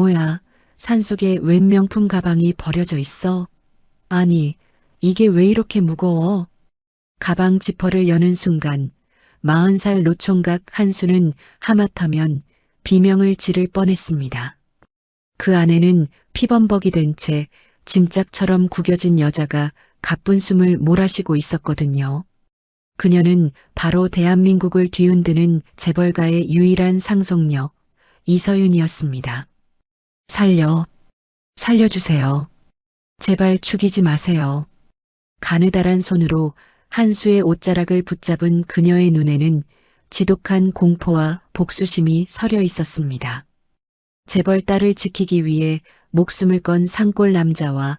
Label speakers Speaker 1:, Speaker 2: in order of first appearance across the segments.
Speaker 1: 뭐야, 산속에 웬 명품 가방이 버려져 있어? 아니, 이게 왜 이렇게 무거워? 가방 지퍼를 여는 순간 40살 노총각 한수는 하마터면 비명을 지를 뻔했습니다. 그 안에는 피범벅이 된 채 짐짝처럼 구겨진 여자가 가쁜 숨을 몰아쉬고 있었거든요. 그녀는 바로 대한민국을 뒤흔드는 재벌가의 유일한 상속녀 이서윤이었습니다. 살려주세요. 제발 죽이지 마세요. 가느다란 손으로 한수의 옷자락을 붙잡은 그녀의 눈에는 지독한 공포와 복수심이 서려 있었습니다. 재벌 딸을 지키기 위해 목숨을 건 산골 남자와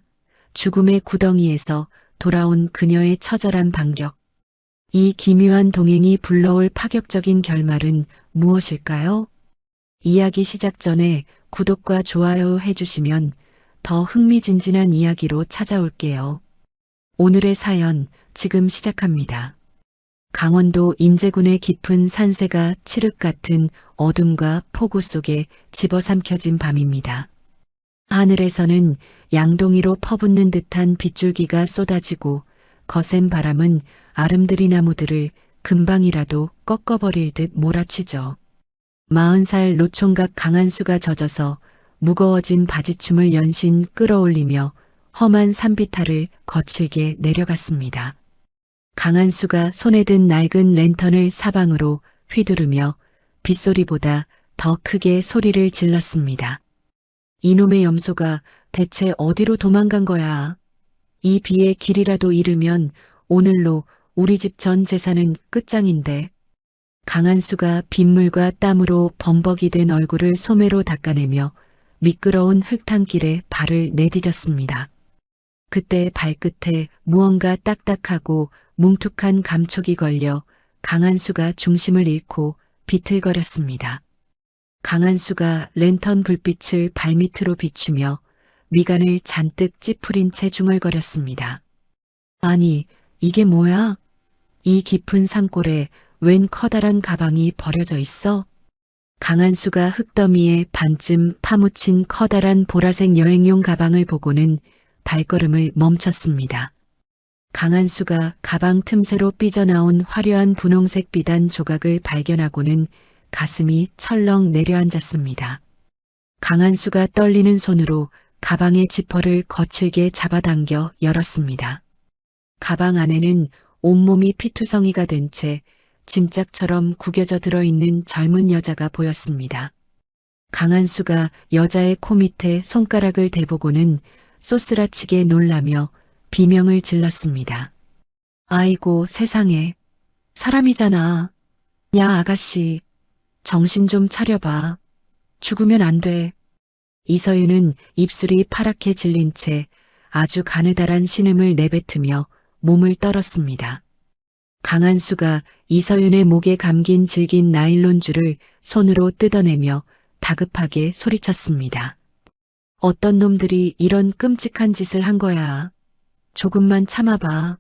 Speaker 1: 죽음의 구덩이에서 돌아온 그녀의 처절한 반격. 이 기묘한 동행이 불러올 파격적인 결말은 무엇일까요? 이야기 시작 전에 구독과 좋아요 해주시면 더 흥미진진한 이야기로 찾아올게요. 오늘의 사연 지금 시작합니다. 강원도 인제군의 깊은 산세가 칠흑 같은 어둠과 폭우 속에 집어삼켜진 밤입니다. 하늘에서는 양동이로 퍼붓는 듯한 빗줄기가 쏟아지고 거센 바람은 아름드리 나무들을 금방이라도 꺾어버릴 듯 몰아치죠. 40살 노총각 강한수가 젖어서 무거워진 바지춤을 연신 끌어올리며 험한 산비탈을 거칠게 내려갔습니다. 강한수가 손에 든 낡은 랜턴을 사방으로 휘두르며 빗소리보다 더 크게 소리를 질렀습니다. 이놈의 염소가 대체 어디로 도망간 거야? 이 비에 길이라도 잃으면 오늘로 우리 집 전 재산은 끝장인데. 강한수가 빗물과 땀으로 범벅이 된 얼굴을 소매로 닦아내며 미끄러운 흙탕길에 발을 내디뎠습니다. 그때 발끝에 무언가 딱딱하고 뭉툭한 감촉이 걸려 강한수가 중심을 잃고 비틀거렸습니다. 강한수가 랜턴 불빛을 발밑으로 비추며 미간을 잔뜩 찌푸린 채 중얼거렸습니다. 아니, 이게 뭐야? 이 깊은 산골에 웬 커다란 가방이 버려져 있어? 강한수가 흙더미에 반쯤 파묻힌 커다란 보라색 여행용 가방을 보고는 발걸음을 멈췄습니다. 강한수가 가방 틈새로 삐져나온 화려한 분홍색 비단 조각을 발견하고는 가슴이 철렁 내려앉았습니다. 강한수가 떨리는 손으로 가방의 지퍼를 거칠게 잡아당겨 열었습니다. 가방 안에는 온몸이 피투성이가 된 채 짐짝처럼 구겨져 들어있는 젊은 여자가 보였습니다. 강한수가 여자의 코 밑에 손가락을 대보고는 쏘스라치게 놀라며 비명을 질렀습니다. 아이고 세상에, 사람이잖아. 야 아가씨, 정신 좀 차려봐. 죽으면 안 돼. 이서윤은 입술이 파랗게 질린 채 아주 가느다란 신음을 내뱉으며 몸을 떨었습니다. 강한수가 이서윤의 목에 감긴 질긴 나일론 줄을 손으로 뜯어내며 다급하게 소리쳤습니다. 어떤 놈들이 이런 끔찍한 짓을 한 거야. 조금만 참아봐.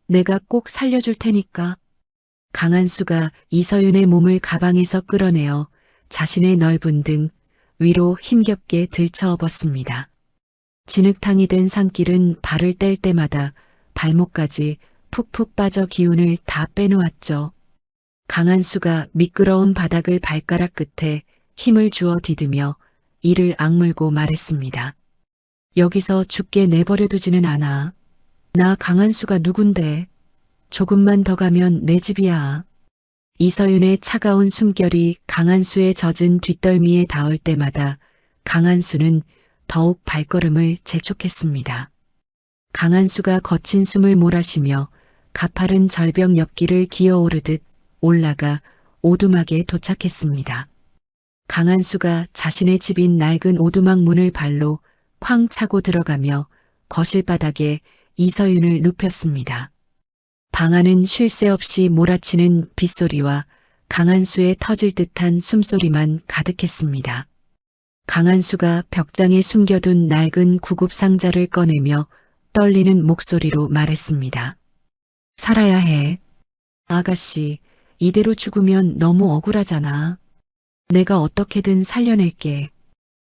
Speaker 1: 내가 꼭 살려줄 테니까. 강한수가 이서윤의 몸을 가방에서 끌어내어 자신의 넓은 등 위로 힘겹게 들쳐업었습니다. 진흙탕이 된 산길은 발을 뗄 때마다 발목까지 푹푹 빠져 기운을 다 빼놓았죠. 강한수가 미끄러운 바닥을 발가락 끝에 힘을 주어 디디며 이를 악물고 말했습니다. 여기서 죽게 내버려 두지는 않아. 나 강한수가 누군데. 조금만 더 가면 내 집이야. 이서윤의 차가운 숨결이 강한수의 젖은 뒷덜미에 닿을 때마다 강한수는 더욱 발걸음을 재촉했습니다. 강한수가 거친 숨을 몰아쉬며 가파른 절벽 옆길을 기어오르듯 올라가 오두막에 도착했습니다. 강한수가 자신의 집인 낡은 오두막 문을 발로 쾅 차고 들어가며 거실 바닥에 이서윤을 눕혔습니다. 방 안은 쉴 새 없이 몰아치는 빗소리와 강한수의 터질 듯한 숨소리만 가득했습니다. 강한수가 벽장에 숨겨둔 낡은 구급 상자를 꺼내며 떨리는 목소리로 말했습니다. 살아야 해. 아가씨, 이대로 죽으면 너무 억울하잖아. 내가 어떻게든 살려낼게.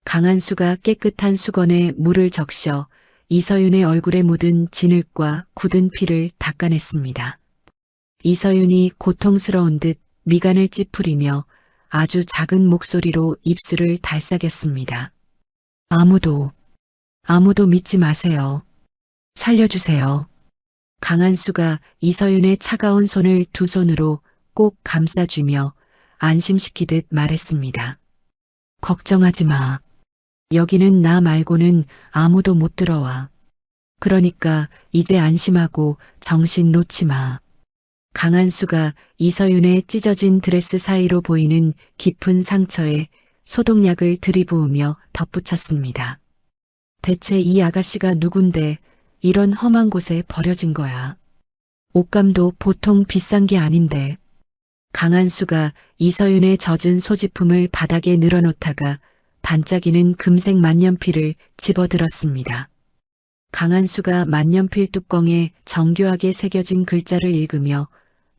Speaker 1: 강한수가 깨끗한 수건에 물을 적셔 이서윤의 얼굴에 묻은 진흙과 굳은 피를 닦아냈습니다. 이서윤이 고통스러운 듯 미간을 찌푸리며 아주 작은 목소리로 입술을 달싹였습니다. 아무도 믿지 마세요. 살려주세요. 강한수가 이서윤의 차가운 손을 두 손으로 꼭 감싸쥐며 안심시키듯 말했습니다. 걱정하지 마. 여기는 나 말고는 아무도 못 들어와. 그러니까 이제 안심하고 정신 놓지 마. 강한수가 이서윤의 찢어진 드레스 사이로 보이는 깊은 상처에 소독약을 들이부으며 덧붙였습니다. 대체 이 아가씨가 누군데 이런 험한 곳에 버려진 거야. 옷감도 보통 비싼 게 아닌데. 강한수가 이서윤의 젖은 소지품을 바닥에 늘어놓다가 반짝이는 금색 만년필을 집어들었습니다. 강한수가 만년필 뚜껑에 정교하게 새겨진 글자를 읽으며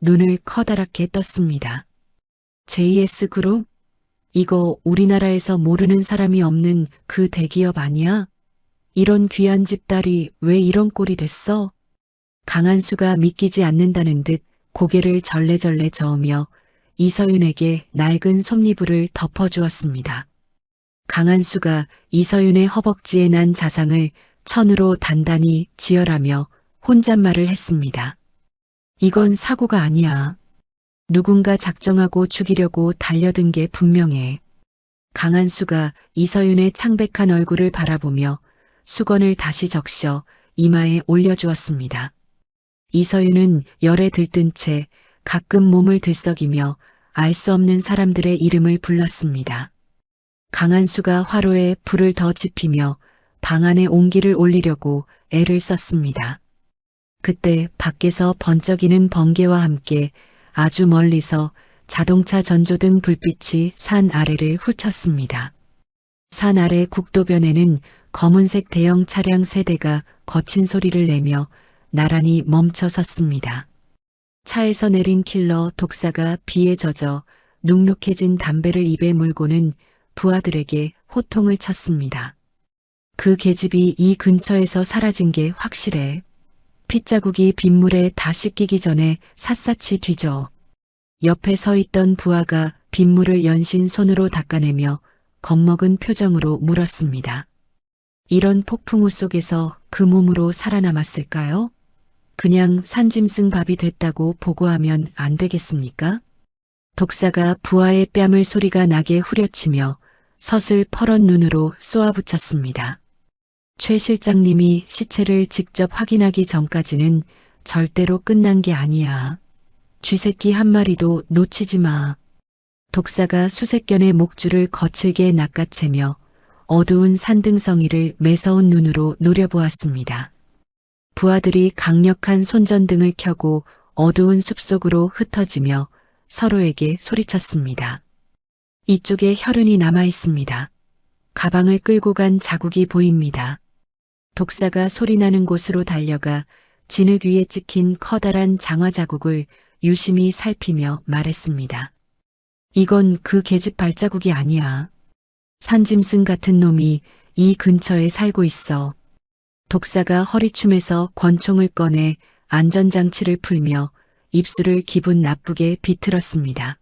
Speaker 1: 눈을 커다랗게 떴습니다. JS그룹? 이거 우리나라에서 모르는 사람이 없는 그 대기업 아니야? 이런 귀한 집 딸이 왜 이런 꼴이 됐어? 강한수가 믿기지 않는다는 듯 고개를 절레절레 저으며 이서윤에게 낡은 솜니부를 덮어주었습니다. 강한수가 이서윤의 허벅지에 난 자상을 천으로 단단히 지혈하며 혼잣말을 했습니다. 이건 사고가 아니야. 누군가 작정하고 죽이려고 달려든 게 분명해. 강한수가 이서윤의 창백한 얼굴을 바라보며 수건을 다시 적셔 이마에 올려주었습니다. 이서윤은 열에 들뜬 채 가끔 몸을 들썩이며 알 수 없는 사람들의 이름을 불렀습니다. 강한수가 화로에 불을 더 지피며 방 안에 온기를 올리려고 애를 썼습니다. 그때 밖에서 번쩍이는 번개와 함께 아주 멀리서 자동차 전조등 불빛이 산 아래를 훑쳤습니다. 산 아래 국도변에는 검은색 대형 차량 3대가 거친 소리를 내며 나란히 멈춰 섰습니다. 차에서 내린 킬러 독사가 비에 젖어 눅눅해진 담배를 입에 물고는 부하들에게 호통을 쳤습니다. 그 계집이 이 근처에서 사라진 게 확실해. 핏자국이 빗물에 다 씻기기 전에 샅샅이 뒤져. 옆에 서 있던 부하가 빗물을 연신 손으로 닦아내며 겁먹은 표정으로 물었습니다. 이런 폭풍우 속에서 그 몸으로 살아남았을까요? 그냥 산짐승 밥이 됐다고 보고하면 안 되겠습니까? 독사가 부하의 뺨을 소리가 나게 후려치며 서슬 퍼런 눈으로 쏘아붙였습니다. 최 실장님이 시체를 직접 확인하기 전까지는 절대로 끝난 게 아니야. 쥐새끼 한 마리도 놓치지 마. 독사가 수색견의 목줄을 거칠게 낚아채며 어두운 산등성이를 매서운 눈으로 노려보았습니다. 부하들이 강력한 손전등을 켜고 어두운 숲속으로 흩어지며 서로에게 소리쳤습니다. 이쪽에 혈흔이 남아 있습니다. 가방을 끌고 간 자국이 보입니다. 독사가 소리나는 곳으로 달려가 진흙 위에 찍힌 커다란 장화 자국을 유심히 살피며 말했습니다. 이건 그 계집 발자국이 아니야. 산짐승 같은 놈이 이 근처에 살고 있어. 독사가 허리춤에서 권총을 꺼내 안전장치를 풀며 입술을 기분 나쁘게 비틀었습니다.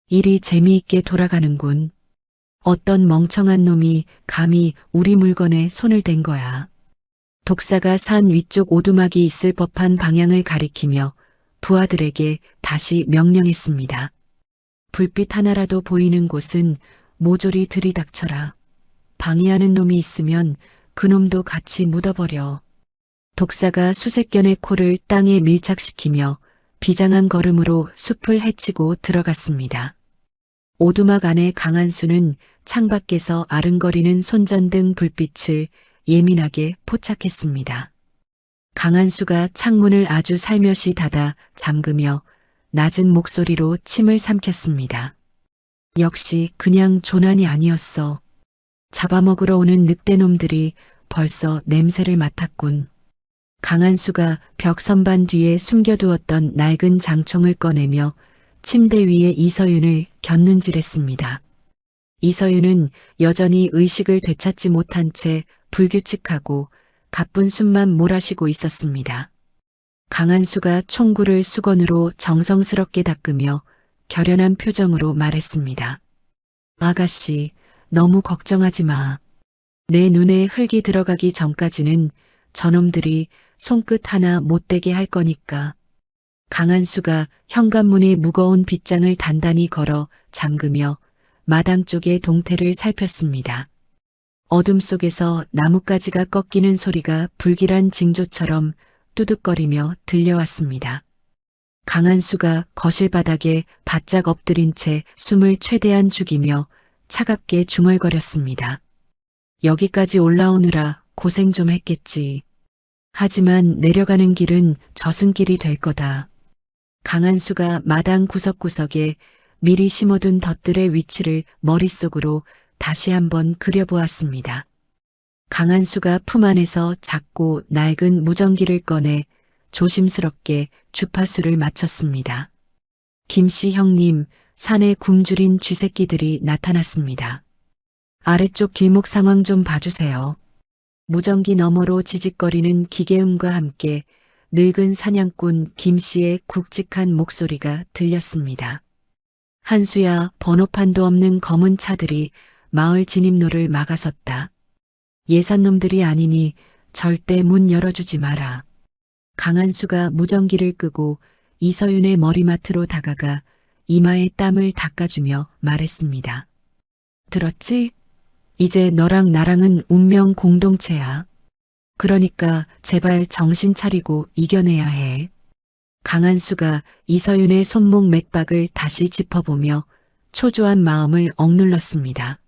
Speaker 1: 일이 재미있게 돌아가는군. 어떤 멍청한 놈이 감히 우리 물건에 손을 댄 거야. 독사가 산 위쪽 오두막이 있을 법한 방향을 가리키며 부하들에게 다시 명령했습니다. 불빛 하나라도 보이는 곳은 모조리 들이닥쳐라. 방해하는 놈이 있으면 그놈도 같이 묻어버려. 독사가 수색견의 코를 땅에 밀착시키며 비장한 걸음으로 숲을 헤치고 들어갔습니다. 오두막 안에 강한수는 창밖에서 아른거리는 손전등 불빛을 예민하게 포착했습니다. 강한수가 창문을 아주 살며시 닫아 잠그며 낮은 목소리로 침을 삼켰습니다. 역시 그냥 조난이 아니었어. 잡아먹으러 오는 늑대놈들이 벌써 냄새를 맡았군. 강한수가 벽 선반 뒤에 숨겨두었던 낡은 장총을 꺼내며 침대 위에 이서윤을 곁눈질했습니다. 이서윤은 여전히 의식을 되찾지 못한 채 불규칙하고 가쁜 숨만 몰아쉬고 있었습니다. 강한수가 총구를 수건으로 정성스럽게 닦으며 결연한 표정으로 말했습니다. 아가씨, 너무 걱정하지 마. 내 눈에 흙이 들어가기 전까지는 저놈들이 손끝 하나 못 대게 할 거니까. 강한수가 현관문에 무거운 빗장을 단단히 걸어 잠그며 마당 쪽의 동태를 살폈습니다. 어둠 속에서 나뭇가지가 꺾이는 소리가 불길한 징조처럼 뚜둑거리며 들려왔습니다. 강한수가 거실 바닥에 바짝 엎드린 채 숨을 최대한 죽이며 차갑게 중얼거렸습니다. 여기까지 올라오느라 고생 좀 했겠지. 하지만 내려가는 길은 저승길이 될 거다. 강한수가 마당 구석구석에 미리 심어둔 덫들의 위치를 머릿속으로 다시 한번 그려보았습니다. 강한수가 품 안에서 작고 낡은 무전기를 꺼내 조심스럽게 주파수를 맞췄습니다. 김씨 형님, 산에 굶주린 쥐새끼들이 나타났습니다. 아래쪽 길목 상황 좀 봐주세요. 무전기 너머로 지직거리는 기계음과 함께 늙은 사냥꾼 김씨의 굵직한 목소리가 들렸습니다. 한수야, 번호판도 없는 검은 차들이 마을 진입로를 막아섰다. 예산놈들이 아니니 절대 문 열어주지 마라. 강한수가 무전기를 끄고 이서윤의 머리맡으로 다가가 이마에 땀을 닦아주며 말했습니다. 들었지? 이제 너랑 나랑은 운명 공동체야. 그러니까 제발 정신 차리고 이겨내야 해. 강한수가 이서윤의 손목 맥박을 다시 짚어보며 초조한 마음을 억눌렀습니다.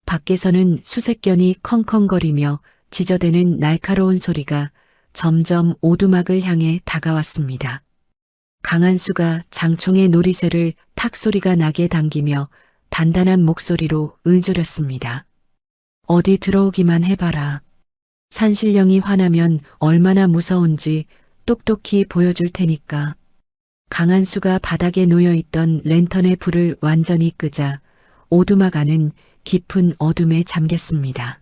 Speaker 1: 밖에서는 수색견이 컹컹거리며 지저대는 날카로운 소리가 점점 오두막을 향해 다가왔습니다. 강한수가 장총의 놀이쇠를 탁 소리가 나게 당기며 단단한 목소리로 을조렸습니다. 어디 들어오기만 해봐라. 산신령이 화나면 얼마나 무서운지 똑똑히 보여줄 테니까. 강한수가 바닥에 놓여있던 랜턴의 불을 완전히 끄자 오두막 안은 깊은 어둠에 잠겼습니다.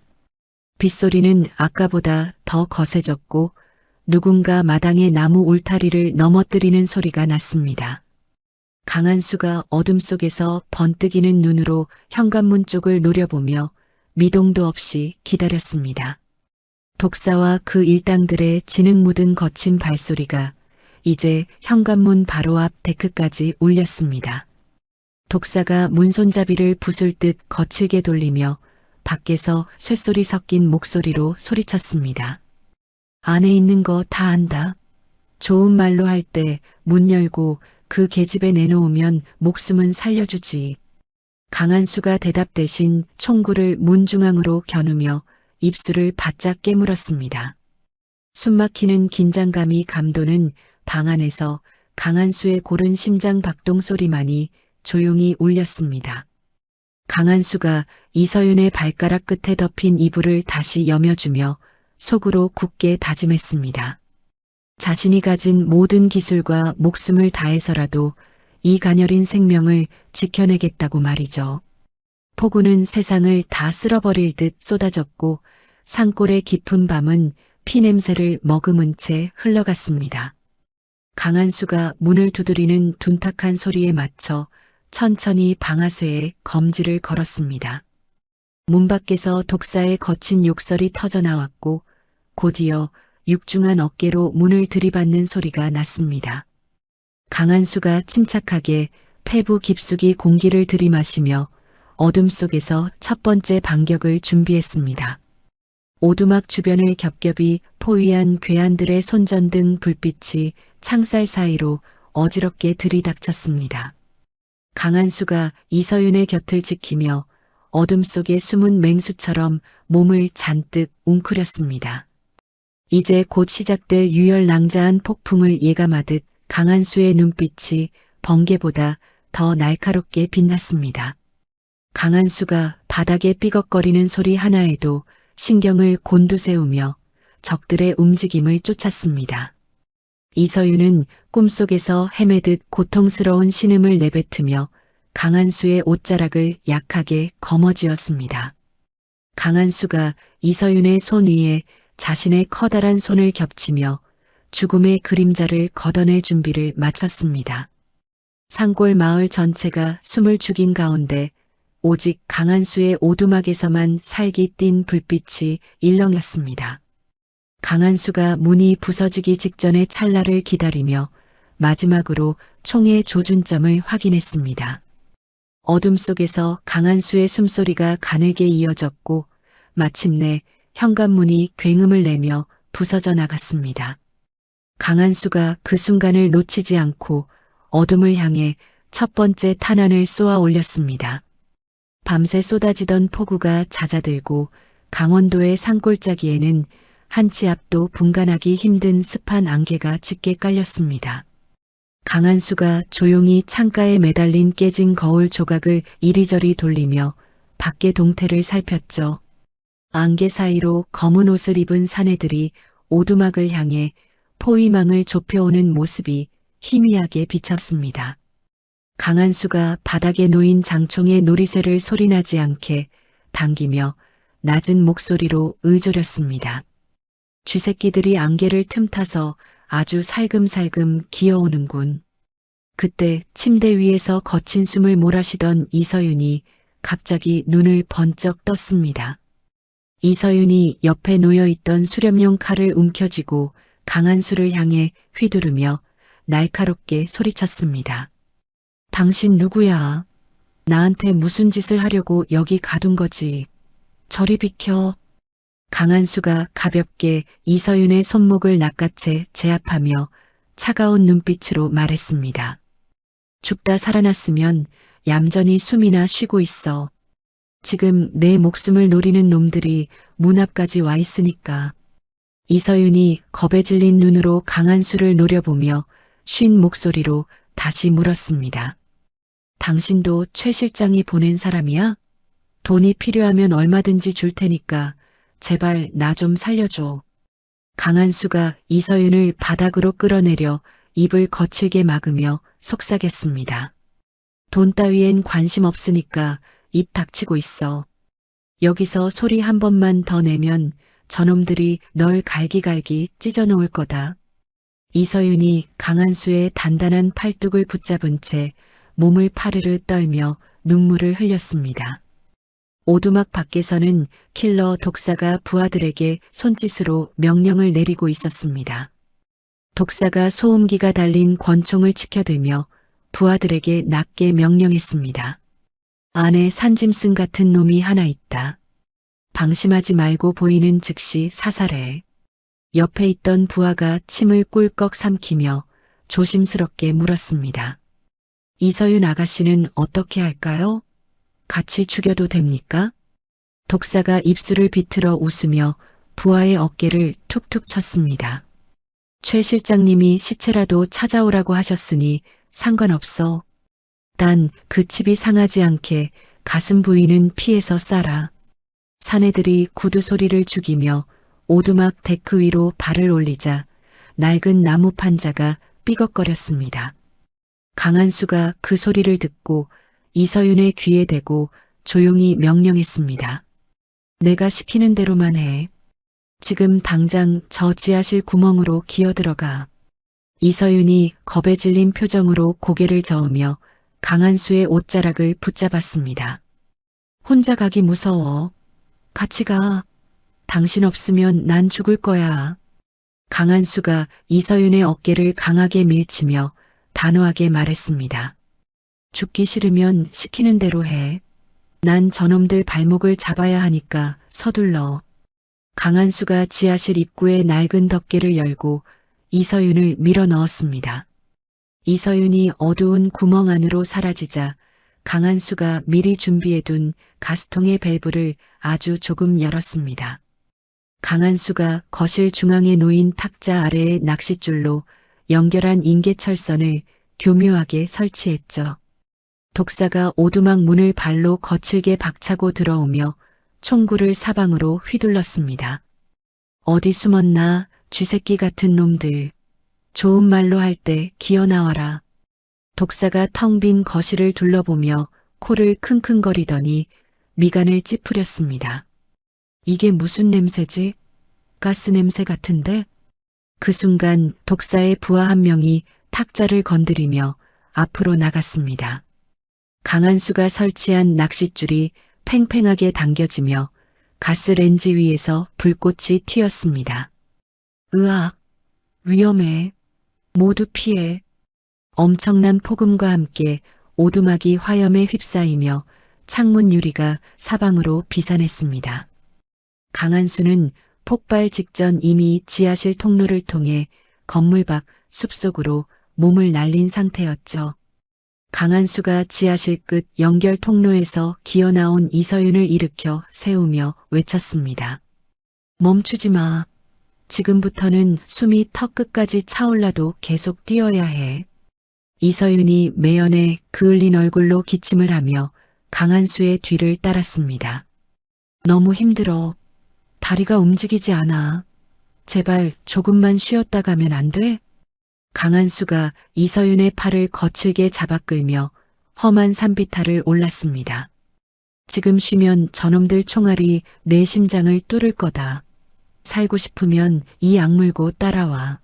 Speaker 1: 빗소리는 아까보다 더 거세졌고 누군가 마당의 나무 울타리를 넘어뜨리는 소리가 났습니다. 강한수가 어둠 속에서 번뜩이는 눈으로 현관문 쪽을 노려보며 미동도 없이 기다렸습니다. 독사와 그 일당들의 지능 묻은 거친 발소리가 이제 현관문 바로 앞 데크까지 울렸습니다. 독사가 문손잡이를 부술 듯 거칠게 돌리며 밖에서 쇳소리 섞인 목소리로 소리쳤습니다. 안에 있는 거 다 안다. 좋은 말로 할 때 문 열고 그 계집애 내놓으면 목숨은 살려주지. 강한수가 대답 대신 총구를 문 중앙으로 겨누며 입술을 바짝 깨물었습니다. 숨막히는 긴장감이 감도는 방 안에서 강한수의 고른 심장 박동 소리만이 조용히 울렸습니다. 강한수가 이서윤의 발가락 끝에 덮인 이불을 다시 여며주며 속으로 굳게 다짐했습니다. 자신이 가진 모든 기술과 목숨을 다해서라도 이 가녀린 생명을 지켜내겠다고 말이죠. 폭우는 세상을 다 쓸어버릴 듯 쏟아졌고 산골의 깊은 밤은 피냄새를 머금은 채 흘러갔습니다. 강한수가 문을 두드리는 둔탁한 소리에 맞춰 천천히 방아쇠에 검지를 걸었습니다. 문 밖에서 독사의 거친 욕설이 터져나왔고 곧이어 육중한 어깨로 문을 들이받는 소리가 났습니다. 강한수가 침착하게 폐부 깊숙이 공기를 들이마시며 어둠 속에서 첫 번째 반격을 준비했습니다. 오두막 주변을 겹겹이 포위한 괴한들의 손전등 불빛이 창살 사이로 어지럽게 들이닥쳤습니다. 강한수가 이서윤의 곁을 지키며 어둠 속에 숨은 맹수처럼 몸을 잔뜩 웅크렸습니다. 이제 곧 시작될 유혈낭자한 폭풍을 예감하듯 강한수의 눈빛이 번개보다 더 날카롭게 빛났습니다. 강한수가 바닥에 삐걱거리는 소리 하나에도 신경을 곤두세우며 적들의 움직임을 쫓았습니다. 이서윤은 꿈속에서 헤매듯 고통스러운 신음을 내뱉으며 강한수의 옷자락을 약하게 거머쥐었습니다. 강한수가 이서윤의 손 위에 자신의 커다란 손을 겹치며 죽음의 그림자를 걷어낼 준비를 마쳤습니다. 산골 마을 전체가 숨을 죽인 가운데 오직 강한수의 오두막에서만 살기 띈 불빛이 일렁였습니다. 강한수가 문이 부서지기 직전의 찰나를 기다리며 마지막으로 총의 조준점을 확인했습니다. 어둠 속에서 강한수의 숨소리가 가늘게 이어졌고 마침내 현관문이 굉음을 내며 부서져 나갔습니다. 강한수가 그 순간을 놓치지 않고 어둠을 향해 첫 번째 탄환을 쏘아 올렸습니다. 밤새 쏟아지던 폭우가 잦아들고 강원도의 산골짜기에는 한 치 앞도 분간하기 힘든 습한 안개가 짙게 깔렸습니다. 강한수가 조용히 창가에 매달린 깨진 거울 조각을 이리저리 돌리며 밖의 동태를 살폈죠. 안개 사이로 검은 옷을 입은 사내들이 오두막을 향해 포위망을 좁혀오는 모습이 희미하게 비쳤습니다. 강한수가 바닥에 놓인 장총의 놀이쇠를 소리나지 않게 당기며 낮은 목소리로 의조렸습니다. 쥐새끼들이 안개를 틈타서 아주 살금살금 기어오는군. 그때 침대 위에서 거친 숨을 몰아쉬던 이서윤이 갑자기 눈을 번쩍 떴습니다. 이서윤이 옆에 놓여있던 수렴용 칼을 움켜쥐고 강한수를 향해 휘두르며 날카롭게 소리쳤습니다. 당신 누구야? 나한테 무슨 짓을 하려고 여기 가둔 거지? 저리 비켜. 강한수가 가볍게 이서윤의 손목을 낚아채 제압하며 차가운 눈빛으로 말했습니다. 죽다 살아났으면 얌전히 숨이나 쉬고 있어. 지금 내 목숨을 노리는 놈들이 문 앞까지 와 있으니까. 이서윤이 겁에 질린 눈으로 강한수를 노려보며 쉰 목소리로 다시 물었습니다. 당신도 최 실장이 보낸 사람이야? 돈이 필요하면 얼마든지 줄 테니까 제발 나 좀 살려줘. 강한수가 이서윤을 바닥으로 끌어내려 입을 거칠게 막으며 속삭였습니다. 돈 따위엔 관심 없으니까 입 닥치고 있어. 여기서 소리 한 번만 더 내면 저놈들이 널 갈기갈기 찢어놓을 거다. 이서윤이 강한수의 단단한 팔뚝을 붙잡은 채 몸을 파르르 떨며 눈물을 흘렸습니다. 오두막 밖에서는 킬러 독사가 부하들에게 손짓으로 명령을 내리고 있었습니다. 독사가 소음기가 달린 권총을 치켜들며 부하들에게 낮게 명령했습니다. 안에 산짐승 같은 놈이 하나 있다. 방심하지 말고 보이는 즉시 사살해. 옆에 있던 부하가 침을 꿀꺽 삼키며 조심스럽게 물었습니다. 이서윤 아가씨는 어떻게 할까요? 같이 죽여도 됩니까? 독사가 입술을 비틀어 웃으며 부하의 어깨를 툭툭 쳤습니다. 최 실장님이 시체라도 찾아오라고 하셨으니 상관없어. 단 그 칩이 상하지 않게 가슴 부위는 피해서 쏴라. 사내들이 구두 소리를 죽이며 오두막 데크 위로 발을 올리자 낡은 나무 판자가 삐걱거렸습니다. 강한수가 그 소리를 듣고 이서윤의 귀에 대고 조용히 명령했습니다. 내가 시키는 대로만 해. 지금 당장 저 지하실 구멍으로 기어들어가. 이서윤이 겁에 질린 표정으로 고개를 저으며 강한수의 옷자락을 붙잡았습니다. 혼자 가기 무서워. 같이 가. 당신 없으면 난 죽을 거야. 강한수가 이서윤의 어깨를 강하게 밀치며 단호하게 말했습니다. 죽기 싫으면 시키는 대로 해. 난 저놈들 발목을 잡아야 하니까 서둘러. 강한수가 지하실 입구에 낡은 덮개를 열고 이서윤을 밀어 넣었습니다. 이서윤이 어두운 구멍 안으로 사라지자 강한수가 미리 준비해둔 가스통의 밸브를 아주 조금 열었습니다. 강한수가 거실 중앙에 놓인 탁자 아래의 낚싯줄로 연결한 인계철선을 교묘하게 설치했죠. 독사가 오두막 문을 발로 거칠게 박차고 들어오며 총구를 사방으로 휘둘렀습니다. 어디 숨었나 쥐새끼 같은 놈들. 좋은 말로 할 때 기어 나와라. 독사가 텅 빈 거실을 둘러보며 코를 킁킁거리더니 미간을 찌푸렸습니다. 이게 무슨 냄새지? 가스 냄새 같은데? 그 순간 독사의 부하 한 명이 탁자를 건드리며 앞으로 나갔습니다. 강한수가 설치한 낚싯줄이 팽팽하게 당겨지며 가스렌지 위에서 불꽃이 튀었습니다. 으악! 위험해. 모두 피해. 엄청난 폭음과 함께 오두막이 화염에 휩싸이며 창문 유리가 사방으로 비산했습니다. 강한수는 폭발 직전 이미 지하실 통로를 통해 건물 밖 숲속으로 몸을 날린 상태였죠. 강한수가 지하실 끝 연결 통로에서 기어나온 이서윤을 일으켜 세우며 외쳤습니다. 멈추지 마. 지금부터는 숨이 턱 끝까지 차올라도 계속 뛰어야 해. 이서윤이 매연에 그을린 얼굴로 기침을 하며 강한수의 뒤를 따랐습니다. 너무 힘들어. 다리가 움직이지 않아. 제발 조금만 쉬었다 가면 안 돼? 강한수가 이서윤의 팔을 거칠게 잡아 끌며 험한 산비탈을 올랐습니다. 지금 쉬면 저놈들 총알이 내 심장을 뚫을 거다. 살고 싶으면 이 악물고 따라와.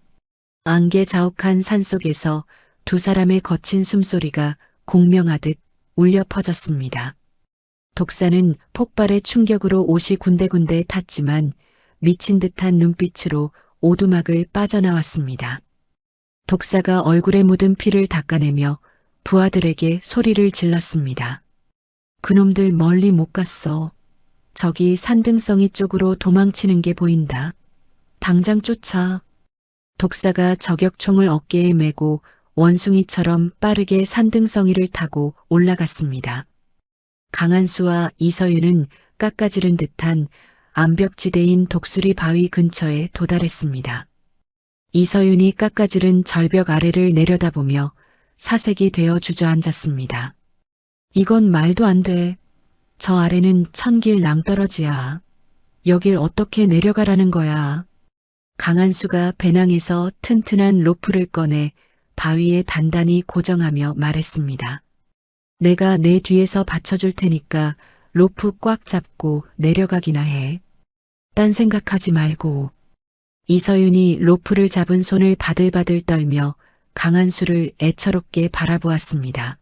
Speaker 1: 안개 자욱한 산속에서 두 사람의 거친 숨소리가 공명하듯 울려 퍼졌습니다. 독사는 폭발의 충격으로 옷이 군데군데 탔지만 미친 듯한 눈빛으로 오두막을 빠져나왔습니다. 독사가 얼굴에 묻은 피를 닦아내며 부하들에게 소리를 질렀습니다. 그놈들 멀리 못 갔어. 저기 산등성이 쪽으로 도망치는 게 보인다. 당장 쫓아. 독사가 저격총을 어깨에 메고 원숭이처럼 빠르게 산등성이를 타고 올라갔습니다. 강한수와 이서윤은 깎아지른 듯한 암벽지대인 독수리 바위 근처에 도달했습니다. 이서윤이 깎아지른 절벽 아래를 내려다보며 사색이 되어 주저앉았습니다. 이건 말도 안 돼. 저 아래는 천길 낭떠러지야. 여길 어떻게 내려가라는 거야. 강한수가 배낭에서 튼튼한 로프를 꺼내 바위에 단단히 고정하며 말했습니다. 내가 내 뒤에서 받쳐줄 테니까 로프 꽉 잡고 내려가기나 해. 딴 생각하지 말고. 이서윤이 로프를 잡은 손을 바들바들 떨며 강한수를 애처롭게 바라보았습니다.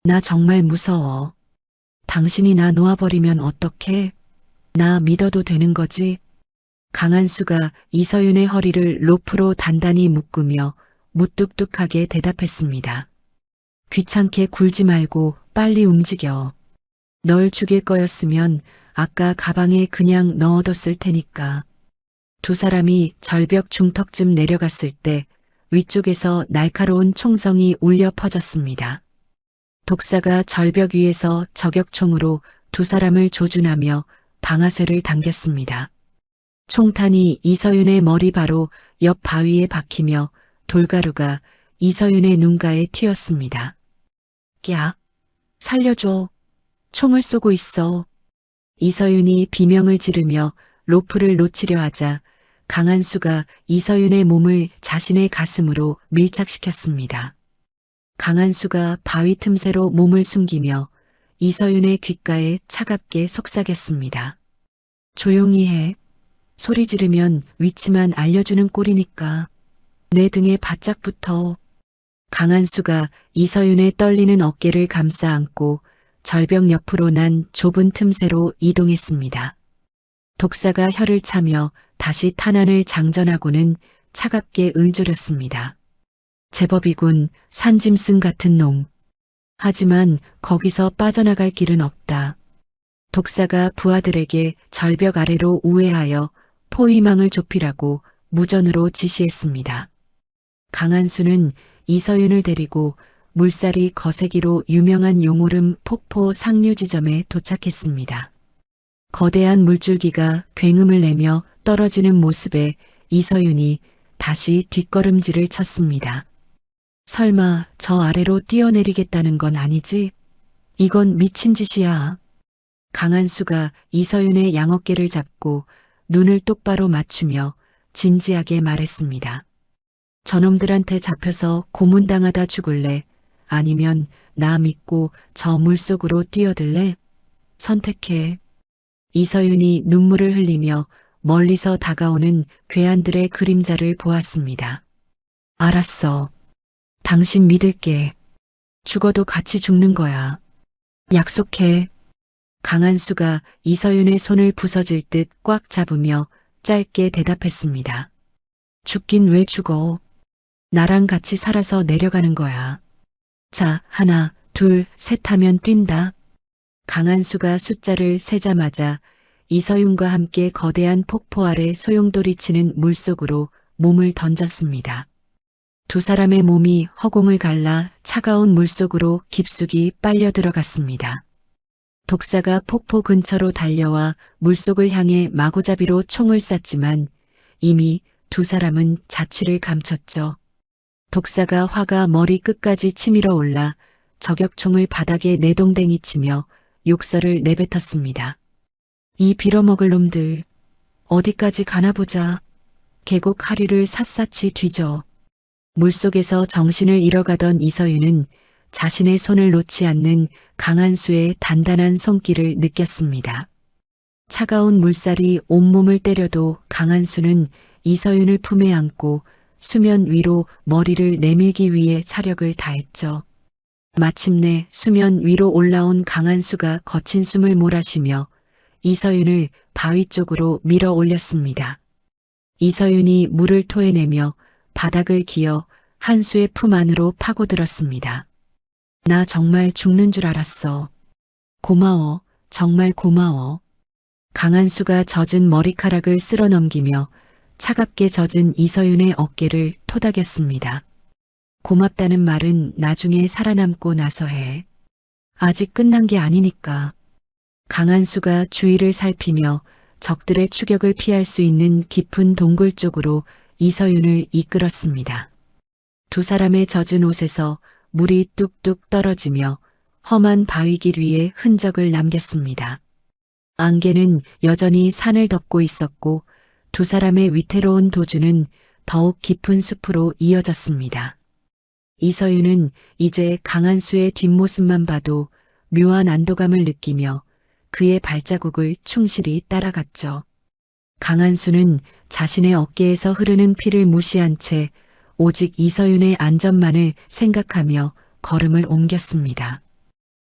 Speaker 1: 나 정말 무서워. 당신이 나 놓아버리면 어떡해? 나 믿어도 되는 거지? 강한수가 이서윤의 허리를 로프로 단단히 묶으며 무뚝뚝하게 대답했습니다. 귀찮게 굴지 말고 빨리 움직여. 널 죽일 거였으면 아까 가방에 그냥 넣어뒀을 테니까. 두 사람이 절벽 중턱쯤 내려갔을 때 위쪽에서 날카로운 총성이 울려 퍼졌습니다. 독사가 절벽 위에서 저격총으로 두 사람을 조준하며 방아쇠를 당겼습니다. 총탄이 이서윤의 머리 바로 옆 바위에 박히며 돌가루가 이서윤의 눈가에 튀었습니다. 야, 살려줘. 총을 쏘고 있어. 이서윤이 비명을 지르며 로프를 놓치려 하자 강한수가 이서윤의 몸을 자신의 가슴으로 밀착시켰습니다. 강한수가 바위 틈새로 몸을 숨기며 이서윤의 귓가에 차갑게 속삭였습니다. 조용히 해. 소리 지르면 위치만 알려주는 꼴이니까. 내 등에 바짝 붙어. 강한수가 이서윤의 떨리는 어깨를 감싸 안고 절벽 옆으로 난 좁은 틈새로 이동했습니다. 독사가 혀를 차며 다시 탄환을 장전하고는 차갑게 을조렸습니다. 제법이군, 산짐승 같은 놈. 하지만 거기서 빠져나갈 길은 없다. 독사가 부하들에게 절벽 아래로 우회하여 포위망을 좁히라고 무전으로 지시했습니다. 강한수는 이서윤을 데리고 물살이 거세기로 유명한 용오름 폭포 상류 지점에 도착했습니다. 거대한 물줄기가 굉음을 내며 떨어지는 모습에 이서윤이 다시 뒷걸음질을 쳤습니다. 설마 저 아래로 뛰어내리겠다는 건 아니지? 이건 미친 짓이야. 강한수가 이서윤의 양어깨를 잡고 눈을 똑바로 맞추며 진지하게 말했습니다. 저놈들한테 잡혀서 고문당하다 죽을래? 아니면 나 믿고 저 물속으로 뛰어들래? 선택해. 이서윤이 눈물을 흘리며 멀리서 다가오는 괴한들의 그림자를 보았습니다. 알았어. 당신 믿을게. 죽어도 같이 죽는 거야. 약속해. 강한수가 이서윤의 손을 부서질 듯 꽉 잡으며 짧게 대답했습니다. 죽긴 왜 죽어? 나랑 같이 살아서 내려가는 거야. 자, 하나, 둘, 셋 하면 뛴다. 강한수가 숫자를 세자마자 이서윤과 함께 거대한 폭포 아래 소용돌이치는 물속으로 몸을 던졌습니다. 두 사람의 몸이 허공을 갈라 차가운 물속으로 깊숙이 빨려 들어갔습니다. 독사가 폭포 근처로 달려와 물속을 향해 마구잡이로 총을 쐈지만 이미 두 사람은 자취를 감췄죠. 독사가 화가 머리 끝까지 치밀어 올라 저격총을 바닥에 내동댕이 치며 욕설을 내뱉었습니다. 이 빌어먹을 놈들, 어디까지 가나 보자. 계곡 하류를 샅샅이 뒤져. 물속에서 정신을 잃어가던 이서윤은 자신의 손을 놓지 않는 강한수의 단단한 손길을 느꼈습니다. 차가운 물살이 온몸을 때려도 강한수는 이서윤을 품에 안고 수면 위로 머리를 내밀기 위해 사력을 다했죠. 마침내 수면 위로 올라온 강한수가 거친 숨을 몰아쉬며 이서윤을 바위 쪽으로 밀어 올렸습니다. 이서윤이 물을 토해내며 바닥을 기어 한수의 품 안으로 파고들었습니다. 나 정말 죽는 줄 알았어. 고마워, 정말 고마워. 강한수가 젖은 머리카락을 쓸어 넘기며 차갑게 젖은 이서윤의 어깨를 토닥였습니다. 고맙다는 말은 나중에 살아남고 나서 해. 아직 끝난 게 아니니까. 강한수가 주위를 살피며 적들의 추격을 피할 수 있는 깊은 동굴 쪽으로 이서윤을 이끌었습니다. 두 사람의 젖은 옷에서 물이 뚝뚝 떨어지며 험한 바위길 위에 흔적을 남겼습니다. 안개는 여전히 산을 덮고 있었고 두 사람의 위태로운 도주는 더욱 깊은 숲으로 이어졌습니다. 이서윤은 이제 강한수의 뒷모습만 봐도 묘한 안도감을 느끼며 그의 발자국을 충실히 따라갔죠. 강한수는 자신의 어깨에서 흐르는 피를 무시한 채 오직 이서윤의 안전만을 생각하며 걸음을 옮겼습니다.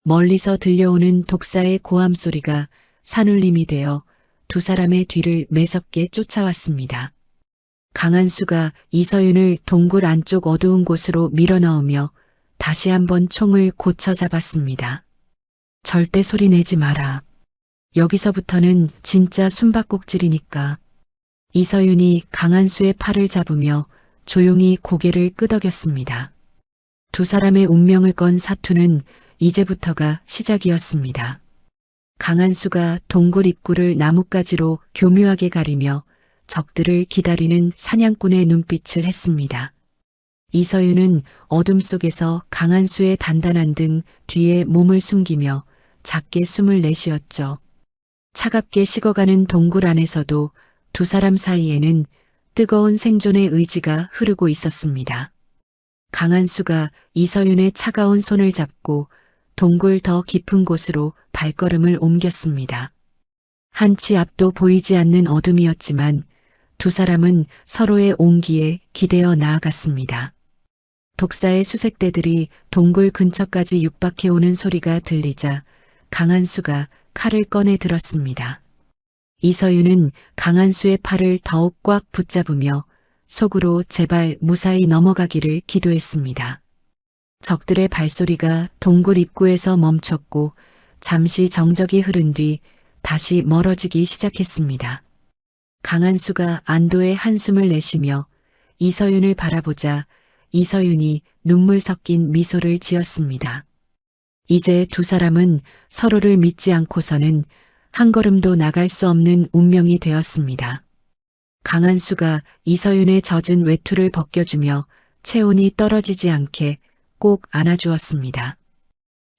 Speaker 1: 멀리서 들려오는 독사의 고함 소리가 산울림이 되어 두 사람의 뒤를 매섭게 쫓아왔습니다. 강한수가 이서윤을 동굴 안쪽 어두운 곳으로 밀어넣으며 다시 한번 총을 고쳐 잡았습니다. 절대 소리 내지 마라. 여기서부터는 진짜 숨바꼭질이니까. 이서윤이 강한수의 팔을 잡으며 조용히 고개를 끄덕였습니다. 두 사람의 운명을 건 사투는 이제부터가 시작이었습니다. 강한수가 동굴 입구를 나뭇가지로 교묘하게 가리며 적들을 기다리는 사냥꾼의 눈빛을 했습니다. 이서윤은 어둠 속에서 강한수의 단단한 등 뒤에 몸을 숨기며 작게 숨을 내쉬었죠. 차갑게 식어가는 동굴 안에서도 두 사람 사이에는 뜨거운 생존의 의지가 흐르고 있었습니다. 강한수가 이서윤의 차가운 손을 잡고 동굴 더 깊은 곳으로 발걸음을 옮겼습니다. 한치 앞도 보이지 않는 어둠이었지만 두 사람은 서로의 온기에 기대어 나아갔습니다. 독사의 수색대들이 동굴 근처까지 육박해오는 소리가 들리자 강한수가 칼을 꺼내 들었습니다. 이서윤은 강한수의 팔을 더욱 꽉 붙잡으며 속으로 제발 무사히 넘어가기를 기도했습니다. 적들의 발소리가 동굴 입구에서 멈췄고 잠시 정적이 흐른 뒤 다시 멀어지기 시작했습니다. 강한수가 안도의 한숨을 내쉬며 이서윤을 바라보자 이서윤이 눈물 섞인 미소를 지었습니다. 이제 두 사람은 서로를 믿지 않고서는 한 걸음도 나갈 수 없는 운명이 되었습니다. 강한수가 이서윤의 젖은 외투를 벗겨주며 체온이 떨어지지 않게 꼭 안아주었습니다.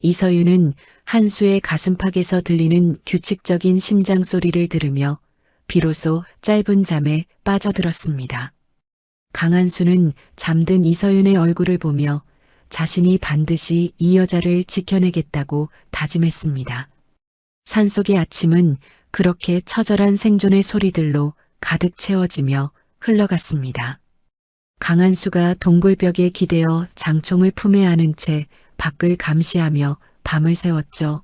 Speaker 1: 이서윤은 한수의 가슴팍에서 들리는 규칙적인 심장 소리를 들으며 비로소 짧은 잠에 빠져들었습니다. 강한수는 잠든 이서윤의 얼굴을 보며 자신이 반드시 이 여자를 지켜내겠다고 다짐했습니다. 산속의 아침은 그렇게 처절한 생존의 소리들로 가득 채워지며 흘러갔습니다. 강한수가 동굴벽에 기대어 장총을 품에 안은 채 밖을 감시하며 밤을 새웠죠.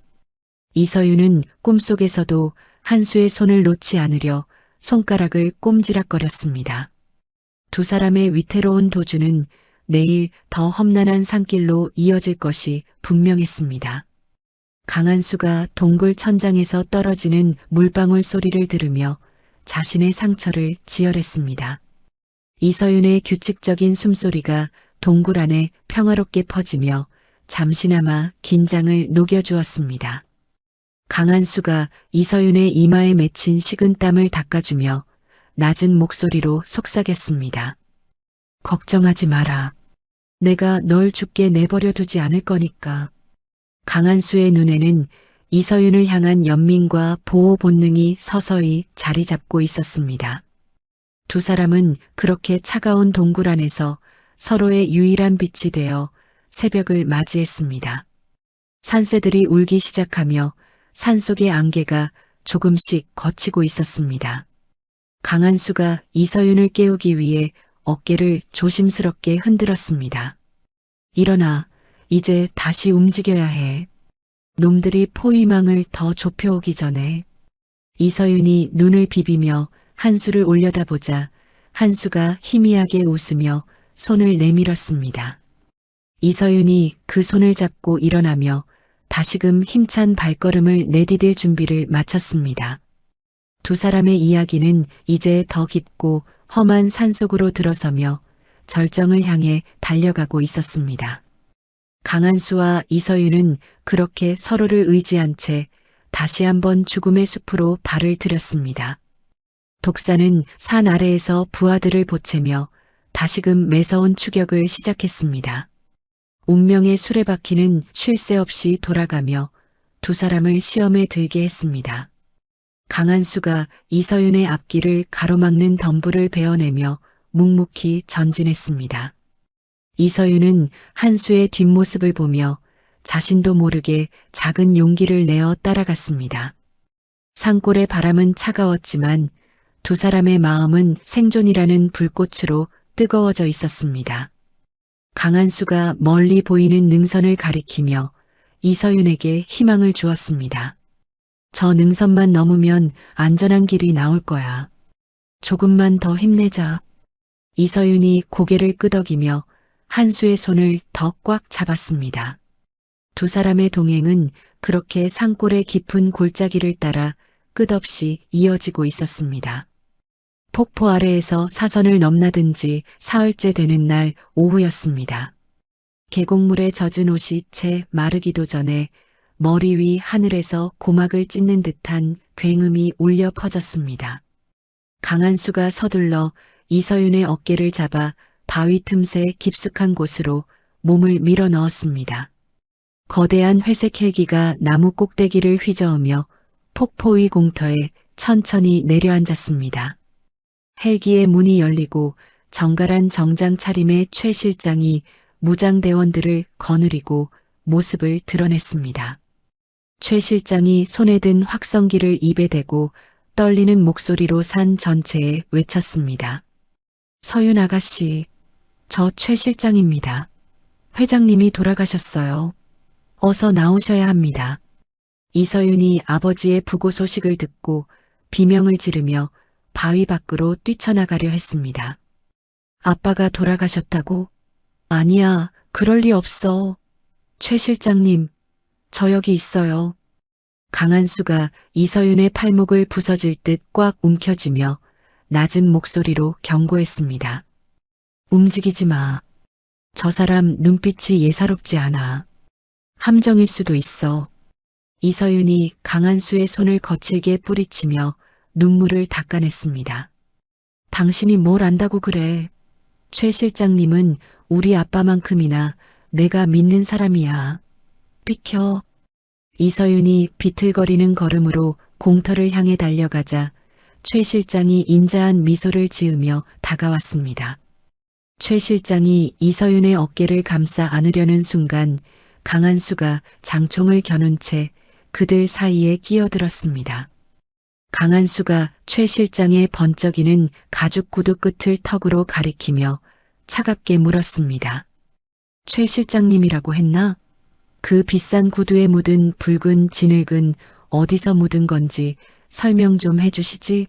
Speaker 1: 이서윤은 꿈속에서도 한수의 손을 놓지 않으려 손가락을 꼼지락거렸습니다. 두 사람의 위태로운 도주는 내일 더 험난한 산길로 이어질 것이 분명했습니다. 강한수가 동굴 천장에서 떨어지는 물방울 소리를 들으며 자신의 상처를 지혈했습니다. 이서윤의 규칙적인 숨소리가 동굴 안에 평화롭게 퍼지며 잠시나마 긴장을 녹여주었습니다. 강한수가 이서윤의 이마에 맺힌 식은 땀을 닦아주며 낮은 목소리로 속삭였습니다. 걱정하지 마라. 내가 널 죽게 내버려 두지 않을 거니까. 강한수의 눈에는 이서윤을 향한 연민과 보호 본능이 서서히 자리 잡고 있었습니다. 두 사람은 그렇게 차가운 동굴 안에서 서로의 유일한 빛이 되어 새벽을 맞이했습니다. 산새들이 울기 시작하며 산속의 안개가 조금씩 걷히고 있었습니다. 강한수가 이서윤을 깨우기 위해 어깨를 조심스럽게 흔들었습니다. 일어나, 이제 다시 움직여야 해. 놈들이 포위망을 더 좁혀오기 전에. 이서윤이 눈을 비비며 한수를 올려다보자 한수가 희미하게 웃으며 손을 내밀었습니다. 이서윤이 그 손을 잡고 일어나며 다시금 힘찬 발걸음을 내디딜 준비를 마쳤습니다. 두 사람의 이야기는 이제 더 깊고 험한 산속으로 들어서며 절정을 향해 달려가고 있었습니다. 강한수와 이서윤은 그렇게 서로를 의지한 채 다시 한번 죽음의 숲으로 발을 들였습니다. 독사는 산 아래에서 부하들을 보채며 다시금 매서운 추격을 시작했습니다. 운명의 수레바퀴는 쉴 새 없이 돌아가며 두 사람을 시험에 들게 했습니다. 강한수가 이서윤의 앞길을 가로막는 덤불을 베어내며 묵묵히 전진했습니다. 이서윤은 한수의 뒷모습을 보며 자신도 모르게 작은 용기를 내어 따라갔습니다. 산골의 바람은 차가웠지만 두 사람의 마음은 생존이라는 불꽃으로 뜨거워져 있었습니다. 강한수가 멀리 보이는 능선을 가리키며 이서윤에게 희망을 주었습니다. 저 능선만 넘으면 안전한 길이 나올 거야. 조금만 더 힘내자. 이서윤이 고개를 끄덕이며 한수의 손을 더 꽉 잡았습니다. 두 사람의 동행은 그렇게 산골의 깊은 골짜기를 따라 끝없이 이어지고 있었습니다. 폭포 아래에서 사선을 넘나든 지 사흘째 되는 날 오후였습니다. 계곡물에 젖은 옷이 채 마르기도 전에 머리 위 하늘에서 고막을 찢는 듯한 굉음이 울려 퍼졌습니다. 강한수가 서둘러 이서윤의 어깨를 잡아 바위 틈새 깊숙한 곳으로 몸을 밀어 넣었습니다. 거대한 회색 헬기가 나무 꼭대기를 휘저으며 폭포 위 공터에 천천히 내려앉았습니다. 헬기의 문이 열리고 정갈한 정장 차림의 최 실장이 무장대원들을 거느리고 모습을 드러냈습니다. 최 실장이 손에 든 확성기를 입에 대고 떨리는 목소리로 산 전체에 외쳤습니다. 서윤 아가씨, 저 최 실장입니다. 회장님이 돌아가셨어요. 어서 나오셔야 합니다. 이서윤이 아버지의 부고 소식을 듣고 비명을 지르며 바위 밖으로 뛰쳐나가려 했습니다. 아빠가 돌아가셨다고? 아니야, 그럴 리 없어. 최 실장님, 저 여기 있어요. 강한수가 이서윤의 팔목을 부서질 듯 꽉 움켜쥐며 낮은 목소리로 경고했습니다. 움직이지 마. 저 사람 눈빛이 예사롭지 않아. 함정일 수도 있어. 이서윤이 강한수의 손을 거칠게 뿌리치며 눈물을 닦아냈습니다. 당신이 뭘 안다고 그래. 최 실장님은 우리 아빠만큼이나 내가 믿는 사람이야. 비켜. 이서윤이 비틀거리는 걸음으로 공터를 향해 달려가자 최 실장이 인자한 미소를 지으며 다가왔습니다. 최 실장이 이서윤의 어깨를 감싸 안으려는 순간 강한수가 장총을 겨눈 채 그들 사이에 끼어들었습니다. 강한수가 최 실장의 번쩍이는 가죽 구두 끝을 턱으로 가리키며 차갑게 물었습니다. 최 실장님이라고 했나? 그 비싼 구두에 묻은 붉은 진흙은 어디서 묻은 건지 설명 좀 해주시지?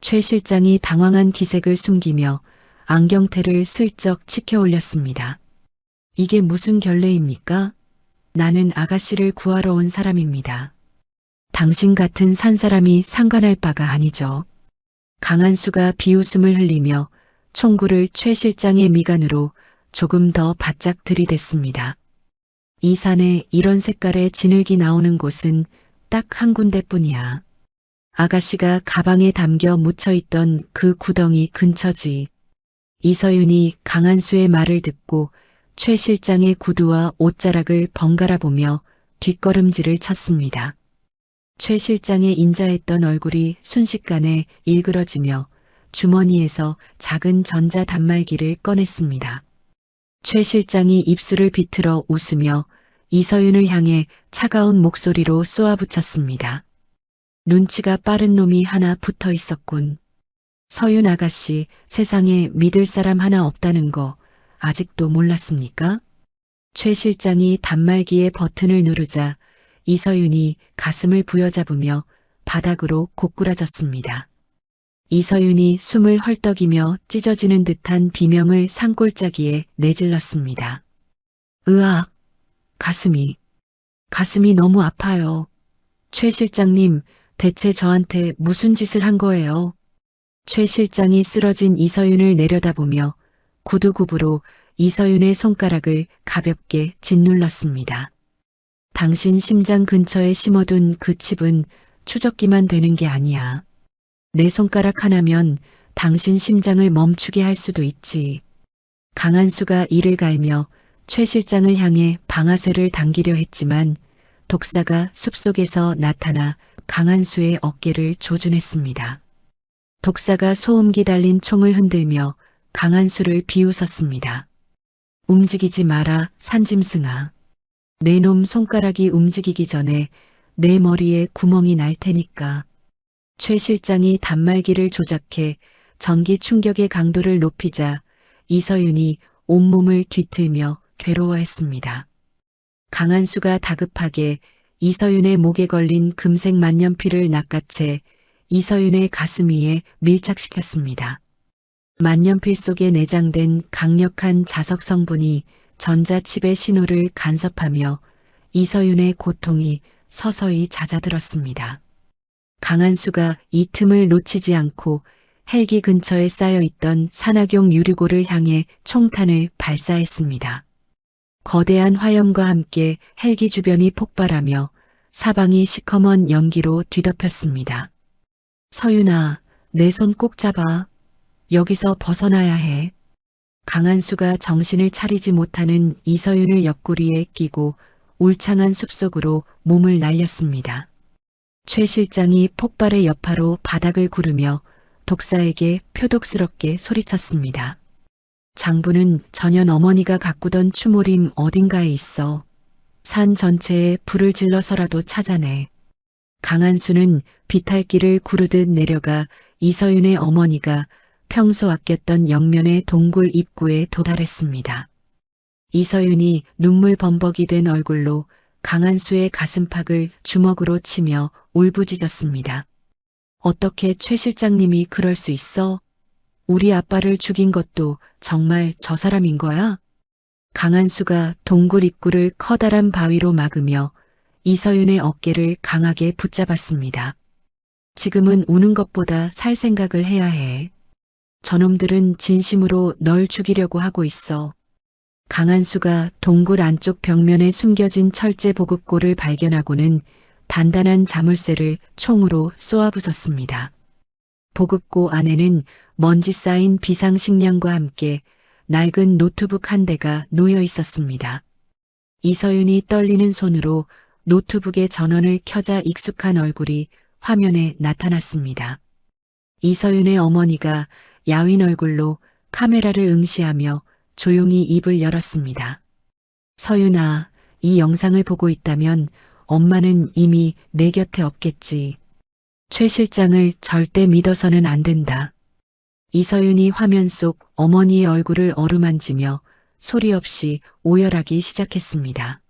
Speaker 1: 최 실장이 당황한 기색을 숨기며 안경테를 슬쩍 치켜 올렸습니다. 이게 무슨 결례입니까? 나는 아가씨를 구하러 온 사람입니다. 당신 같은 산 사람이 상관할 바가 아니죠. 강한수가 비웃음을 흘리며 총구를 최 실장의 미간으로 조금 더 바짝 들이댔습니다. 이 산에 이런 색깔의 진흙이 나오는 곳은 딱 한 군데뿐이야. 아가씨가 가방에 담겨 묻혀있던 그 구덩이 근처지. 이서윤이 강한수의 말을 듣고 최 실장의 구두와 옷자락을 번갈아 보며 뒷걸음질을 쳤습니다. 최 실장의 인자했던 얼굴이 순식간에 일그러지며 주머니에서 작은 전자 단말기를 꺼냈습니다. 최 실장이 입술을 비틀어 웃으며 이서윤을 향해 차가운 목소리로 쏘아붙였습니다. 눈치가 빠른 놈이 하나 붙어 있었군. 서윤 아가씨, 세상에 믿을 사람 하나 없다는 거 아직도 몰랐습니까? 최 실장이 단말기의 버튼을 누르자 이서윤이 가슴을 부여잡으며 바닥으로 고꾸라졌습니다. 이서윤이 숨을 헐떡이며 찢어지는 듯한 비명을 산골짜기에 내질렀습니다. 으악! 가슴이 너무 아파요. 최 실장님, 대체 저한테 무슨 짓을 한 거예요? 최 실장이 쓰러진 이서윤을 내려다보며 구두굽으로 이서윤의 손가락을 가볍게 짓눌렀습니다. 당신 심장 근처에 심어둔 그 칩은 추적기만 되는 게 아니야. 내 손가락 하나면 당신 심장을 멈추게 할 수도 있지. 강한수가 이를 갈며 최 실장을 향해 방아쇠를 당기려 했지만 독사가 숲속에서 나타나 강한수의 어깨를 조준했습니다. 독사가 소음기 달린 총을 흔들며 강한수를 비웃었습니다. 움직이지 마라, 산짐승아. 내 놈 손가락이 움직이기 전에 내 머리에 구멍이 날 테니까. 최 실장이 단말기를 조작해 전기 충격의 강도를 높이자 이서윤이 온몸을 뒤틀며 괴로워했습니다. 강한수가 다급하게 이서윤의 목에 걸린 금색 만년필을 낚아채 이서윤의 가슴 위에 밀착시켰습니다. 만년필 속에 내장된 강력한 자석 성분이 전자칩의 신호를 간섭하며 이서윤의 고통이 서서히 잦아들었습니다. 강한수가 이 틈을 놓치지 않고 헬기 근처에 쌓여있던 산악용 유류고를 향해 총탄을 발사했습니다. 거대한 화염과 함께 헬기 주변이 폭발하며 사방이 시커먼 연기로 뒤덮였습니다. 서윤아, 내 손 꼭 잡아. 여기서 벗어나야 해. 강한수가 정신을 차리지 못하는 이서윤을 옆구리에 끼고 울창한 숲속으로 몸을 날렸습니다. 최 실장이 폭발의 여파로 바닥을 구르며 독사에게 표독스럽게 소리쳤습니다. 장부는 전현 어머니가 가꾸던 추모림 어딘가에 있어. 산 전체에 불을 질러서라도 찾아내. 강한수는 비탈길을 구르듯 내려가 이서윤의 어머니가 평소 아꼈던 영면의 동굴 입구에 도달했습니다. 이서윤이 눈물 범벅이 된 얼굴로 강한수의 가슴팍을 주먹으로 치며 울부짖었습니다. 어떻게 최 실장님이 그럴 수 있어? 우리 아빠를 죽인 것도 정말 저 사람인 거야? 강한수가 동굴 입구를 커다란 바위로 막으며 이서윤의 어깨를 강하게 붙잡았습니다. 지금은 우는 것보다 살 생각을 해야 해. 저놈들은 진심으로 널 죽이려고 하고 있어. 강한수가 동굴 안쪽 벽면에 숨겨진 철제 보급고를 발견하고는 단단한 자물쇠를 총으로 쏘아부쉈습니다. 보급고 안에는 먼지 쌓인 비상식량과 함께 낡은 노트북 한 대가 놓여 있었습니다. 이서윤이 떨리는 손으로 노트북의 전원을 켜자 익숙한 얼굴이 화면에 나타났습니다. 이서윤의 어머니가 야윈 얼굴로 카메라를 응시하며 조용히 입을 열었습니다. 서윤아, 이 영상을 보고 있다면 엄마는 이미 내 곁에 없겠지. 최 실장을 절대 믿어서는 안 된다. 이서윤이 화면 속 어머니의 얼굴을 어루만지며 소리 없이 오열하기 시작했습니다.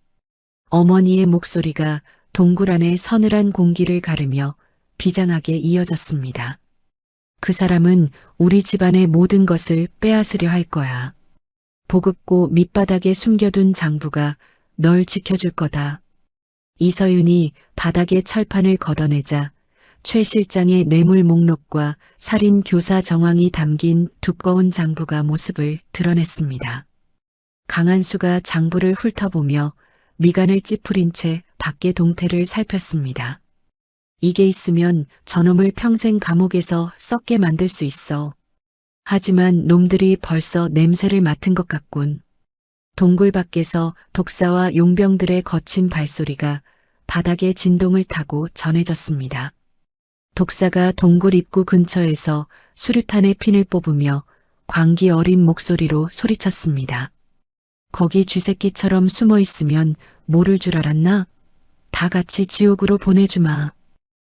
Speaker 1: 어머니의 목소리가 동굴 안의 서늘한 공기를 가르며 비장하게 이어졌습니다. 그 사람은 우리 집안의 모든 것을 빼앗으려 할 거야. 보급고 밑바닥에 숨겨둔 장부가 널 지켜줄 거다. 이서윤이 바닥에 철판을 걷어내자 최 실장의 뇌물 목록과 살인 교사 정황이 담긴 두꺼운 장부가 모습을 드러냈습니다. 강한수가 장부를 훑어보며 미간을 찌푸린 채 밖의 동태를 살폈습니다. 이게 있으면 저놈을 평생 감옥에서 썩게 만들 수 있어. 하지만 놈들이 벌써 냄새를 맡은 것 같군. 동굴 밖에서 독사와 용병들의 거친 발소리가 바닥의 진동을 타고 전해졌습니다. 독사가 동굴 입구 근처에서 수류탄의 핀을 뽑으며 광기 어린 목소리로 소리쳤습니다. 거기 쥐새끼처럼 숨어 있으면 모를 줄 알았나? 다 같이 지옥으로 보내주마.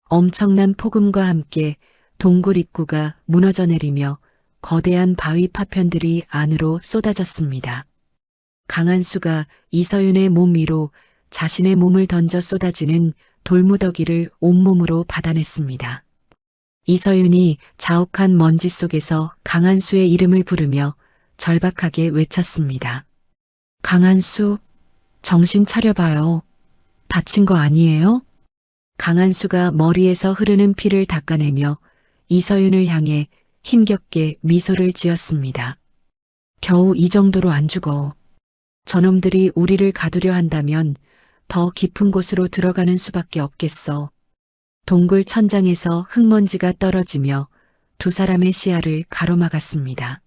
Speaker 1: 엄청난 폭음과 함께 동굴 입구가 무너져 내리며 거대한 바위 파편들이 안으로 쏟아졌습니다. 강한수가 이서윤의 몸 위로 자신의 몸을 던져 쏟아지는 돌무더기를 온몸으로 받아냈습니다. 이서윤이 자욱한 먼지 속에서 강한수의 이름을 부르며 절박하게 외쳤습니다. 강한수, 정신 차려봐요. 다친 거 아니에요? 강한수가 머리에서 흐르는 피를 닦아내며 이서윤을 향해 힘겹게 미소를 지었습니다. 겨우 이 정도로 안 죽어. 저놈들이 우리를 가두려 한다면 더 깊은 곳으로 들어가는 수밖에 없겠어. 동굴 천장에서 흙먼지가 떨어지며 두 사람의 시야를 가로막았습니다.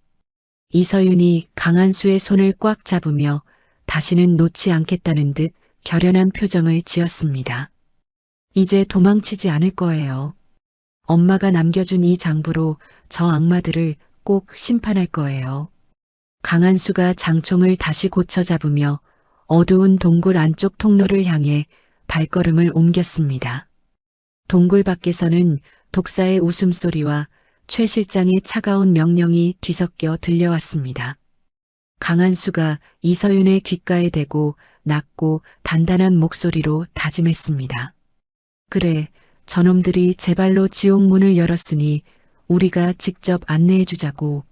Speaker 1: 이서윤이 강한수의 손을 꽉 잡으며 다시는 놓지 않겠다는 듯 결연한 표정을 지었습니다. 이제 도망치지 않을 거예요. 엄마가 남겨준 이 장부로 저 악마들을 꼭 심판할 거예요. 강한수가 장총을 다시 고쳐 잡으며 어두운 동굴 안쪽 통로를 향해 발걸음을 옮겼습니다. 동굴 밖에서는 독사의 웃음소리와 최 실장의 차가운 명령이 뒤섞여 들려왔습니다. 강한수가 이서윤의 귓가에 대고 낮고 단단한 목소리로 다짐했습니다. 그래, 저놈들이 제 발로 지옥 문을 열었으니 우리가 직접 안내해주자고.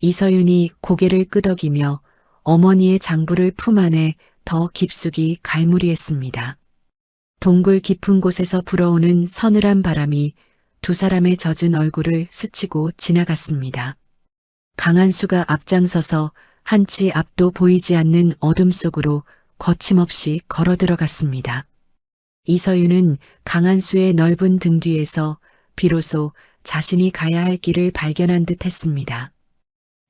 Speaker 1: 이서윤이 고개를 끄덕이며 어머니의 장부를 품 안에 더 깊숙이 갈무리했습니다. 동굴 깊은 곳에서 불어오는 서늘한 바람이 두 사람의 젖은 얼굴을 스치고 지나갔습니다. 강한수가 앞장서서 한치 앞도 보이지 않는 어둠 속으로 거침없이 걸어 들어갔습니다. 이서윤은 강한수의 넓은 등 뒤에서 비로소 자신이 가야 할 길을 발견한 듯 했습니다.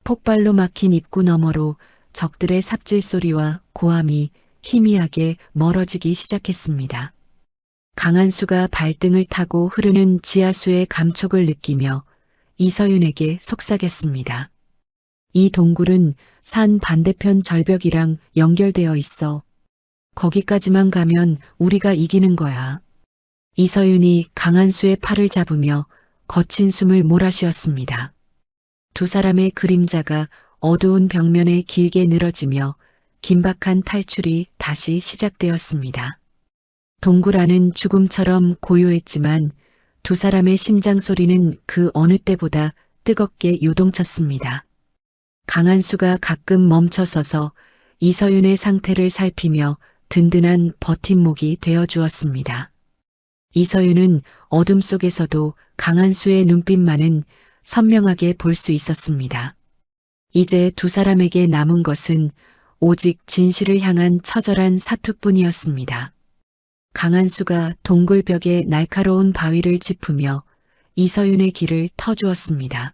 Speaker 1: 폭발로 막힌 입구 너머로 적들의 삽질 소리와 고함이 희미하게 멀어지기 시작했습니다. 강한수가 발등을 타고 흐르는 지하수의 감촉을 느끼며 이서윤에게 속삭였습니다. 이 동굴은 산 반대편 절벽이랑 연결되어 있어. 거기까지만 가면 우리가 이기는 거야. 이서윤이 강한수의 팔을 잡으며 거친 숨을 몰아쉬었습니다. 두 사람의 그림자가 어두운 벽면에 길게 늘어지며 긴박한 탈출이 다시 시작되었습니다. 동굴 안은 죽음처럼 고요했지만 두 사람의 심장 소리는 그 어느 때보다 뜨겁게 요동쳤습니다. 강한수가 가끔 멈춰서서 이서윤의 상태를 살피며 든든한 버팀목이 되어주었습니다. 이서윤은 어둠 속에서도 강한수의 눈빛만은 선명하게 볼 수 있었습니다. 이제 두 사람에게 남은 것은 오직 진실을 향한 처절한 사투뿐이었습니다. 강한수가 동굴벽에 날카로운 바위를 짚으며 이서윤의 길을 터주었습니다.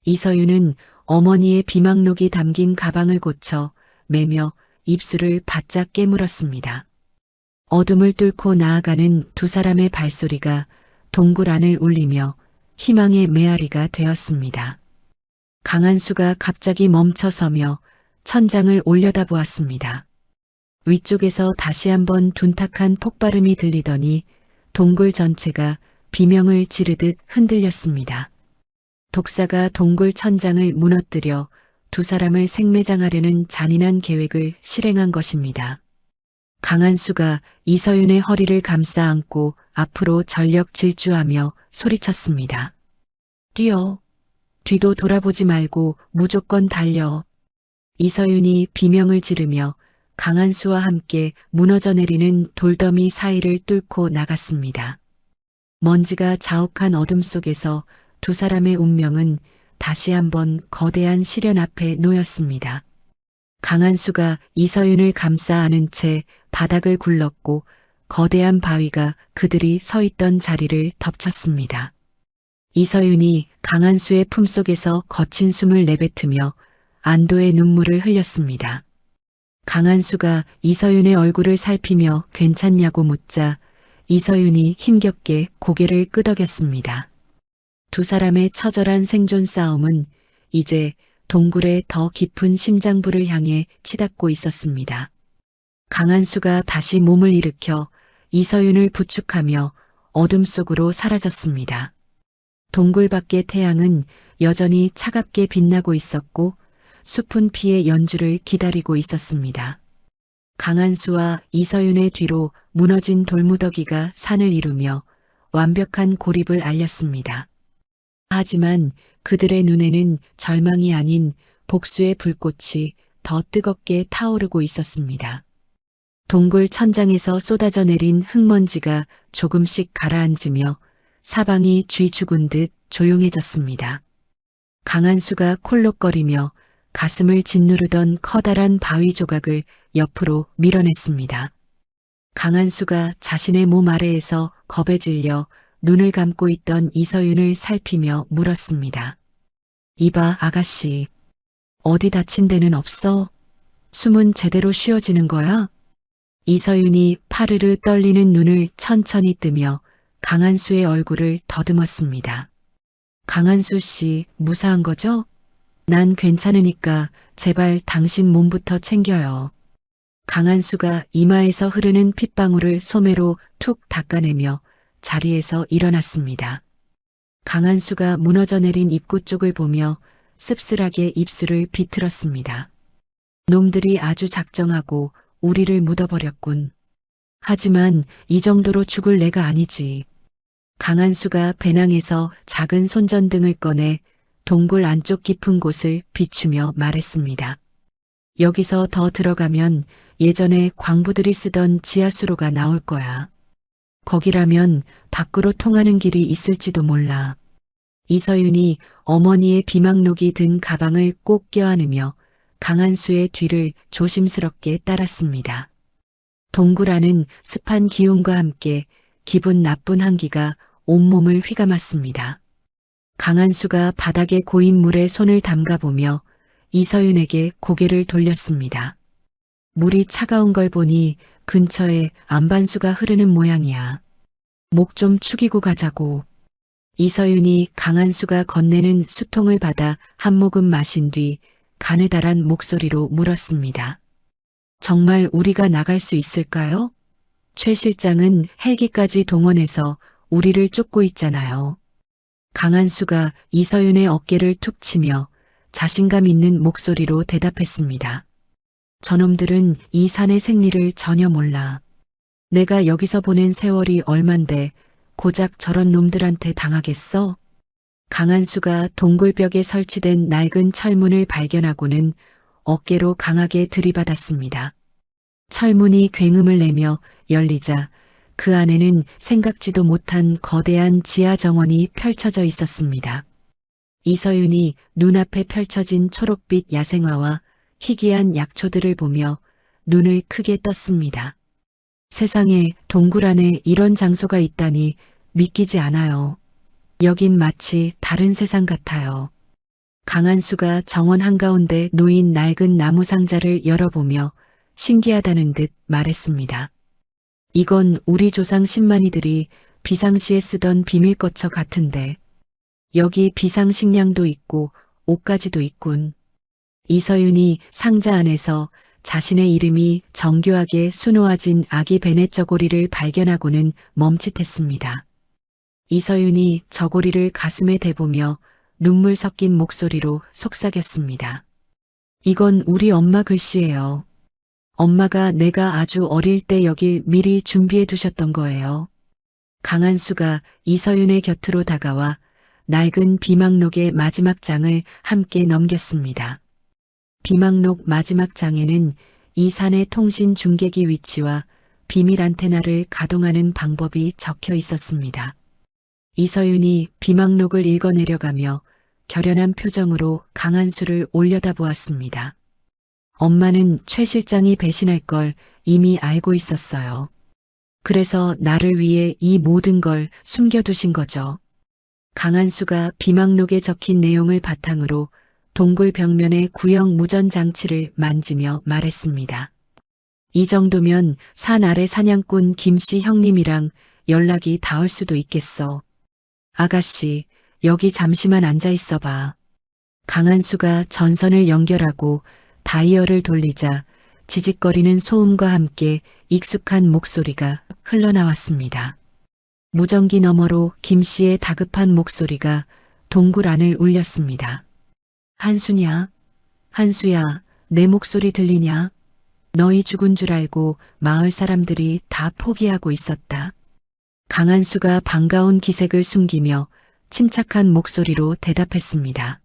Speaker 1: 이서윤은 어머니의 비망록이 담긴 가방을 고쳐 매며 입술을 바짝 깨물었습니다. 어둠을 뚫고 나아가는 두 사람의 발소리가 동굴 안을 울리며 희망의 메아리가 되었습니다. 강한수가 갑자기 멈춰서며 천장을 올려다보았습니다. 위쪽에서 다시 한번 둔탁한 폭발음이 들리더니 동굴 전체가 비명을 지르듯 흔들렸습니다. 독사가 동굴 천장을 무너뜨려 두 사람을 생매장하려는 잔인한 계획을 실행한 것입니다. 강한수가 이서윤의 허리를 감싸 안고 앞으로 전력 질주하며 소리쳤습니다. 뛰어. 뒤도 돌아보지 말고 무조건 달려. 이서윤이 비명을 지르며 강한수와 함께 무너져 내리는 돌더미 사이를 뚫고 나갔습니다. 먼지가 자욱한 어둠 속에서 두 사람의 운명은 다시 한번 거대한 시련 앞에 놓였습니다. 강한수가 이서윤을 감싸 안은 채 바닥을 굴렀고 거대한 바위가 그들이 서 있던 자리를 덮쳤습니다. 이서윤이 강한수의 품속에서 거친 숨을 내뱉으며 안도의 눈물을 흘렸습니다. 강한수가 이서윤의 얼굴을 살피며 괜찮냐고 묻자 이서윤이 힘겹게 고개를 끄덕였습니다. 두 사람의 처절한 생존 싸움은 이제 동굴의 더 깊은 심장부를 향해 치닫고 있었습니다. 강한수가 다시 몸을 일으켜 이서윤을 부축하며 어둠 속으로 사라졌습니다. 동굴 밖의 태양은 여전히 차갑게 빛나고 있었고 숲은 피의 연주를 기다리고 있었습니다. 강한수와 이서윤의 뒤로 무너진 돌무더기가 산을 이루며 완벽한 고립을 알렸습니다. 하지만 그들의 눈에는 절망이 아닌 복수의 불꽃이 더 뜨겁게 타오르고 있었습니다. 동굴 천장에서 쏟아져 내린 흙먼지가 조금씩 가라앉으며 사방이 쥐 죽은 듯 조용해졌습니다. 강한수가 콜록거리며 가슴을 짓누르던 커다란 바위 조각을 옆으로 밀어냈습니다. 강한수가 자신의 몸 아래에서 겁에 질려 눈을 감고 있던 이서윤을 살피며 물었습니다. 이봐 아가씨, 어디 다친 데는 없어? 숨은 제대로 쉬어지는 거야? 이서윤이 파르르 떨리는 눈을 천천히 뜨며 강한수의 얼굴을 더듬었습니다. 강한수 씨, 무사한 거죠? 난 괜찮으니까 제발 당신 몸부터 챙겨요. 강한수가 이마에서 흐르는 핏방울을 소매로 툭 닦아내며 자리에서 일어났습니다. 강한수가 무너져 내린 입구 쪽을 보며 씁쓸하게 입술을 비틀었습니다. 놈들이 아주 작정하고 우리를 묻어버렸군. 하지만 이 정도로 죽을 내가 아니지. 강한수가 배낭에서 작은 손전등을 꺼내 동굴 안쪽 깊은 곳을 비추며 말했습니다. 여기서 더 들어가면 예전에 광부들이 쓰던 지하수로가 나올 거야. 거기라면 밖으로 통하는 길이 있을지도 몰라. 이서윤이 어머니의 비망록이 든 가방을 꼭 껴안으며 강한수의 뒤를 조심스럽게 따랐습니다. 동굴 안은 습한 기운과 함께 기분 나쁜 한기가 온몸을 휘감았습니다. 강한수가 바닥에 고인 물에 손을 담가보며 이서윤에게 고개를 돌렸습니다. 물이 차가운 걸 보니 근처에 안반수가 흐르는 모양이야. 목 좀 축이고 가자고. 이서윤이 강한수가 건네는 수통을 받아 한 모금 마신 뒤 가느다란 목소리로 물었습니다. 정말 우리가 나갈 수 있을까요? 최 실장은 헬기까지 동원해서 우리를 쫓고 있잖아요. 강한수가 이서윤의 어깨를 툭 치며 자신감 있는 목소리로 대답했습니다. 저놈들은 이 산의 생리를 전혀 몰라. 내가 여기서 보낸 세월이 얼만데 고작 저런 놈들한테 당하겠어? 강한수가 동굴벽에 설치된 낡은 철문을 발견하고는 어깨로 강하게 들이받았습니다. 철문이 굉음을 내며 열리자 그 안에는 생각지도 못한 거대한 지하 정원이 펼쳐져 있었습니다. 이서윤이 눈앞에 펼쳐진 초록빛 야생화와 희귀한 약초들을 보며 눈을 크게 떴습니다. 세상에 동굴 안에 이런 장소가 있다니 믿기지 않아요. 여긴 마치 다른 세상 같아요. 강한수가 정원 한가운데 놓인 낡은 나무 상자를 열어보며 신기하다는 듯 말했습니다. 이건 우리 조상 신만이들이 비상시에 쓰던 비밀거처 같은데 여기 비상식량도 있고 옷가지도 있군. 이서윤이 상자 안에서 자신의 이름이 정교하게 수놓아진 아기 베넷 저고리를 발견하고는 멈칫했습니다. 이서윤이 저고리를 가슴에 대보며 눈물 섞인 목소리로 속삭였습니다. 이건 우리 엄마 글씨예요. 엄마가 내가 아주 어릴 때 여길 미리 준비해 두셨던 거예요. 강한수가 이서윤의 곁으로 다가와 낡은 비망록의 마지막 장을 함께 넘겼습니다. 비망록 마지막 장에는 이 산의 통신 중계기 위치와 비밀 안테나를 가동하는 방법이 적혀 있었습니다. 이서윤이 비망록을 읽어내려가며 결연한 표정으로 강한수를 올려다보았습니다. 엄마는 최 실장이 배신할 걸 이미 알고 있었어요. 그래서 나를 위해 이 모든 걸 숨겨두신 거죠. 강한수가 비망록에 적힌 내용을 바탕으로 동굴 벽면의 구형 무전 장치를 만지며 말했습니다. 이 정도면 산 아래 사냥꾼 김씨 형님이랑 연락이 닿을 수도 있겠어. 아가씨, 여기 잠시만 앉아 있어 봐. 강한수가 전선을 연결하고 다이얼을 돌리자 지직거리는 소음과 함께 익숙한 목소리가 흘러나왔습니다. 무전기 너머로 김씨의 다급한 목소리가 동굴 안을 울렸습니다. 한수냐? 한수야, 내 목소리 들리냐? 너희 죽은 줄 알고 마을 사람들이 다 포기하고 있었다. 강한수가 반가운 기색을 숨기며 침착한 목소리로 대답했습니다.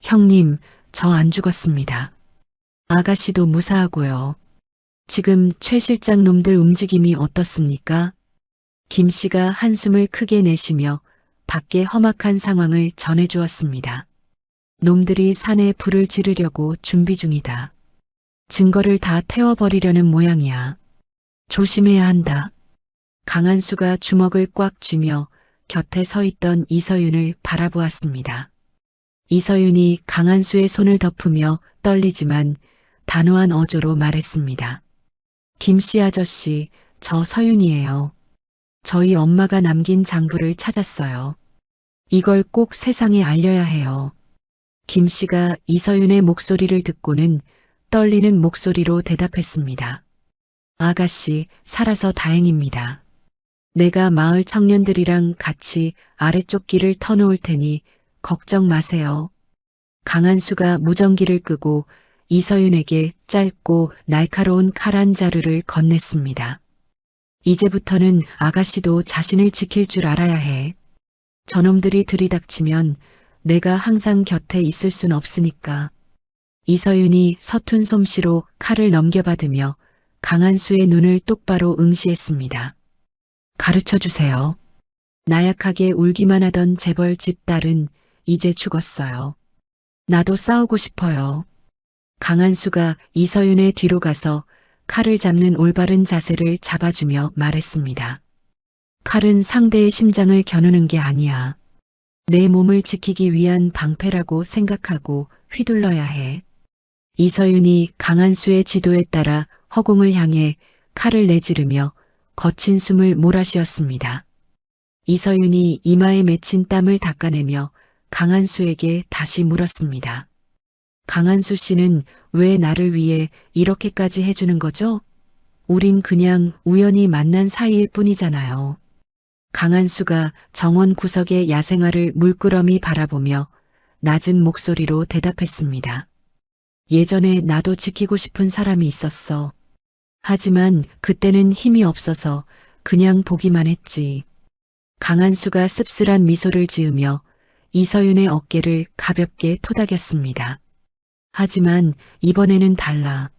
Speaker 1: 형님, 저 안 죽었습니다. 아가씨도 무사하고요. 지금 최 실장 놈들 움직임이 어떻습니까? 김 씨가 한숨을 크게 내쉬며 밖의 험악한 상황을 전해주었습니다. 놈들이 산에 불을 지르려고 준비 중이다. 증거를 다 태워버리려는 모양이야. 조심해야 한다. 강한수가 주먹을 꽉 쥐며 곁에 서 있던 이서윤을 바라보았습니다. 이서윤이 강한수의 손을 덮으며 떨리지만 단호한 어조로 말했습니다. 김씨 아저씨, 저 서윤이에요. 저희 엄마가 남긴 장부를 찾았어요. 이걸 꼭 세상에 알려야 해요. 김씨가 이서윤의 목소리를 듣고는 떨리는 목소리로 대답했습니다. 아가씨, 살아서 다행입니다. 내가 마을 청년들이랑 같이 아래쪽 길을 터놓을 테니 걱정 마세요. 강한수가 무전기를 끄고 이서윤에게 짧고 날카로운 칼 한 자루를 건넸습니다. 이제부터는 아가씨도 자신을 지킬 줄 알아야 해. 저놈들이 들이닥치면 내가 항상 곁에 있을 순 없으니까. 이서윤이 서툰 솜씨로 칼을 넘겨받으며 강한수의 눈을 똑바로 응시했습니다. 가르쳐 주세요. 나약하게 울기만 하던 재벌 집 딸은 이제 죽었어요. 나도 싸우고 싶어요. 강한수가 이서윤의 뒤로 가서 칼을 잡는 올바른 자세를 잡아주며 말했습니다. 칼은 상대의 심장을 겨누는 게 아니야. 내 몸을 지키기 위한 방패라고 생각하고 휘둘러야 해. 이서윤이 강한수의 지도에 따라 허공을 향해 칼을 내지르며 거친 숨을 몰아쉬었습니다. 이서윤이 이마에 맺힌 땀을 닦아내며 강한수에게 다시 물었습니다. 강한수 씨는 왜 나를 위해 이렇게까지 해주는 거죠? 우린 그냥 우연히 만난 사이일 뿐이잖아요. 강한수가 정원 구석의 야생화를 물끄러미 바라보며 낮은 목소리로 대답했습니다. 예전에 나도 지키고 싶은 사람이 있었어. 하지만 그때는 힘이 없어서 그냥 보기만 했지. 강한수가 씁쓸한 미소를 지으며 이서윤의 어깨를 가볍게 토닥였습니다. 하지만 이번에는 달라.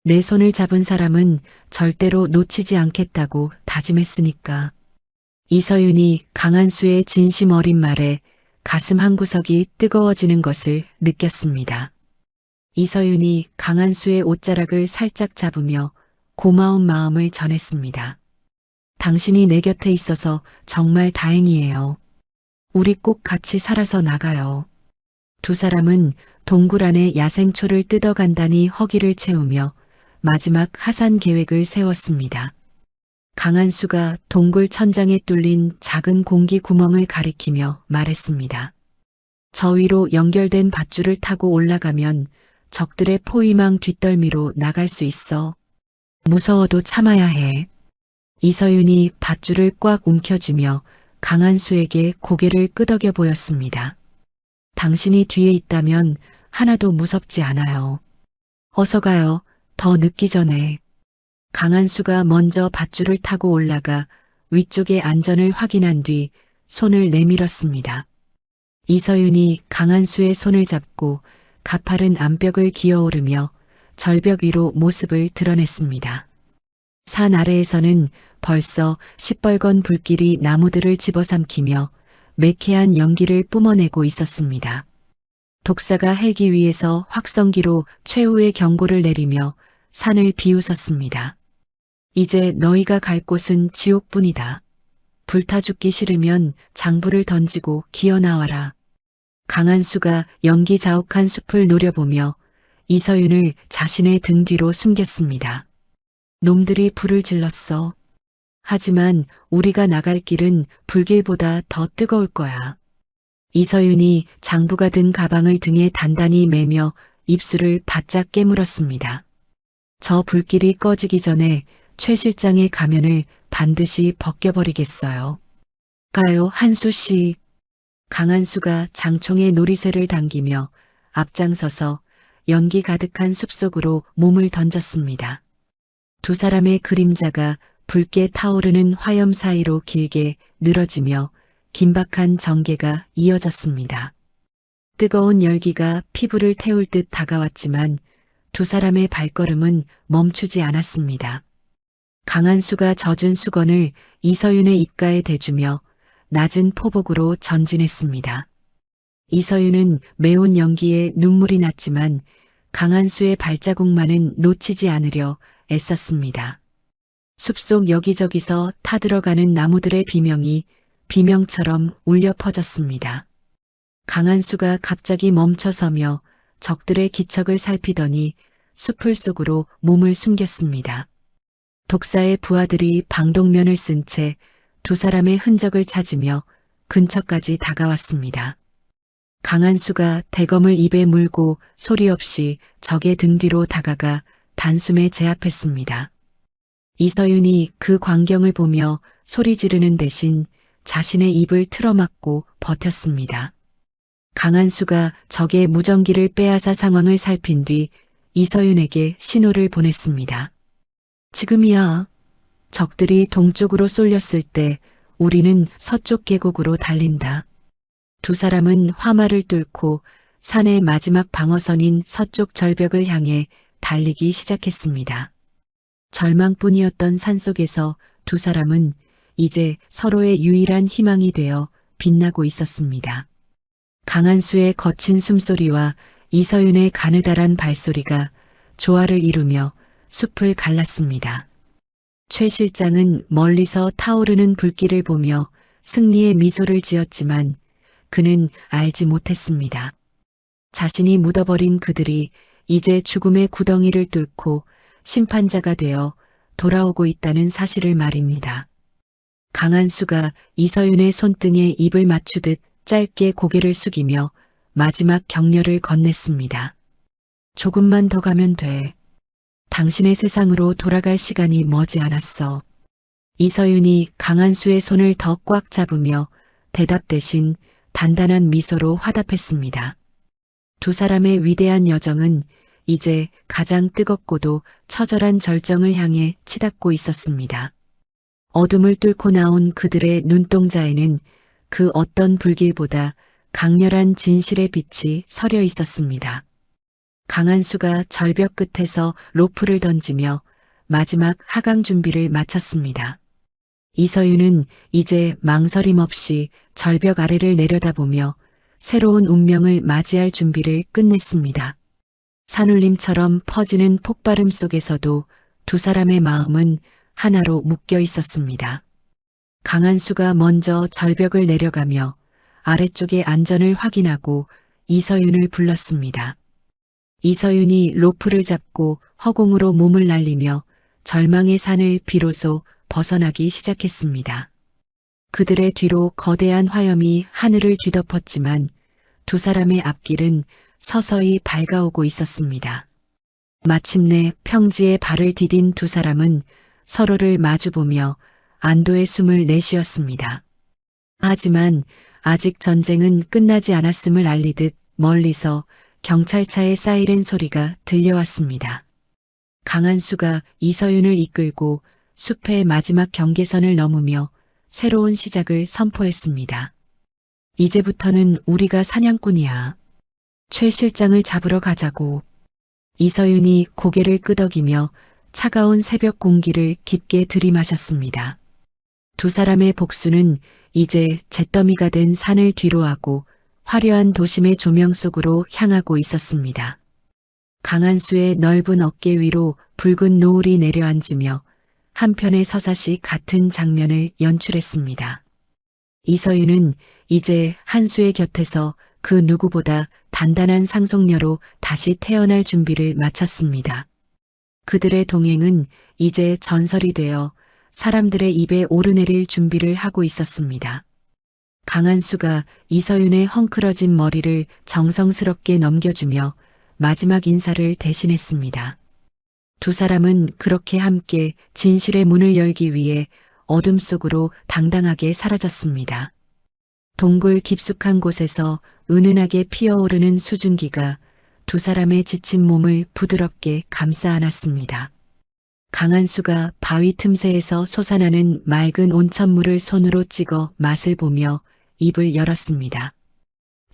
Speaker 1: 내 손을 잡은 사람은 절대로 놓치지 않겠다고 다짐했으니까. 이서윤이 강한수의 진심 어린 말에 가슴 한구석이 뜨거워지는 것을 느꼈습니다. 이서윤이 강한수의 옷자락을 살짝 잡으며 고마운 마음을 전했습니다. 당신이 내 곁에 있어서 정말 다행이에요. 우리 꼭 같이 살아서 나가요. 두 사람은 동굴 안에 야생초를 뜯어간다니 허기를 채우며 마지막 하산 계획을 세웠습니다. 강한수가 동굴 천장에 뚫린 작은 공기 구멍을 가리키며 말했습니다. 저 위로 연결된 밧줄을 타고 올라가면 적들의 포위망 뒷덜미로 나갈 수 있어. 무서워도 참아야 해. 이서윤이 밧줄을 꽉 움켜쥐며 강한수에게 고개를 끄덕여 보였습니다. 당신이 뒤에 있다면 하나도 무섭지 않아요. 어서 가요. 더 늦기 전에. 강한수가 먼저 밧줄을 타고 올라가 위쪽의 안전을 확인한 뒤 손을 내밀었습니다. 이서윤이 강한수의 손을 잡고 가파른 암벽을 기어오르며 절벽 위로 모습을 드러냈습니다. 산 아래에서는 벌써 시뻘건 불길이 나무들을 집어삼키며 매캐한 연기를 뿜어내고 있었습니다. 독사가 헬기 위에서 확성기로 최후의 경고를 내리며 산을 비웃었습니다. 이제 너희가 갈 곳은 지옥뿐이다. 불타 죽기 싫으면 장부를 던지고 기어나와라. 강한수가 연기 자욱한 숲을 노려보며 이서윤을 자신의 등 뒤로 숨겼습니다. 놈들이 불을 질렀어. 하지만 우리가 나갈 길은 불길보다 더 뜨거울 거야. 이서윤이 장부가 든 가방을 등에 단단히 매며 입술을 바짝 깨물었습니다. 저 불길이 꺼지기 전에 최 실장의 가면을 반드시 벗겨버리겠어요. 가요, 한수 씨. 강한수가 장총의 놀이쇠를 당기며 앞장서서 연기 가득한 숲속으로 몸을 던졌습니다. 두 사람의 그림자가 붉게 타오르는 화염 사이로 길게 늘어지며 긴박한 전개가 이어졌습니다. 뜨거운 열기가 피부를 태울 듯 다가왔지만 두 사람의 발걸음은 멈추지 않았습니다. 강한수가 젖은 수건을 이서윤의 입가에 대주며 낮은 포복으로 전진했습니다. 이서윤은 매운 연기에 눈물이 났지만 강한수의 발자국만은 놓치지 않으려 애썼습니다. 숲속 여기저기서 타들어가는 나무들의 비명이 비명처럼 울려 퍼졌습니다. 강한수가 갑자기 멈춰서며 적들의 기척을 살피더니 숲을 속으로 몸을 숨겼습니다. 독사의 부하들이 방독면을 쓴 채 두 사람의 흔적을 찾으며 근처까지 다가왔습니다. 강한수가 대검을 입에 물고 소리 없이 적의 등 뒤로 다가가 단숨에 제압했습니다. 이서윤이 그 광경을 보며 소리 지르는 대신 자신의 입을 틀어막고 버텼습니다. 강한수가 적의 무전기를 빼앗아 상황을 살핀 뒤 이서윤에게 신호를 보냈습니다. 지금이야. 적들이 동쪽으로 쏠렸을 때 우리는 서쪽 계곡으로 달린다. 두 사람은 화마를 뚫고 산의 마지막 방어선인 서쪽 절벽을 향해 달리기 시작했습니다. 절망뿐이었던 산속에서 두 사람은 이제 서로의 유일한 희망이 되어 빛나고 있었습니다. 강한수의 거친 숨소리와 이서윤의 가느다란 발소리가 조화를 이루며 숲을 갈랐습니다. 최 실장은 멀리서 타오르는 불길을 보며 승리의 미소를 지었지만 그는 알지 못했습니다. 자신이 묻어버린 그들이 이제 죽음의 구덩이를 뚫고 심판자가 되어 돌아오고 있다는 사실을 말입니다. 강한수가 이서윤의 손등에 입을 맞추듯 짧게 고개를 숙이며 마지막 격려를 건넸습니다. 조금만 더 가면 돼. 당신의 세상으로 돌아갈 시간이 머지 않았어. 이서윤이 강한수의 손을 더 꽉 잡으며 대답 대신 단단한 미소로 화답했습니다. 두 사람의 위대한 여정은 이제 가장 뜨겁고도 처절한 절정을 향해 치닫고 있었습니다. 어둠을 뚫고 나온 그들의 눈동자에는 그 어떤 불길보다 강렬한 진실의 빛이 서려 있었습니다. 강한수가 절벽 끝에서 로프를 던지며 마지막 하강 준비를 마쳤습니다. 이서윤은 이제 망설임 없이 절벽 아래를 내려다보며 새로운 운명을 맞이할 준비를 끝냈습니다. 산울림처럼 퍼지는 폭발음 속에서도 두 사람의 마음은 하나로 묶여 있었습니다. 강한수가 먼저 절벽을 내려가며 아래쪽의 안전을 확인하고 이서윤을 불렀습니다. 이서윤이 로프를 잡고 허공으로 몸을 날리며 절망의 산을 비로소 벗어나기 시작했습니다. 그들의 뒤로 거대한 화염이 하늘을 뒤덮었지만 두 사람의 앞길은 서서히 밝아오고 있었습니다. 마침내 평지에 발을 디딘 두 사람은 서로를 마주보며 안도의 숨을 내쉬었습니다. 하지만 아직 전쟁은 끝나지 않았음을 알리듯 멀리서 경찰차의 사이렌 소리가 들려왔습니다. 강한수가 이서윤을 이끌고 숲의 마지막 경계선을 넘으며 새로운 시작을 선포했습니다. 이제부터는 우리가 사냥꾼이야. 최 실장을 잡으러 가자고. 이서윤이 고개를 끄덕이며 차가운 새벽 공기를 깊게 들이마셨습니다. 두 사람의 복수는 이제 잿더미가 된 산을 뒤로하고 화려한 도심의 조명 속으로 향하고 있었습니다. 강한수의 넓은 어깨 위로 붉은 노을이 내려앉으며 한편의 서사시 같은 장면을 연출했습니다. 이서윤은 이제 한수의 곁에서 그 누구보다 단단한 상속녀로 다시 태어날 준비를 마쳤습니다. 그들의 동행은 이제 전설이 되어 사람들의 입에 오르내릴 준비를 하고 있었습니다. 강한수가 이서윤의 헝클어진 머리를 정성스럽게 넘겨주며 마지막 인사를 대신했습니다. 두 사람은 그렇게 함께 진실의 문을 열기 위해 어둠 속으로 당당하게 사라졌습니다. 동굴 깊숙한 곳에서 은은하게 피어오르는 수증기가 두 사람의 지친 몸을 부드럽게 감싸 안았습니다. 강한수가 바위 틈새에서 솟아나는 맑은 온천물을 손으로 찍어 맛을 보며 입을 열었습니다.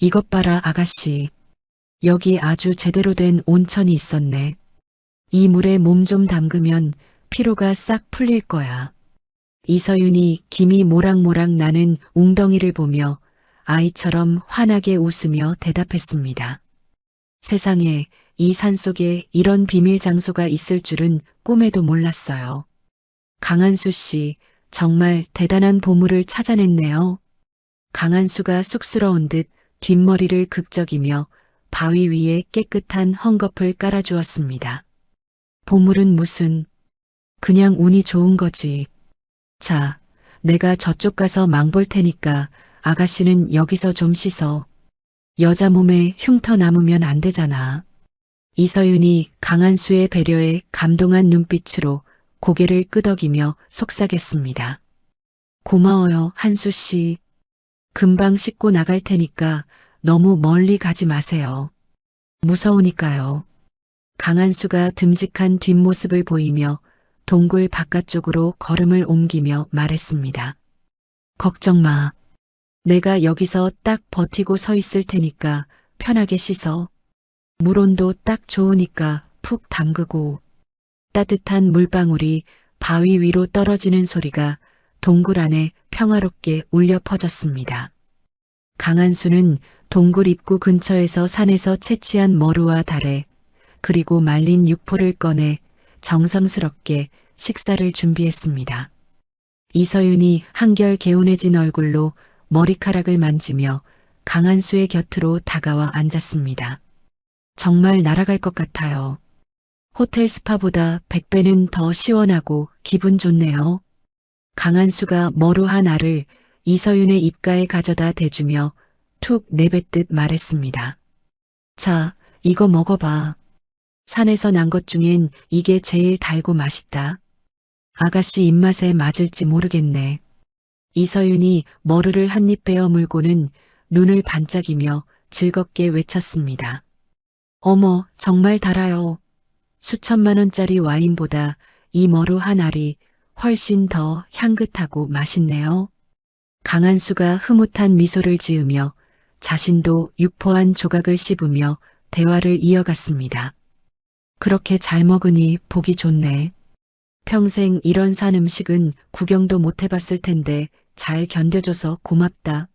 Speaker 1: 이것 봐라 아가씨. 여기 아주 제대로 된 온천이 있었네. 이 물에 몸 좀 담그면 피로가 싹 풀릴 거야. 이서윤이 김이 모락모락 나는 웅덩이를 보며 아이처럼 환하게 웃으며 대답했습니다. 세상에 이 산속에 이런 비밀 장소가 있을 줄은 꿈에도 몰랐어요. 강한수 씨, 정말 대단한 보물을 찾아냈네요. 강한수가 쑥스러운 듯 뒷머리를 극적이며 바위 위에 깨끗한 헝겊을 깔아주었습니다. 보물은 무슨, 그냥 운이 좋은 거지. 자, 내가 저쪽 가서 망볼 테니까 아가씨는 여기서 좀 씻어. 여자 몸에 흉터 남으면 안 되잖아. 이서윤이 강한수의 배려에 감동한 눈빛으로 고개를 끄덕이며 속삭였습니다. 고마워요, 한수 씨. 금방 씻고 나갈 테니까 너무 멀리 가지 마세요. 무서우니까요. 강한수가 듬직한 뒷모습을 보이며 동굴 바깥쪽으로 걸음을 옮기며 말했습니다. 걱정 마. 내가 여기서 딱 버티고 서 있을 테니까 편하게 씻어. 물온도 딱 좋으니까 푹 담그고. 따뜻한 물방울이 바위 위로 떨어지는 소리가 동굴 안에 평화롭게 울려 퍼졌습니다. 강한수는 동굴 입구 근처에서 산에서 채취한 머루와 다래 그리고 말린 육포를 꺼내 정성스럽게 식사를 준비했습니다. 이서윤이 한결 개운해진 얼굴로 머리카락을 만지며 강한수의 곁으로 다가와 앉았습니다. 정말 날아갈 것 같아요. 호텔 스파보다 100배는 더 시원하고 기분 좋네요. 강한수가 머루 한 알을 이서윤의 입가에 가져다 대주며 툭 내뱉듯 말했습니다. 자, 이거 먹어봐. 산에서 난 것 중엔 이게 제일 달고 맛있다. 아가씨 입맛에 맞을지 모르겠네. 이서윤이 머루를 한 입 베어 물고는 눈을 반짝이며 즐겁게 외쳤습니다. 어머, 정말 달아요. 수천만 원짜리 와인보다 이 머루 한 알이 훨씬 더 향긋하고 맛있네요. 강한수가 흐뭇한 미소를 지으며 자신도 육포 한 조각을 씹으며 대화를 이어갔습니다. 그렇게 잘 먹으니 보기 좋네. 평생 이런 산 음식은 구경도 못 해봤을 텐데 잘 견뎌줘서 고맙다.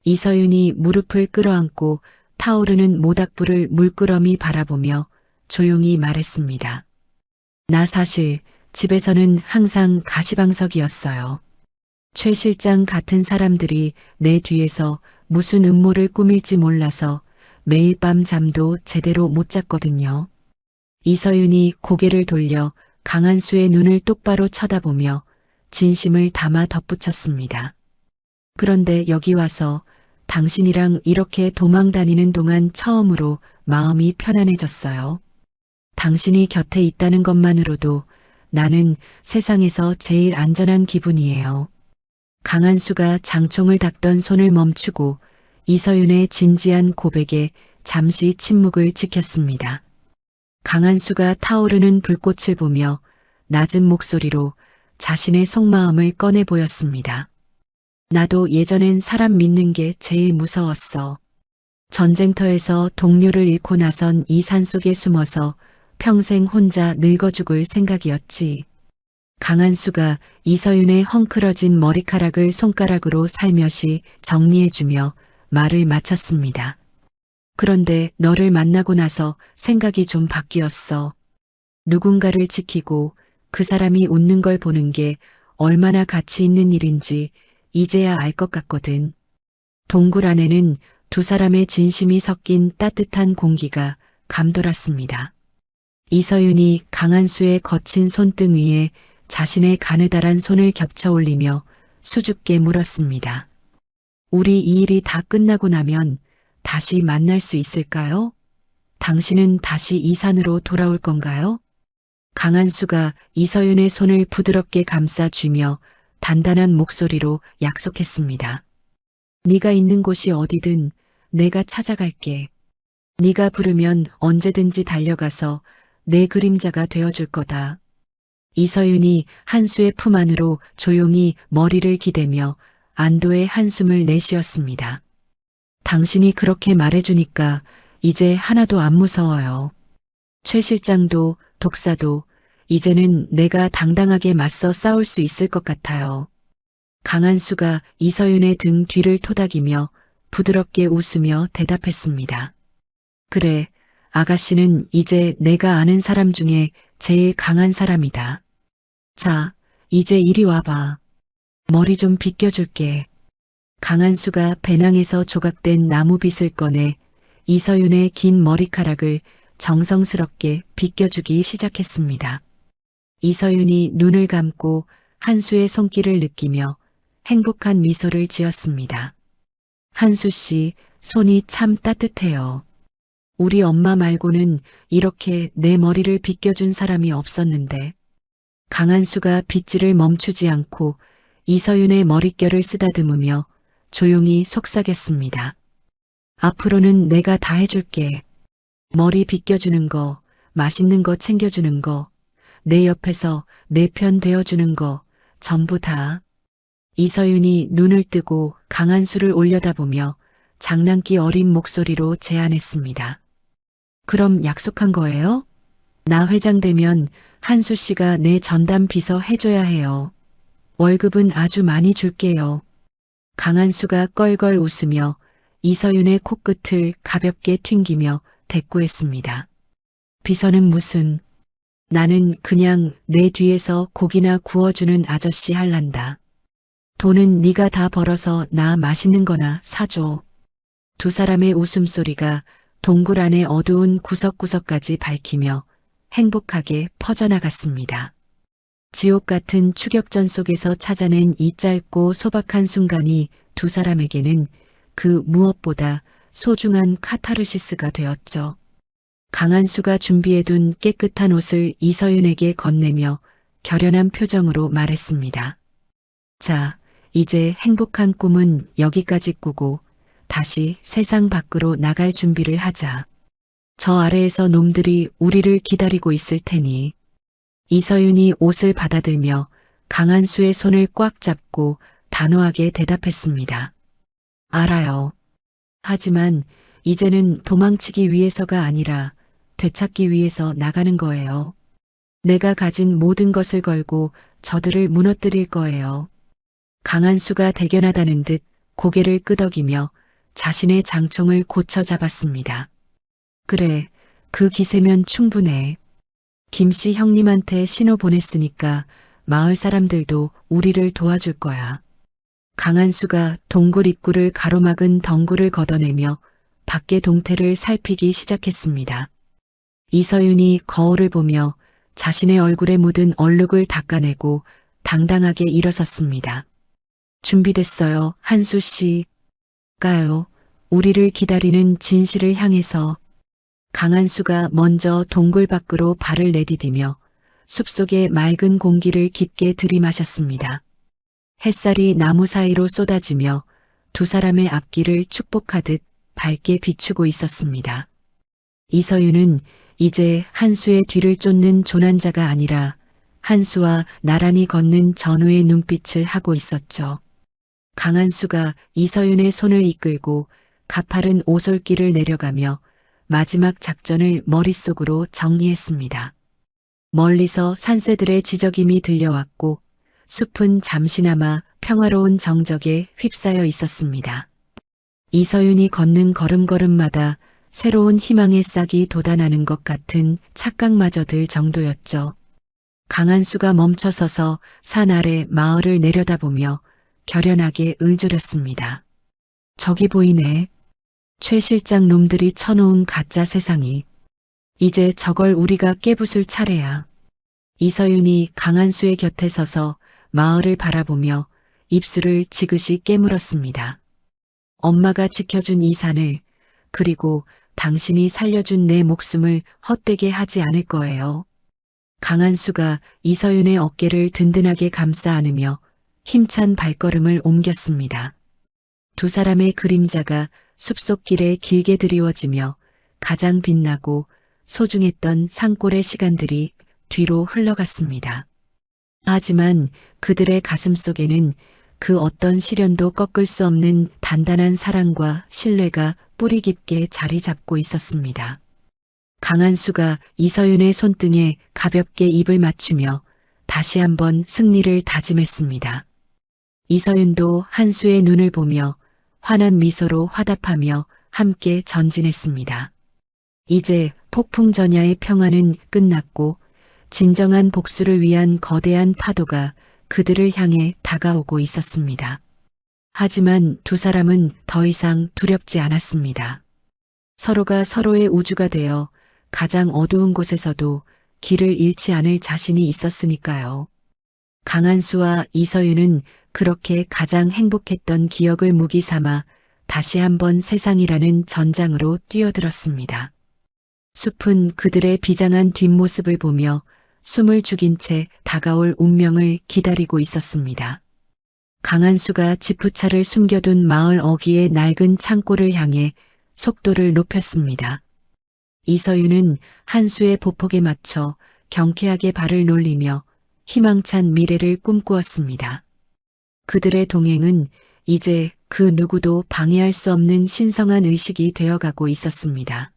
Speaker 1: 이서윤이 무릎을 끌어안고 타오르는 모닥불을 물끄러미 바라보며 조용히 말했습니다. 나 사실 집에서는 항상 가시방석이었어요. 최 실장 같은 사람들이 내 뒤에서 무슨 음모를 꾸밀지 몰라서 매일 밤 잠도 제대로 못 잤거든요. 이서윤이 고개를 돌려 강한수의 눈을 똑바로 쳐다보며 진심을 담아 덧붙였습니다. 그런데 여기 와서 당신이랑 이렇게 도망 다니는 동안 처음으로 마음이 편안해졌어요. 당신이 곁에 있다는 것만으로도 나는 세상에서 제일 안전한 기분이에요. 강한수가 장총을 닦던 손을 멈추고 이서윤의 진지한 고백에 잠시 침묵을 지켰습니다. 강한수가 타오르는 불꽃을 보며 낮은 목소리로 자신의 속마음을 꺼내 보였습니다. 나도 예전엔 사람 믿는 게 제일 무서웠어. 전쟁터에서 동료를 잃고 나선 이 산속에 숨어서 평생 혼자 늙어 죽을 생각이었지. 강한수가 이서윤의 헝클어진 머리카락을 손가락으로 살며시 정리해주며 말을 마쳤습니다. 그런데 너를 만나고 나서 생각이 좀 바뀌었어. 누군가를 지키고 그 사람이 웃는 걸 보는 게 얼마나 가치 있는 일인지 이제야 알 것 같거든. 동굴 안에는 두 사람의 진심이 섞인 따뜻한 공기가 감돌았습니다. 이서윤이 강한수의 거친 손등 위에 자신의 가느다란 손을 겹쳐 올리며 수줍게 물었습니다. 우리 이 일이 다 끝나고 나면 다시 만날 수 있을까요? 당신은 다시 이 산으로 돌아올 건가요? 강한수가 이서윤의 손을 부드럽게 감싸쥐며 단단한 목소리로 약속했습니다. 네가 있는 곳이 어디든 내가 찾아갈게. 네가 부르면 언제든지 달려가서 내 그림자가 되어줄 거다. 이서윤이 한수의 품 안으로 조용히 머리를 기대며 안도의 한숨을 내쉬었습니다. 당신이 그렇게 말해주니까 이제 하나도 안 무서워요. 최 실장도 독사도 이제는 내가 당당하게 맞서 싸울 수 있을 것 같아요. 강한수가 이서윤의 등 뒤를 토닥이며 부드럽게 웃으며 대답했습니다. 그래, 아가씨는 이제 내가 아는 사람 중에 제일 강한 사람이다. 자, 이제 이리 와봐. 머리 좀 빗겨줄게. 강한수가 배낭에서 조각된 나무빗을 꺼내 이서윤의 긴 머리카락을 정성스럽게 빗겨주기 시작했습니다. 이서윤이 눈을 감고 한수의 손길을 느끼며 행복한 미소를 지었습니다. 한수 씨, 손이 참 따뜻해요. 우리 엄마 말고는 이렇게 내 머리를 빗겨준 사람이 없었는데. 강한수가 빗질을 멈추지 않고 이서윤의 머릿결을 쓰다듬으며 조용히 속삭였습니다. 앞으로는 내가 다 해줄게. 머리 빗겨주는 거, 맛있는 거 챙겨주는 거, 내 옆에서 내 편 되어주는 거, 전부 다. 이서윤이 눈을 뜨고 강한수를 올려다보며 장난기 어린 목소리로 제안했습니다. 그럼 약속한 거예요? 나 회장 되면 한수 씨가 내 전담 비서 해줘야 해요. 월급은 아주 많이 줄게요. 강한수가 껄껄 웃으며 이서윤의 코끝을 가볍게 튕기며 대꾸했습니다. 비서는 무슨, 나는 그냥 내 뒤에서 고기나 구워주는 아저씨 할란다. 돈은 네가 다 벌어서 나 맛있는 거나 사줘. 두 사람의 웃음소리가 동굴 안의 어두운 구석구석까지 밝히며 행복하게 퍼져나갔습니다. 지옥 같은 추격전 속에서 찾아낸 이 짧고 소박한 순간이 두 사람에게는 그 무엇보다 소중한 카타르시스가 되었죠. 강한수가 준비해둔 깨끗한 옷을 이서윤에게 건네며 결연한 표정으로 말했습니다. 자, 이제 행복한 꿈은 여기까지 꾸고 다시 세상 밖으로 나갈 준비를 하자. 저 아래에서 놈들이 우리를 기다리고 있을 테니. 이서윤이 옷을 받아들며 강한수의 손을 꽉 잡고 단호하게 대답했습니다. 알아요. 하지만 이제는 도망치기 위해서가 아니라 되찾기 위해서 나가는 거예요. 내가 가진 모든 것을 걸고 저들을 무너뜨릴 거예요. 강한수가 대견하다는 듯 고개를 끄덕이며 자신의 장총을 고쳐 잡았습니다. 그래, 그 기세면 충분해. 김씨 형님한테 신호 보냈으니까 마을 사람들도 우리를 도와줄 거야. 강한수가 동굴 입구를 가로막은 덩굴을 걷어내며 밖의 동태를 살피기 시작했습니다. 이서윤이 거울을 보며 자신의 얼굴에 묻은 얼룩을 닦아내고 당당하게 일어섰습니다. 준비됐어요, 한수 씨. 갈까요? 우리를 기다리는 진실을 향해서. 강한수가 먼저 동굴 밖으로 발을 내디디며 숲속의 맑은 공기를 깊게 들이마셨습니다. 햇살이 나무 사이로 쏟아지며 두 사람의 앞길을 축복하듯 밝게 비추고 있었습니다. 이서윤은 이제 한수의 뒤를 쫓는 조난자가 아니라 한수와 나란히 걷는 전우의 눈빛을 하고 있었죠. 강한수가 이서윤의 손을 이끌고 가파른 오솔길을 내려가며 마지막 작전을 머릿속으로 정리했습니다. 멀리서 산새들의 지저김이 들려왔고 숲은 잠시나마 평화로운 정적에 휩싸여 있었습니다. 이서윤이 걷는 걸음걸음마다 새로운 희망의 싹이 돋아나는 것 같은 착각마저 들 정도였죠. 강한수가 멈춰서서 산 아래 마을을 내려다보며 결연하게 의조렸습니다. 저기 보이네. 최 실장 놈들이 쳐놓은 가짜 세상이. 이제 저걸 우리가 깨부술 차례야. 이서윤이 강한수의 곁에 서서 마을을 바라보며 입술을 지그시 깨물었습니다. 엄마가 지켜준 이 산을, 그리고 당신이 살려준 내 목숨을 헛되게 하지 않을 거예요. 강한수가 이서윤의 어깨를 든든하게 감싸 안으며 힘찬 발걸음을 옮겼습니다. 두 사람의 그림자가 숲속 길에 길게 드리워지며 가장 빛나고 소중했던 산골의 시간들이 뒤로 흘러갔습니다. 하지만 그들의 가슴 속에는 그 어떤 시련도 꺾을 수 없는 단단한 사랑과 신뢰가 뿌리 깊게 자리 잡고 있었습니다. 강한수가 이서윤의 손등에 가볍게 입을 맞추며 다시 한번 승리를 다짐했습니다. 이서윤도 한수의 눈을 보며 환한 미소로 화답하며 함께 전진했습니다. 이제 폭풍전야의 평화는 끝났고 진정한 복수를 위한 거대한 파도가 그들을 향해 다가오고 있었습니다. 하지만 두 사람은 더 이상 두렵지 않았습니다. 서로가 서로의 우주가 되어 가장 어두운 곳에서도 길을 잃지 않을 자신이 있었으니까요. 강한수와 이서윤은 그렇게 가장 행복했던 기억을 무기 삼아 다시 한번 세상이라는 전장으로 뛰어들었습니다. 숲은 그들의 비장한 뒷모습을 보며 숨을 죽인 채 다가올 운명을 기다리고 있었습니다. 강한수가 지푸차를 숨겨둔 마을 어귀의 낡은 창고를 향해 속도를 높였습니다. 이서윤은 한수의 보폭에 맞춰 경쾌하게 발을 놀리며 희망찬 미래를 꿈꾸었습니다. 그들의 동행은 이제 그 누구도 방해할 수 없는 신성한 의식이 되어가고 있었습니다.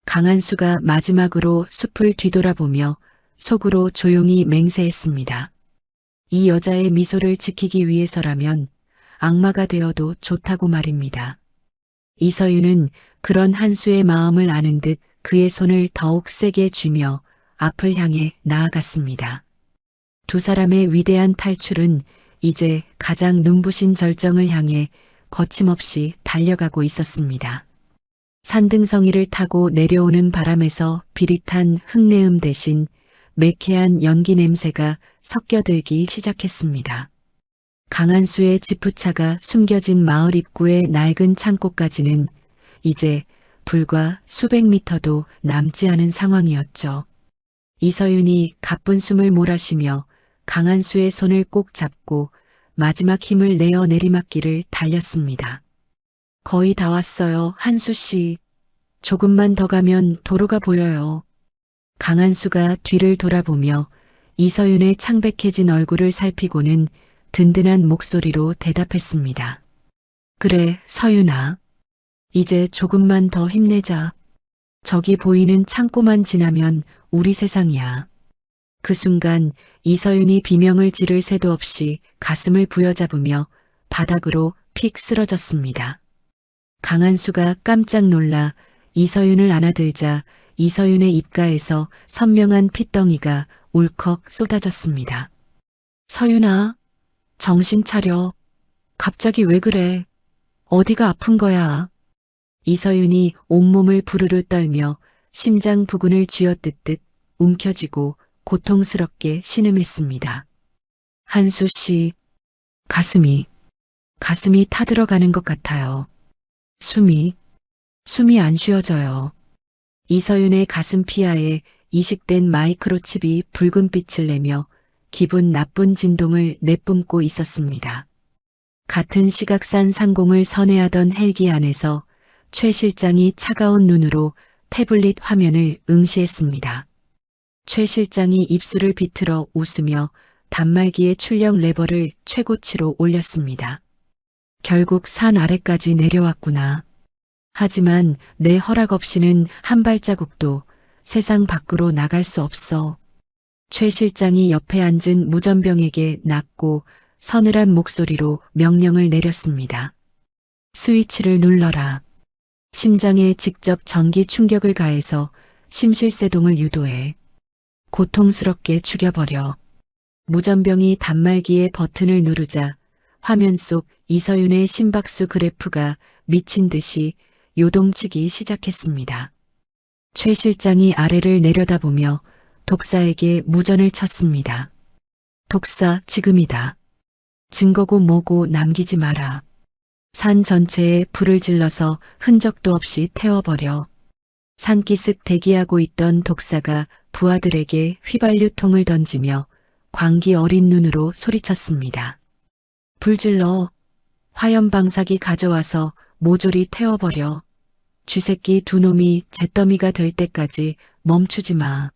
Speaker 1: 강한수가 마지막으로 숲을 뒤돌아보며 속으로 조용히 맹세했습니다. 이 여자의 미소를 지키기 위해서라면 악마가 되어도 좋다고 말입니다. 이서윤은 그런 한수의 마음을 아는 듯 그의 손을 더욱 세게 쥐며 앞을 향해 나아갔습니다. 두 사람의 위대한 탈출은 이제 가장 눈부신 절정을 향해 거침없이 달려가고 있었습니다. 산등성이를 타고 내려오는 바람에서 비릿한 흙내음 대신 매캐한 연기 냄새가 섞여들기 시작했습니다. 강한수의 지푸차가 숨겨진 마을 입구의 낡은 창고까지는 이제 불과 수백 미터도 남지 않은 상황이었죠. 이서윤이 가쁜 숨을 몰아쉬며 강한수의 손을 꼭 잡고 마지막 힘을 내어 내리막길을 달렸습니다. 거의 다 왔어요, 한수 씨. 조금만 더 가면 도로가 보여요. 강한수가 뒤를 돌아보며 이서윤의 창백해진 얼굴을 살피고는 든든한 목소리로 대답했습니다. 그래, 서윤아. 이제 조금만 더 힘내자. 저기 보이는 창고만 지나면 우리 세상이야. 그 순간 이서윤이 비명을 지를 새도 없이 가슴을 부여잡으며 바닥으로 픽 쓰러졌습니다. 강한수가 깜짝 놀라 이서윤을 안아들자 이서윤의 입가에서 선명한 핏덩이가 울컥 쏟아졌습니다. 서윤아, 정신 차려. 갑자기 왜 그래? 어디가 아픈 거야? 이서윤이 온몸을 부르르 떨며 심장 부근을 쥐어뜯듯 움켜쥐고 고통스럽게 신음했습니다. 한수 씨, 가슴이 타들어가는 것 같아요. 숨이 안 쉬어져요. 이서윤의 가슴 피하에 이식된 마이크로칩이 붉은 빛을 내며 기분 나쁜 진동을 내뿜고 있었습니다. 같은 시각산 상공을 선회하던 헬기 안에서 최 실장이 차가운 눈으로 태블릿 화면을 응시했습니다. 최 실장이 입술을 비틀어 웃으며 단말기의 출력 레버를 최고치로 올렸습니다. 결국 산 아래까지 내려왔구나. 하지만 내 허락 없이는 한 발자국도 세상 밖으로 나갈 수 없어. 최 실장이 옆에 앉은 무전병에게 낮고 서늘한 목소리로 명령을 내렸습니다. 스위치를 눌러라. 심장에 직접 전기 충격을 가해서 심실세동을 유도해 고통스럽게 죽여버려. 무전병이 단말기의 버튼을 누르자 화면 속 이서윤의 심박수 그래프가 미친 듯이 요동치기 시작했습니다. 최 실장이 아래를 내려다보며 독사에게 무전을 쳤습니다. 독사, 지금이다. 증거고 뭐고 남기지 마라. 산 전체에 불을 질러서 흔적도 없이 태워버려. 산기슭 대기하고 있던 독사가 부하들에게 휘발유통을 던지며 광기 어린 눈으로 소리쳤습니다. 불 질러. 화염방사기 가져와서 모조리 태워버려. 쥐새끼 두 놈이 잿더미가 될 때까지 멈추지 마.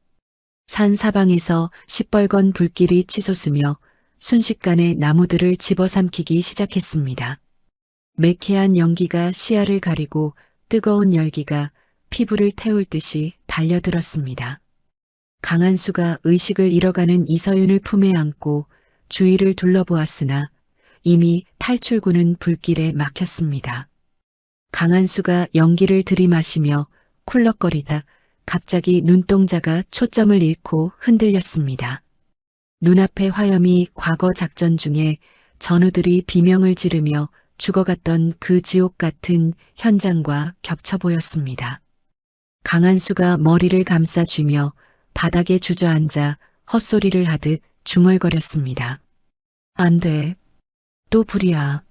Speaker 1: 산 사방에서 시뻘건 불길이 치솟으며 순식간에 나무들을 집어삼키기 시작했습니다. 매캐한 연기가 시야를 가리고 뜨거운 열기가 피부를 태울 듯이 달려들었습니다. 강한수가 의식을 잃어가는 이서윤을 품에 안고 주위를 둘러보았으나 이미 탈출구는 불길에 막혔습니다. 강한수가 연기를 들이마시며 쿨럭거리다 갑자기 눈동자가 초점을 잃고 흔들렸습니다. 눈앞의 화염이 과거 작전 중에 전우들이 비명을 지르며 죽어갔던 그 지옥 같은 현장과 겹쳐 보였습니다. 강한수가 머리를 감싸쥐며 바닥에 주저앉아 헛소리를 하듯 중얼거렸습니다. 안 돼. 또 불이야.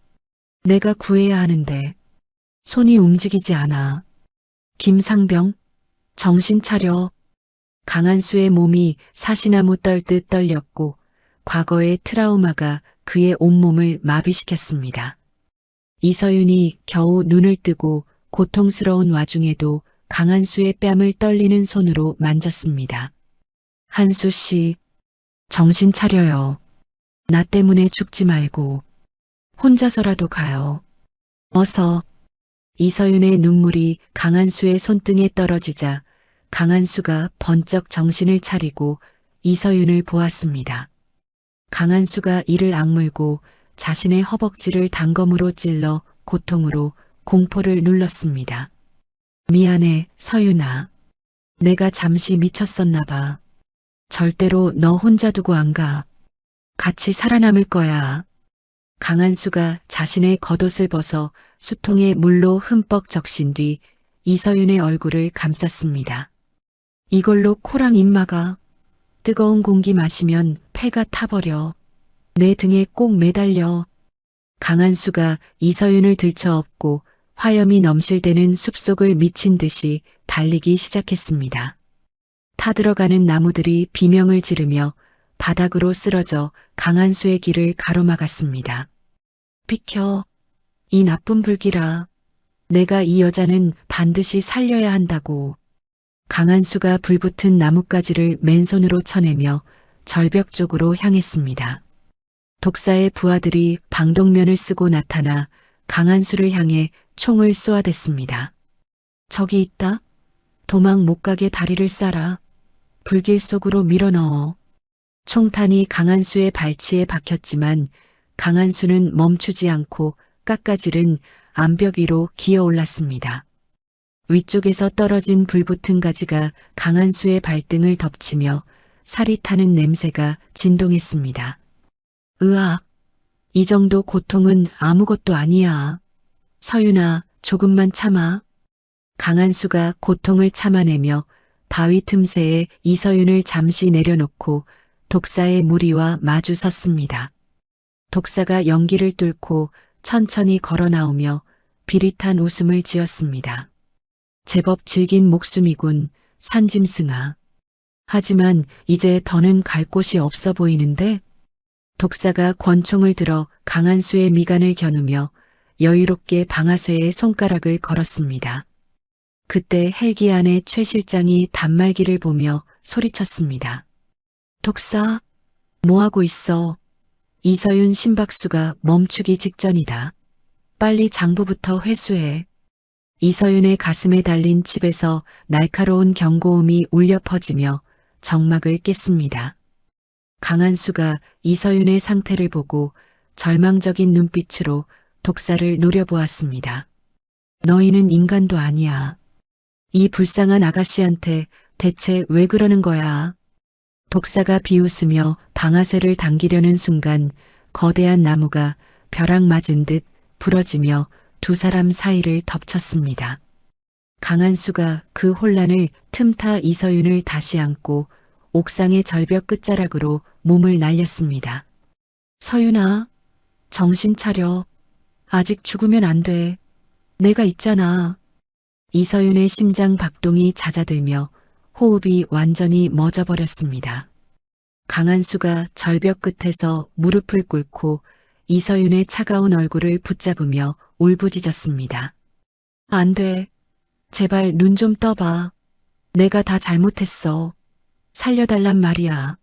Speaker 1: 내가 구해야 하는데. 손이 움직이지 않아. 김상병, 정신 차려. 강한수의 몸이 사시나무 떨듯 떨렸고 과거의 트라우마가 그의 온몸을 마비시켰습니다. 이서윤이 겨우 눈을 뜨고 고통스러운 와중에도 강한수의 뺨을 떨리는 손으로 만졌습니다. 한수 씨, 정신 차려요. 나 때문에 죽지 말고 혼자서라도 가요. 어서. 이서윤의 눈물이 강한수의 손등에 떨어지자 강한수가 번쩍 정신을 차리고 이서윤을 보았습니다. 강한수가 이를 악물고 자신의 허벅지를 단검으로 찔러 고통으로 공포를 눌렀습니다. 미안해, 서윤아. 내가 잠시 미쳤었나 봐. 절대로 너 혼자 두고 안 가. 같이 살아남을 거야. 강한수가 자신의 겉옷을 벗어 수통에 물로 흠뻑 적신 뒤 이서윤의 얼굴을 감쌌습니다. 이걸로 코랑 입 막아. 뜨거운 공기 마시면 폐가 타버려. 내 등에 꼭 매달려. 강한수가 이서윤을 들쳐업고 화염이 넘실대는 숲속을 미친 듯이 달리기 시작했습니다. 타들어가는 나무들이 비명을 지르며 바닥으로 쓰러져 강한수의 길을 가로막았습니다. 비켜. 이 나쁜 불길아. 내가 이 여자는 반드시 살려야 한다고. 강한수가 불붙은 나뭇가지를 맨손으로 쳐내며 절벽 쪽으로 향했습니다. 독사의 부하들이 방독면을 쓰고 나타나 강한수를 향해 총을 쏘아댔습니다. 저기 있다. 도망 못 가게 다리를 싸라. 불길 속으로 밀어넣어. 총탄이 강한수의 발치에 박혔지만 강한수는 멈추지 않고 깎아지른 암벽 위로 기어 올랐습니다. 위쪽에서 떨어진 불붙은 가지가 강한수의 발등을 덮치며 살이 타는 냄새가 진동했습니다. 으악, 이 정도 고통은 아무것도 아니야. 서윤아, 조금만 참아. 강한수가 고통을 참아내며 바위 틈새에 이서윤을 잠시 내려놓고 독사의 무리와 마주 섰습니다. 독사가 연기를 뚫고 천천히 걸어 나오며 비릿한 웃음을 지었습니다. 제법 질긴 목숨이군, 산짐승아. 하지만 이제 더는 갈 곳이 없어 보이는데? 독사가 권총을 들어 강한수의 미간을 겨누며 여유롭게 방아쇠에 손가락을 걸었습니다. 그때 헬기 안에 최 실장이 단말기를 보며 소리쳤습니다. 독사, 뭐하고 있어? 이서윤 심박수가 멈추기 직전이다. 빨리 장부부터 회수해. 이서윤의 가슴에 달린 칩에서 날카로운 경고음이 울려 퍼지며 정막을 깼습니다. 강한수가 이서윤의 상태를 보고 절망적인 눈빛으로 독사를 노려보았습니다. 너희는 인간도 아니야. 이 불쌍한 아가씨한테 대체 왜 그러는 거야? 독사가 비웃으며 방아쇠를 당기려는 순간 거대한 나무가 벼락 맞은 듯 부러지며 두 사람 사이를 덮쳤습니다. 강한수가 그 혼란을 틈타 이서윤을 다시 안고 옥상의 절벽 끝자락으로 몸을 날렸습니다. 서윤아, 정신 차려. 아직 죽으면 안 돼. 내가 있잖아. 이서윤의 심장 박동이 잦아들며 호흡이 완전히 멎어버렸습니다. 강한수가 절벽 끝에서 무릎을 꿇고 이서윤의 차가운 얼굴을 붙잡으며 울부짖었습니다. 안 돼. 제발 눈 좀 떠봐. 내가 다 잘못했어. 살려달란 말이야.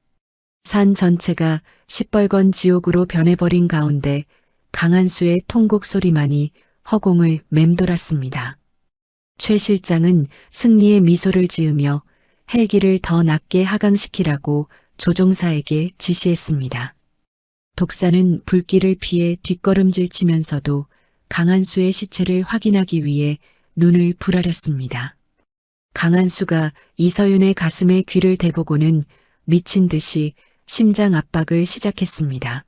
Speaker 1: 산 전체가 시뻘건 지옥으로 변해버린 가운데 강한수의 통곡 소리만이 허공을 맴돌았습니다. 최 실장은 승리의 미소를 지으며 헬기를 더 낮게 하강시키라고 조종사에게 지시했습니다. 독사는 불길을 피해 뒷걸음질 치면서도 강한수의 시체를 확인하기 위해 눈을 부라렸습니다. 강한수가 이서윤의 가슴에 귀를 대보고는 미친 듯이 심장 압박을 시작했습니다.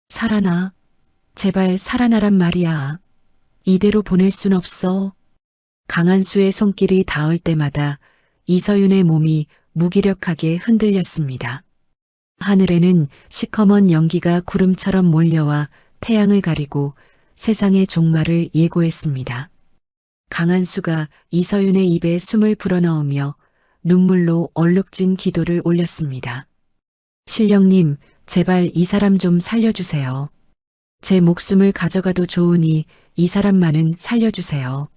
Speaker 1: 살아나. 제발 살아나란 말이야. 이대로 보낼 순 없어. 강한수의 손길이 닿을 때마다 이서윤의 몸이 무기력하게 흔들렸습니다. 하늘에는 시커먼 연기가 구름처럼 몰려와 태양을 가리고 세상의 종말을 예고했습니다. 강한수가 이서윤의 입에 숨을 불어넣으며 눈물로 얼룩진 기도를 올렸습니다. 신령님, 제발 이 사람 좀 살려주세요. 제 목숨을 가져가도 좋으니 이 사람만은 살려주세요.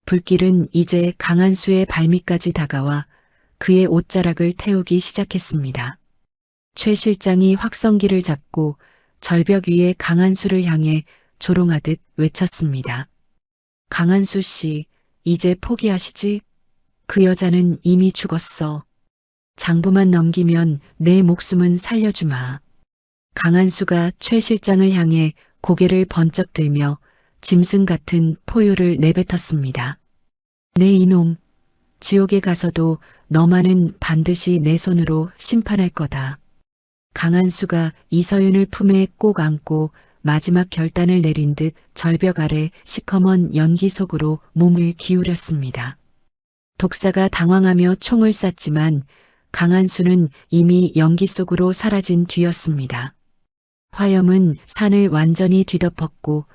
Speaker 1: 불길은 이제 강한수의 발밑까지 다가와 그의 옷자락을 태우기 시작했습니다. 최 실장이 확성기를 잡고 절벽 위에 강한수를 향해 조롱하듯 외쳤습니다. 강한수 씨, 이제 포기하시지? 그 여자는 이미 죽었어. 장부만 넘기면 내 목숨은 살려주마. 강한수가 최 실장을 향해 고개를 번쩍 들며 짐승 같은 포효를 내뱉었습니다. 네 이놈, 지옥에 가서도 너만은 반드시 내 손으로 심판할 거다. 강한수가 이서윤을 품에 꼭 안고 마지막 결단을 내린 듯 절벽 아래 시커먼 연기 속으로 몸을 기울였습니다. 독사가 당황하며 총을 쐈지만 강한수는 이미 연기 속으로 사라진 뒤였습니다. 화염은 산을 완전히 뒤덮었고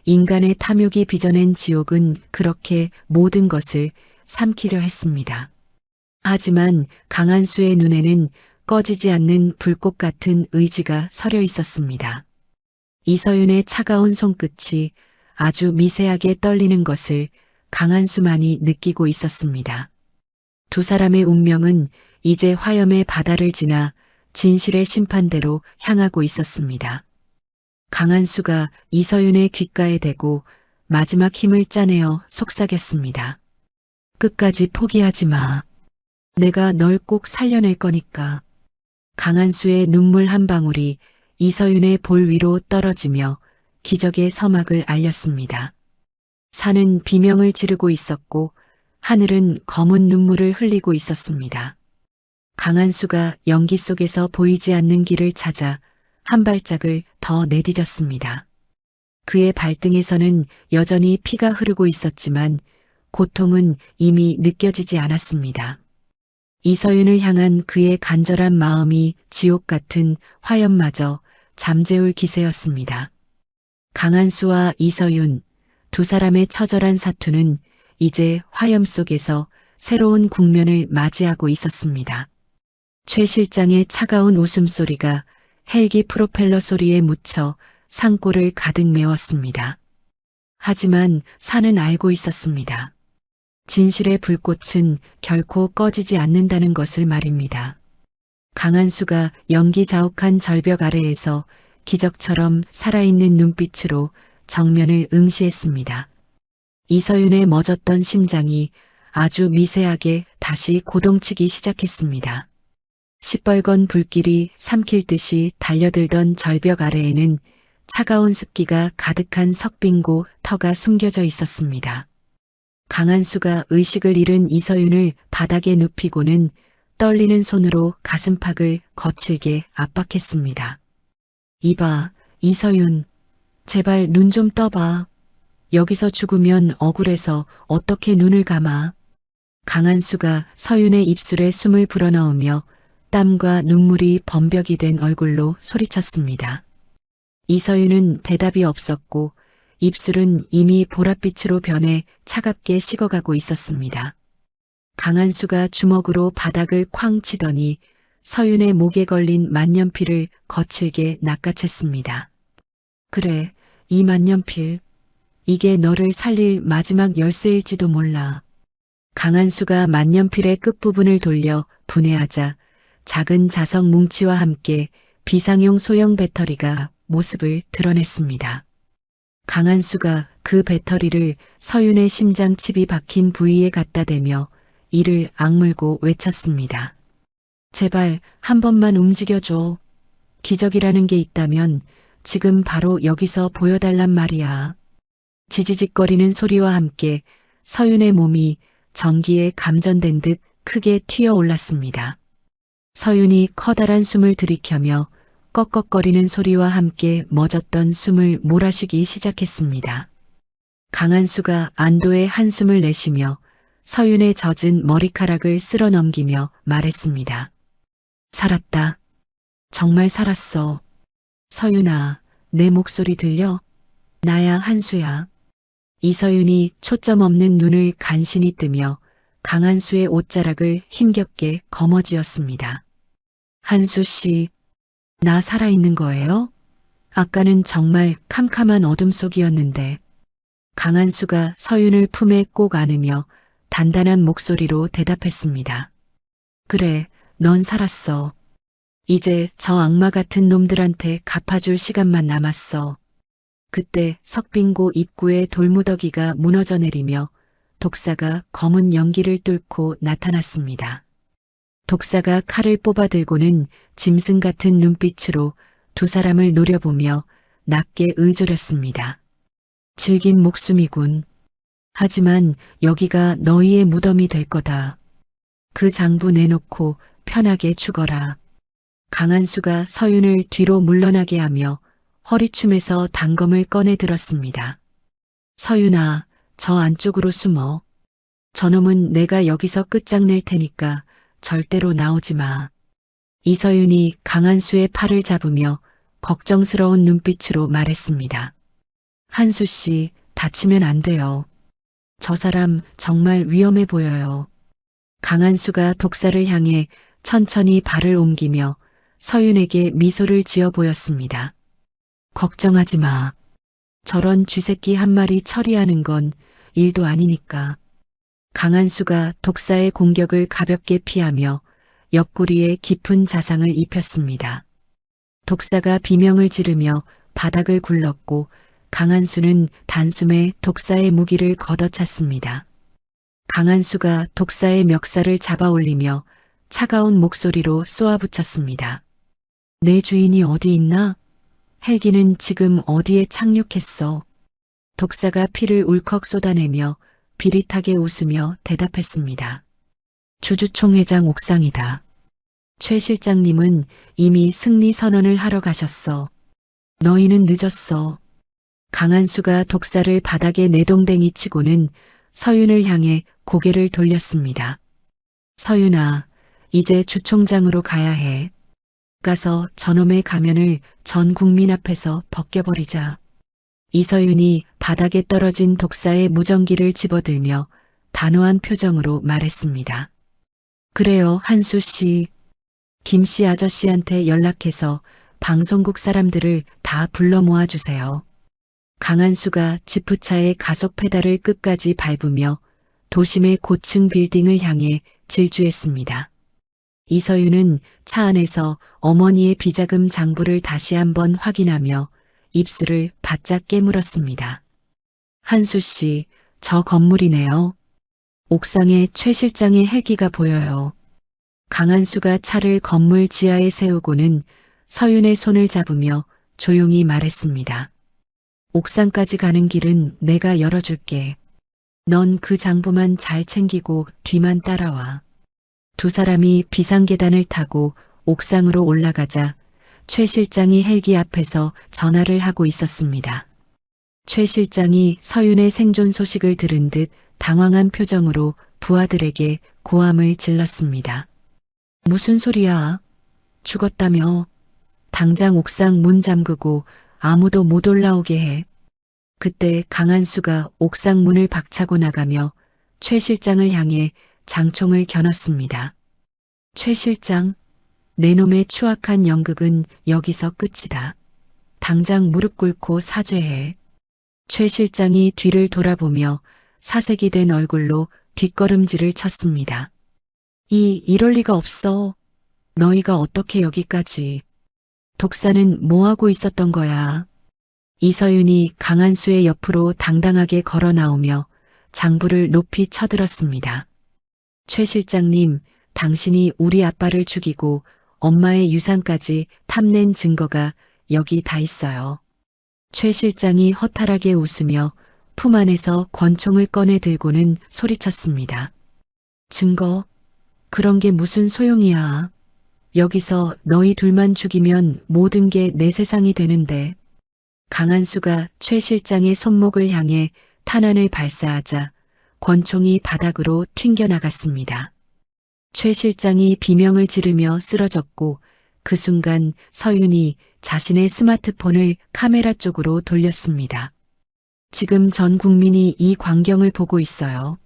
Speaker 1: 인간의 탐욕이 빚어낸 지옥은 그렇게 모든 것을 삼키려 했습니다. 하지만 강한수의 눈에는 꺼지지 않는 불꽃 같은 의지가 서려 있었습니다. 이서윤의 차가운 손끝이 아주 미세하게 떨리는 것을 강한수만이 느끼고 있었습니다. 두 사람의 운명은 이제 화염의 바다를 지나 진실의 심판대로 향하고 있었습니다. 강한수가 이서윤의 귓가에 대고 마지막 힘을 짜내어 속삭였습니다. 끝까지 포기하지 마. 내가 널 꼭 살려낼 거니까. 강한수의 눈물 한 방울이 이서윤의 볼 위로 떨어지며 기적의 서막을 알렸습니다. 산은 비명을 지르고 있었고 하늘은 검은 눈물을 흘리고 있었습니다. 강한수가 연기 속에서 보이지 않는 길을 찾아 한 발짝을 더 내디뎠습니다. 그의 발등에서는 여전히 피가 흐르고 있었지만 고통은 이미 느껴지지 않았습니다. 이서윤을 향한 그의 간절한 마음이 지옥 같은 화염마저 잠재울 기세였습니다. 강한수와 이서윤, 두 사람의 처절한 사투는 이제 화염 속에서 새로운 국면을 맞이하고 있었습니다. 최 실장의 차가운 웃음소리가 헬기 프로펠러 소리에 묻혀 산골을 가득 메웠습니다. 하지만 산은 알고 있었습니다. 진실의 불꽃은 결코 꺼지지 않는다는 것을 말입니다. 강한수가 연기 자욱한 절벽 아래에서 기적처럼 살아있는 눈빛으로 정면을 응시했습니다. 이서윤의 멎었던 심장이 아주 미세하게 다시 고동치기 시작했습니다. 시뻘건 불길이 삼킬 듯이 달려들던 절벽 아래에는 차가운 습기가 가득한 석빙고 터가 숨겨져 있었습니다. 강한수가 의식을 잃은 이서윤을 바닥에 눕히고는 떨리는 손으로 가슴팍을 거칠게 압박했습니다. 이봐, 이서윤. 제발 눈 좀 떠봐. 여기서 죽으면 억울해서 어떻게 눈을 감아. 강한수가 서윤의 입술에 숨을 불어넣으며 땀과 눈물이 범벅이 된 얼굴로 소리쳤습니다. 이서윤은 대답이 없었고 입술은 이미 보랏빛으로 변해 차갑게 식어가고 있었습니다. 강한수가 주먹으로 바닥을 쾅 치더니 서윤의 목에 걸린 만년필을 거칠게 낚아챘습니다. 그래, 이 만년필. 이게 너를 살릴 마지막 열쇠일지도 몰라. 강한수가 만년필의 끝부분을 돌려 분해하자 작은 자석 뭉치와 함께 비상용 소형 배터리가 모습을 드러냈습니다. 강한수가 그 배터리를 서윤의 심장 칩이 박힌 부위에 갖다 대며 이를 악물고 외쳤습니다. 제발 한 번만 움직여줘. 기적이라는 게 있다면 지금 바로 여기서 보여달란 말이야. 지지직거리는 소리와 함께 서윤의 몸이 전기에 감전된 듯 크게 튀어 올랐습니다. 서윤이 커다란 숨을 들이켜며 꺽꺽거리는 소리와 함께 멎었던 숨을 몰아쉬기 시작했습니다. 강한수가 안도의 한숨을 내쉬며 서윤의 젖은 머리카락을 쓸어 넘기며 말했습니다. 살았다. 정말 살았어. 서윤아, 내 목소리 들려? 나야 한수야. 이서윤이 초점 없는 눈을 간신히 뜨며 강한수의 옷자락을 힘겹게 거머쥐었습니다. 한수 씨, 나 살아있는 거예요? 아까는 정말 캄캄한 어둠 속이었는데. 강한수가 서윤을 품에 꼭 안으며 단단한 목소리로 대답했습니다. 그래, 넌 살았어. 이제 저 악마 같은 놈들한테 갚아줄 시간만 남았어. 그때 석빙고 입구에 돌무더기가 무너져 내리며 독사가 검은 연기를 뚫고 나타났습니다. 독사가 칼을 뽑아들고는 짐승 같은 눈빛으로 두 사람을 노려보며 낮게 의조렸습니다. 질긴 목숨이군. 하지만 여기가 너희의 무덤이 될 거다. 그 장부 내놓고 편하게 죽어라. 강한수가 서윤을 뒤로 물러나게 하며 허리춤에서 단검을 꺼내 들었습니다. 서윤아, 저 안쪽으로 숨어. 저놈은 내가 여기서 끝장낼 테니까 절대로 나오지 마. 이서윤이 강한수의 팔을 잡으며 걱정스러운 눈빛으로 말했습니다. 한수 씨, 다치면 안 돼요. 저 사람 정말 위험해 보여요. 강한수가 독사를 향해 천천히 발을 옮기며 서윤에게 미소를 지어 보였습니다. 걱정하지 마. 저런 쥐새끼 한 마리 처리하는 건 일도 아니니까. 강한수가 독사의 공격을 가볍게 피하며 옆구리에 깊은 자상을 입혔습니다. 독사가 비명을 지르며 바닥을 굴렀고 강한수는 단숨에 독사의 무기를 걷어찼습니다. 강한수가 독사의 멱살을 잡아 올리며 차가운 목소리로 쏘아붙였습니다. 내 주인이 어디 있나? 헬기는 지금 어디에 착륙했어? 독사가 피를 울컥 쏟아내며 비릿하게 웃으며 대답했습니다. 주주총회장 옥상이다. 최 실장님은 이미 승리 선언을 하러 가셨어. 너희는 늦었어. 강한수가 독사를 바닥에 내동댕이 치고는 서윤을 향해 고개를 돌렸습니다. 서윤아, 이제 주총장으로 가야 해. 가서 저놈의 가면을 전 국민 앞에서 벗겨버리자. 이서윤이 바닥에 떨어진 독사의 무전기를 집어들며 단호한 표정으로 말했습니다. 그래요, 한수 씨. 김 씨 아저씨한테 연락해서 방송국 사람들을 다 불러 모아주세요. 강한수가 지프차의 가속 페달을 끝까지 밟으며 도심의 고층 빌딩을 향해 질주했습니다. 이서윤은 차 안에서 어머니의 비자금 장부를 다시 한번 확인하며 입술을 바짝 깨물었습니다. 한수 씨, 저 건물이네요. 옥상에 최 실장의 헬기가 보여요. 강한수가 차를 건물 지하에 세우고는 서윤의 손을 잡으며 조용히 말했습니다. 옥상까지 가는 길은 내가 열어줄게. 넌 그 장부만 잘 챙기고 뒤만 따라와. 두 사람이 비상계단을 타고 옥상으로 올라가자 최 실장이 헬기 앞에서 전화를 하고 있었습니다. 최 실장이 서윤의 생존 소식을 들은 듯 당황한 표정으로 부하들에게 고함을 질렀습니다. 무슨 소리야? 죽었다며? 당장 옥상 문 잠그고 아무도 못 올라오게 해. 그때 강한수가 옥상 문을 박차고 나가며 최 실장을 향해 장총을 겨눴습니다. 최 실장, 내 놈의 추악한 연극은 여기서 끝이다. 당장 무릎 꿇고 사죄해. 최 실장이 뒤를 돌아보며 사색이 된 얼굴로 뒷걸음질을 쳤습니다. 이럴 리가 없어. 너희가 어떻게 여기까지. 독사는 뭐하고 있었던 거야. 이서윤이 강한수의 옆으로 당당하게 걸어 나오며 장부를 높이 쳐들었습니다. 최 실장님, 당신이 우리 아빠를 죽이고 엄마의 유산까지 탐낸 증거가 여기 다 있어요. 최 실장이 허탈하게 웃으며 품 안에서 권총을 꺼내 들고는 소리쳤습니다. 증거? 그런 게 무슨 소용이야. 여기서 너희 둘만 죽이면 모든 게 내 세상이 되는데. 강한수가 최 실장의 손목을 향해 탄환을 발사하자 권총이 바닥으로 튕겨나갔습니다. 최 실장이 비명을 지르며 쓰러졌고 그 순간 서윤이 자신의 스마트폰을 카메라 쪽으로 돌렸습니다. 지금 전 국민이 이 광경을 보고 있어요.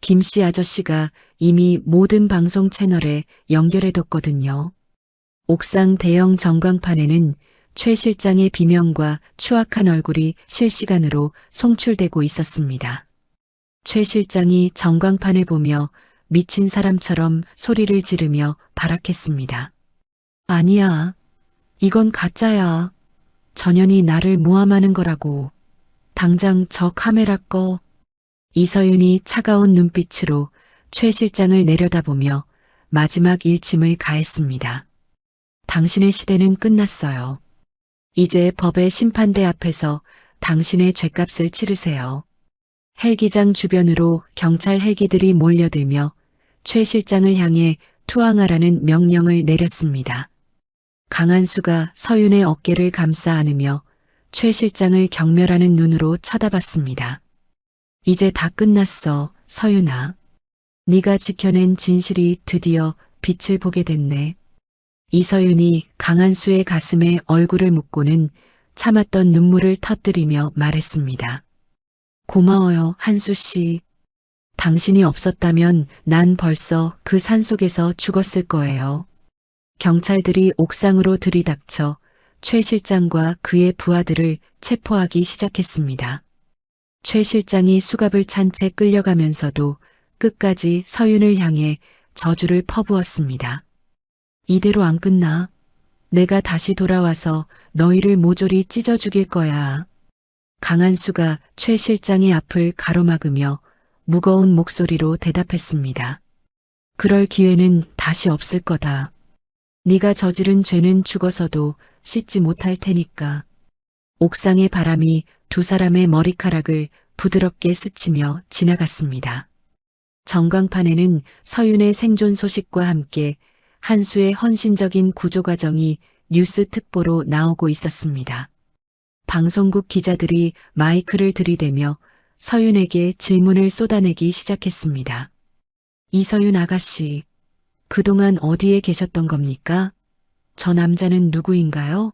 Speaker 1: 김 씨 아저씨가 이미 모든 방송 채널에 연결해뒀거든요. 옥상 대형 전광판에는 최 실장의 비명과 추악한 얼굴이 실시간으로 송출되고 있었습니다. 최 실장이 전광판을 보며 미친 사람처럼 소리를 지르며 발악했습니다. 아니야. 이건 가짜야. 전현이 나를 모함하는 거라고. 당장 저 카메라 꺼. 이서윤이 차가운 눈빛으로 최 실장을 내려다보며 마지막 일침을 가했습니다. 당신의 시대는 끝났어요. 이제 법의 심판대 앞에서 당신의 죗값을 치르세요. 헬기장 주변으로 경찰 헬기들이 몰려들며 최 실장을 향해 투항하라는 명령을 내렸습니다. 강한수가 서윤의 어깨를 감싸 안으며 최 실장을 경멸하는 눈으로 쳐다봤습니다. 이제 다 끝났어, 서윤아. 네가 지켜낸 진실이 드디어 빛을 보게 됐네. 이서윤이 강한수의 가슴에 얼굴을 묻고는 참았던 눈물을 터뜨리며 말했습니다. 고마워요, 한수 씨. 당신이 없었다면 난 벌써 그 산속에서 죽었을 거예요. 경찰들이 옥상으로 들이닥쳐 최 실장과 그의 부하들을 체포하기 시작했습니다. 최 실장이 수갑을 찬 채 끌려가면서도 끝까지 서윤을 향해 저주를 퍼부었습니다. 이대로 안 끝나. 내가 다시 돌아와서 너희를 모조리 찢어 죽일 거야. 강한수가 최 실장의 앞을 가로막으며 무거운 목소리로 대답했습니다. 그럴 기회는 다시 없을 거다. 네가 저지른 죄는 죽어서도 씻지 못할 테니까. 옥상의 바람이 두 사람의 머리카락을 부드럽게 스치며 지나갔습니다. 전광판에는 서윤의 생존 소식과 함께 한수의 헌신적인 구조 과정이 뉴스 특보로 나오고 있었습니다. 방송국 기자들이 마이크를 들이대며 서윤에게 질문을 쏟아내기 시작했습니다. 이서윤 아가씨, 그동안 어디에 계셨던 겁니까? 저 남자는 누구인가요?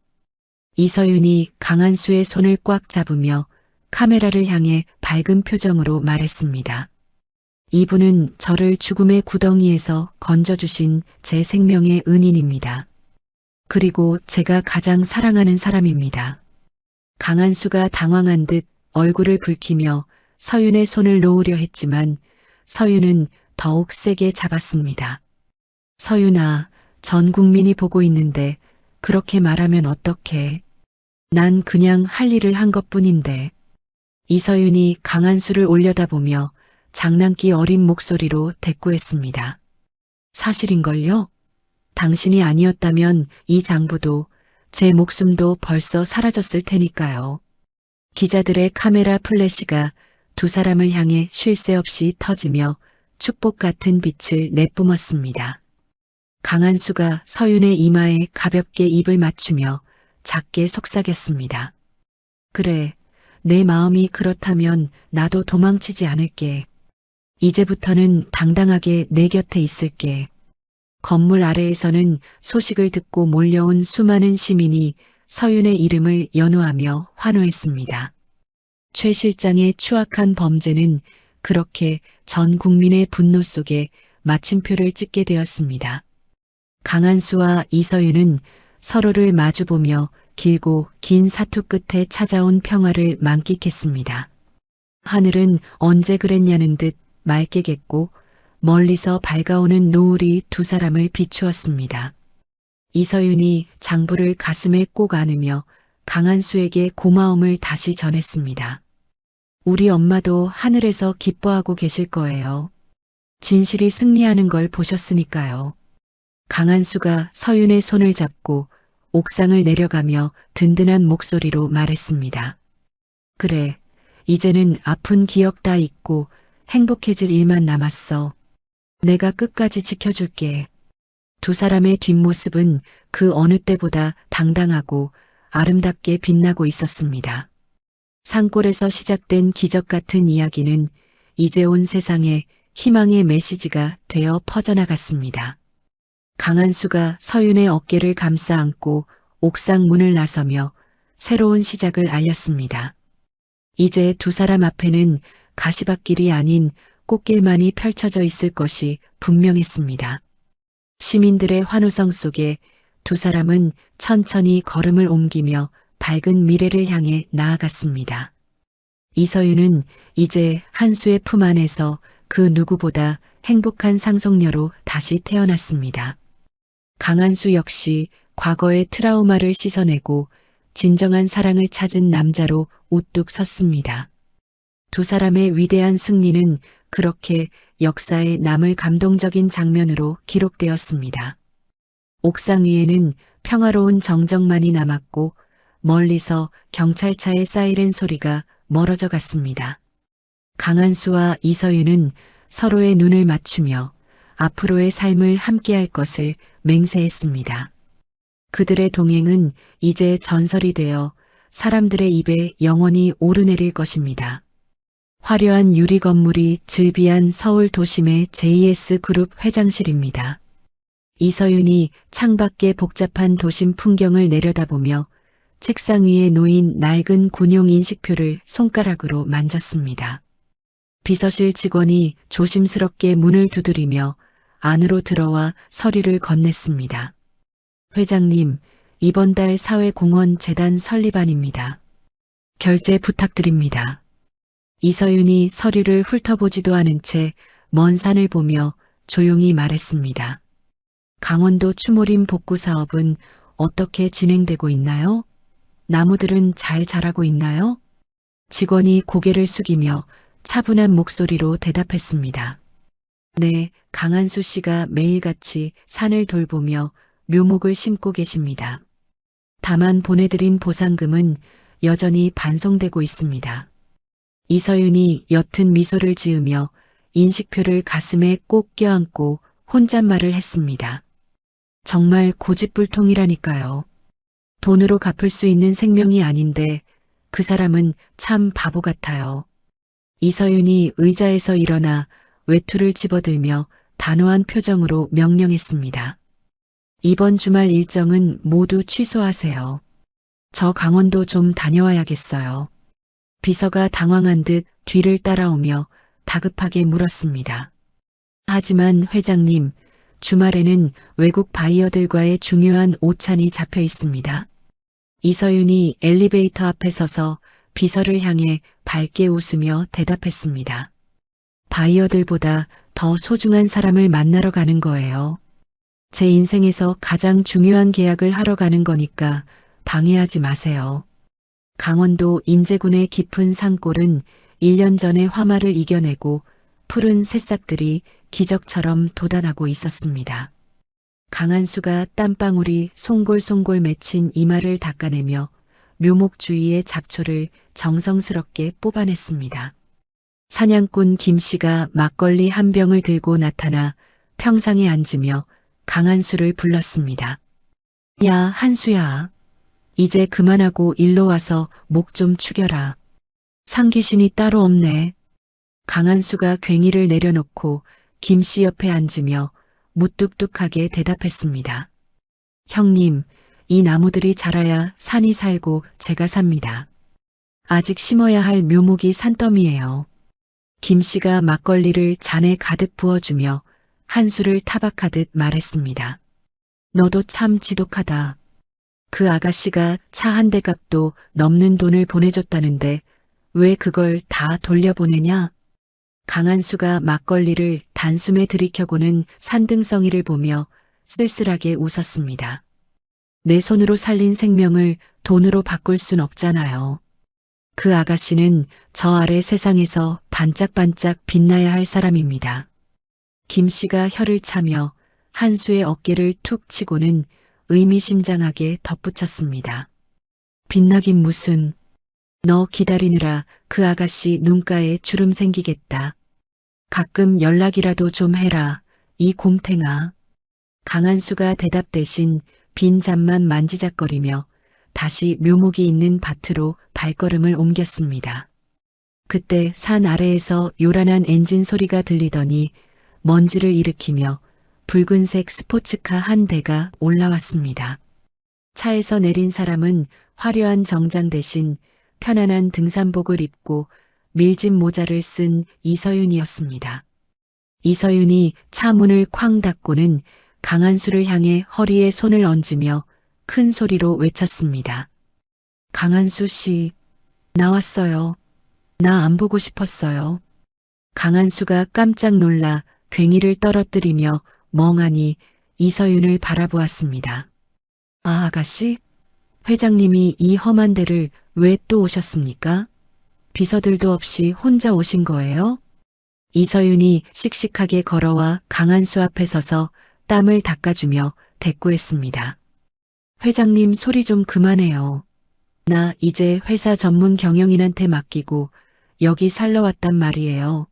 Speaker 1: 이서윤이 강한수의 손을 꽉 잡으며 카메라를 향해 밝은 표정으로 말했습니다. 이분은 저를 죽음의 구덩이에서 건져주신 제 생명의 은인입니다. 그리고 제가 가장 사랑하는 사람입니다. 강한수가 당황한 듯 얼굴을 붉히며 서윤의 손을 놓으려 했지만 서윤은 더욱 세게 잡았습니다. 서윤아, 전 국민이 보고 있는데 그렇게 말하면 어떡해. 난 그냥 할 일을 한 것뿐인데. 이서윤이 강한수를 올려다보며 장난기 어린 목소리로 대꾸했습니다. 사실인걸요? 당신이 아니었다면 이 장부도 제 목숨도 벌써 사라졌을 테니까요. 기자들의 카메라 플래시가 두 사람을 향해 쉴 새 없이 터지며 축복 같은 빛을 내뿜었습니다. 강한수가 서윤의 이마에 가볍게 입을 맞추며 작게 속삭였습니다. 그래, 내 마음이 그렇다면 나도 도망치지 않을게. 이제부터는 당당하게 내 곁에 있을게. 건물 아래에서는 소식을 듣고 몰려온 수많은 시민이 서윤의 이름을 연호하며 환호했습니다. 최 실장의 추악한 범죄는 그렇게 전 국민의 분노 속에 마침표를 찍게 되었습니다. 강한수와 이서윤은 서로를 마주보며 길고 긴 사투 끝에 찾아온 평화를 만끽했습니다. 하늘은 언제 그랬냐는 듯 맑게 겠고 멀리서 밝아오는 노을이 두 사람을 비추었습니다. 이서윤이 장부를 가슴에 꼭 안으며 강한수에게 고마움을 다시 전했습니다. 우리 엄마도 하늘에서 기뻐하고 계실 거예요. 진실이 승리하는 걸 보셨으니까요. 강한수가 서윤의 손을 잡고 옥상을 내려가며 든든한 목소리로 말했습니다. 그래, 이제는 아픈 기억 다 잊고 행복해질 일만 남았어. 내가 끝까지 지켜줄게. 두 사람의 뒷모습은 그 어느 때보다 당당하고 아름답게 빛나고 있었습니다. 산골에서 시작된 기적 같은 이야기는 이제 온 세상에 희망의 메시지가 되어 퍼져나갔습니다. 강한수가 서윤의 어깨를 감싸 안고 옥상 문을 나서며 새로운 시작을 알렸습니다. 이제 두 사람 앞에는 가시밭길이 아닌 꽃길만이 펼쳐져 있을 것이 분명했습니다. 시민들의 환호성 속에 두 사람은 천천히 걸음을 옮기며 밝은 미래를 향해 나아갔습니다. 이서윤은 이제 한수의 품 안에서 그 누구보다 행복한 상속녀로 다시 태어났습니다. 강한수 역시 과거의 트라우마를 씻어내고 진정한 사랑을 찾은 남자로 우뚝 섰습니다. 두 사람의 위대한 승리는 그렇게 역사에 남을 감동적인 장면으로 기록되었습니다. 옥상 위에는 평화로운 정적만이 남았고 멀리서 경찰차의 사이렌 소리가 멀어져 갔습니다. 강한수와 이서윤은 서로의 눈을 맞추며 앞으로의 삶을 함께할 것을 맹세했습니다. 그들의 동행은 이제 전설이 되어 사람들의 입에 영원히 오르내릴 것입니다. 화려한 유리 건물이 즐비한 서울 도심의 JS그룹 회장실입니다. 이서윤이 창밖의 복잡한 도심 풍경을 내려다보며 책상 위에 놓인 낡은 군용 인식표를 손가락으로 만졌습니다. 비서실 직원이 조심스럽게 문을 두드리며 안으로 들어와 서류를 건넸습니다. 회장님, 이번 달 사회공헌 재단 설립안입니다. 결제 부탁드립니다. 이서윤이 서류를 훑어보지도 않은 채 먼 산을 보며 조용히 말했습니다. 강원도 추모림 복구 사업은 어떻게 진행되고 있나요? 나무들은 잘 자라고 있나요? 직원이 고개를 숙이며 차분한 목소리로 대답했습니다. 네, 강한수 씨가 매일같이 산을 돌보며 묘목을 심고 계십니다. 다만 보내드린 보상금은 여전히 반송되고 있습니다. 이서윤이 옅은 미소를 지으며 인식표를 가슴에 꼭 껴안고 혼잣말을 했습니다. 정말 고집불통이라니까요. 돈으로 갚을 수 있는 생명이 아닌데 그 사람은 참 바보 같아요. 이서윤이 의자에서 일어나 외투를 집어들며 단호한 표정으로 명령했습니다. 이번 주말 일정은 모두 취소하세요. 저 강원도 좀 다녀와야겠어요. 비서가 당황한 듯 뒤를 따라오며 다급하게 물었습니다. 하지만 회장님, 주말에는 외국 바이어들과의 중요한 오찬이 잡혀 있습니다. 이서윤이 엘리베이터 앞에 서서 비서를 향해 밝게 웃으며 대답했습니다. 바이어들보다 더 소중한 사람을 만나러 가는 거예요. 제 인생에서 가장 중요한 계약을 하러 가는 거니까 방해하지 마세요. 강원도 인제군의 깊은 산골은 1년 전에 화마를 이겨내고 푸른 새싹들이 기적처럼 돋아나고 있었습니다. 강한수가 땀방울이 송골송골 맺힌 이마를 닦아내며 묘목 주위의 잡초를 정성스럽게 뽑아냈습니다. 사냥꾼 김씨가 막걸리 한 병을 들고 나타나 평상에 앉으며 강한수를 불렀습니다. 야, 한수야. 이제 그만하고 일로 와서 목 좀 축여라. 상귀신이 따로 없네. 강한수가 괭이를 내려놓고 김씨 옆에 앉으며 무뚝뚝하게 대답했습니다. 형님, 이 나무들이 자라야 산이 살고 제가 삽니다. 아직 심어야 할 묘목이 산더미예요. 김씨가 막걸리를 잔에 가득 부어주며 한수를 타박하듯 말했습니다. 너도 참 지독하다. 그 아가씨가 차 한 대 값도 넘는 돈을 보내줬다는데 왜 그걸 다 돌려보내냐? 강한수가 막걸리를 단숨에 들이켜고는 산등성이를 보며 쓸쓸하게 웃었습니다. 내 손으로 살린 생명을 돈으로 바꿀 순 없잖아요. 그 아가씨는 저 아래 세상에서 반짝반짝 빛나야 할 사람입니다. 김씨가 혀를 차며 한수의 어깨를 툭 치고는 의미심장하게 덧붙였습니다. 빛나긴 무슨. 너 기다리느라 그 아가씨 눈가에 주름 생기겠다. 가끔 연락이라도 좀 해라. 이 곰탱아. 강한수가 대답 대신 빈 잔만 만지작거리며 다시 묘목이 있는 밭으로 발걸음을 옮겼습니다. 그때 산 아래에서 요란한 엔진 소리가 들리더니 먼지를 일으키며 붉은색 스포츠카 한 대가 올라왔습니다. 차에서 내린 사람은 화려한 정장 대신 편안한 등산복을 입고 밀짚 모자를 쓴 이서윤이었습니다. 이서윤이 차 문을 쾅 닫고는 강한수를 향해 허리에 손을 얹으며 큰 소리로 외쳤습니다. 강한수 씨, 나왔어요. 나 안 보고 싶었어요. 강한수가 깜짝 놀라 괭이를 떨어뜨리며 멍하니 이서윤을 바라보았습니다. 아, 아가씨? 회장님이 이 험한 데를 왜 또 오셨습니까? 비서들도 없이 혼자 오신 거예요? 이서윤이 씩씩하게 걸어와 강한수 앞에 서서 땀을 닦아주며 대꾸했습니다. 회장님 소리 좀 그만해요. 나 이제 회사 전문 경영인한테 맡기고 여기 살러 왔단 말이에요.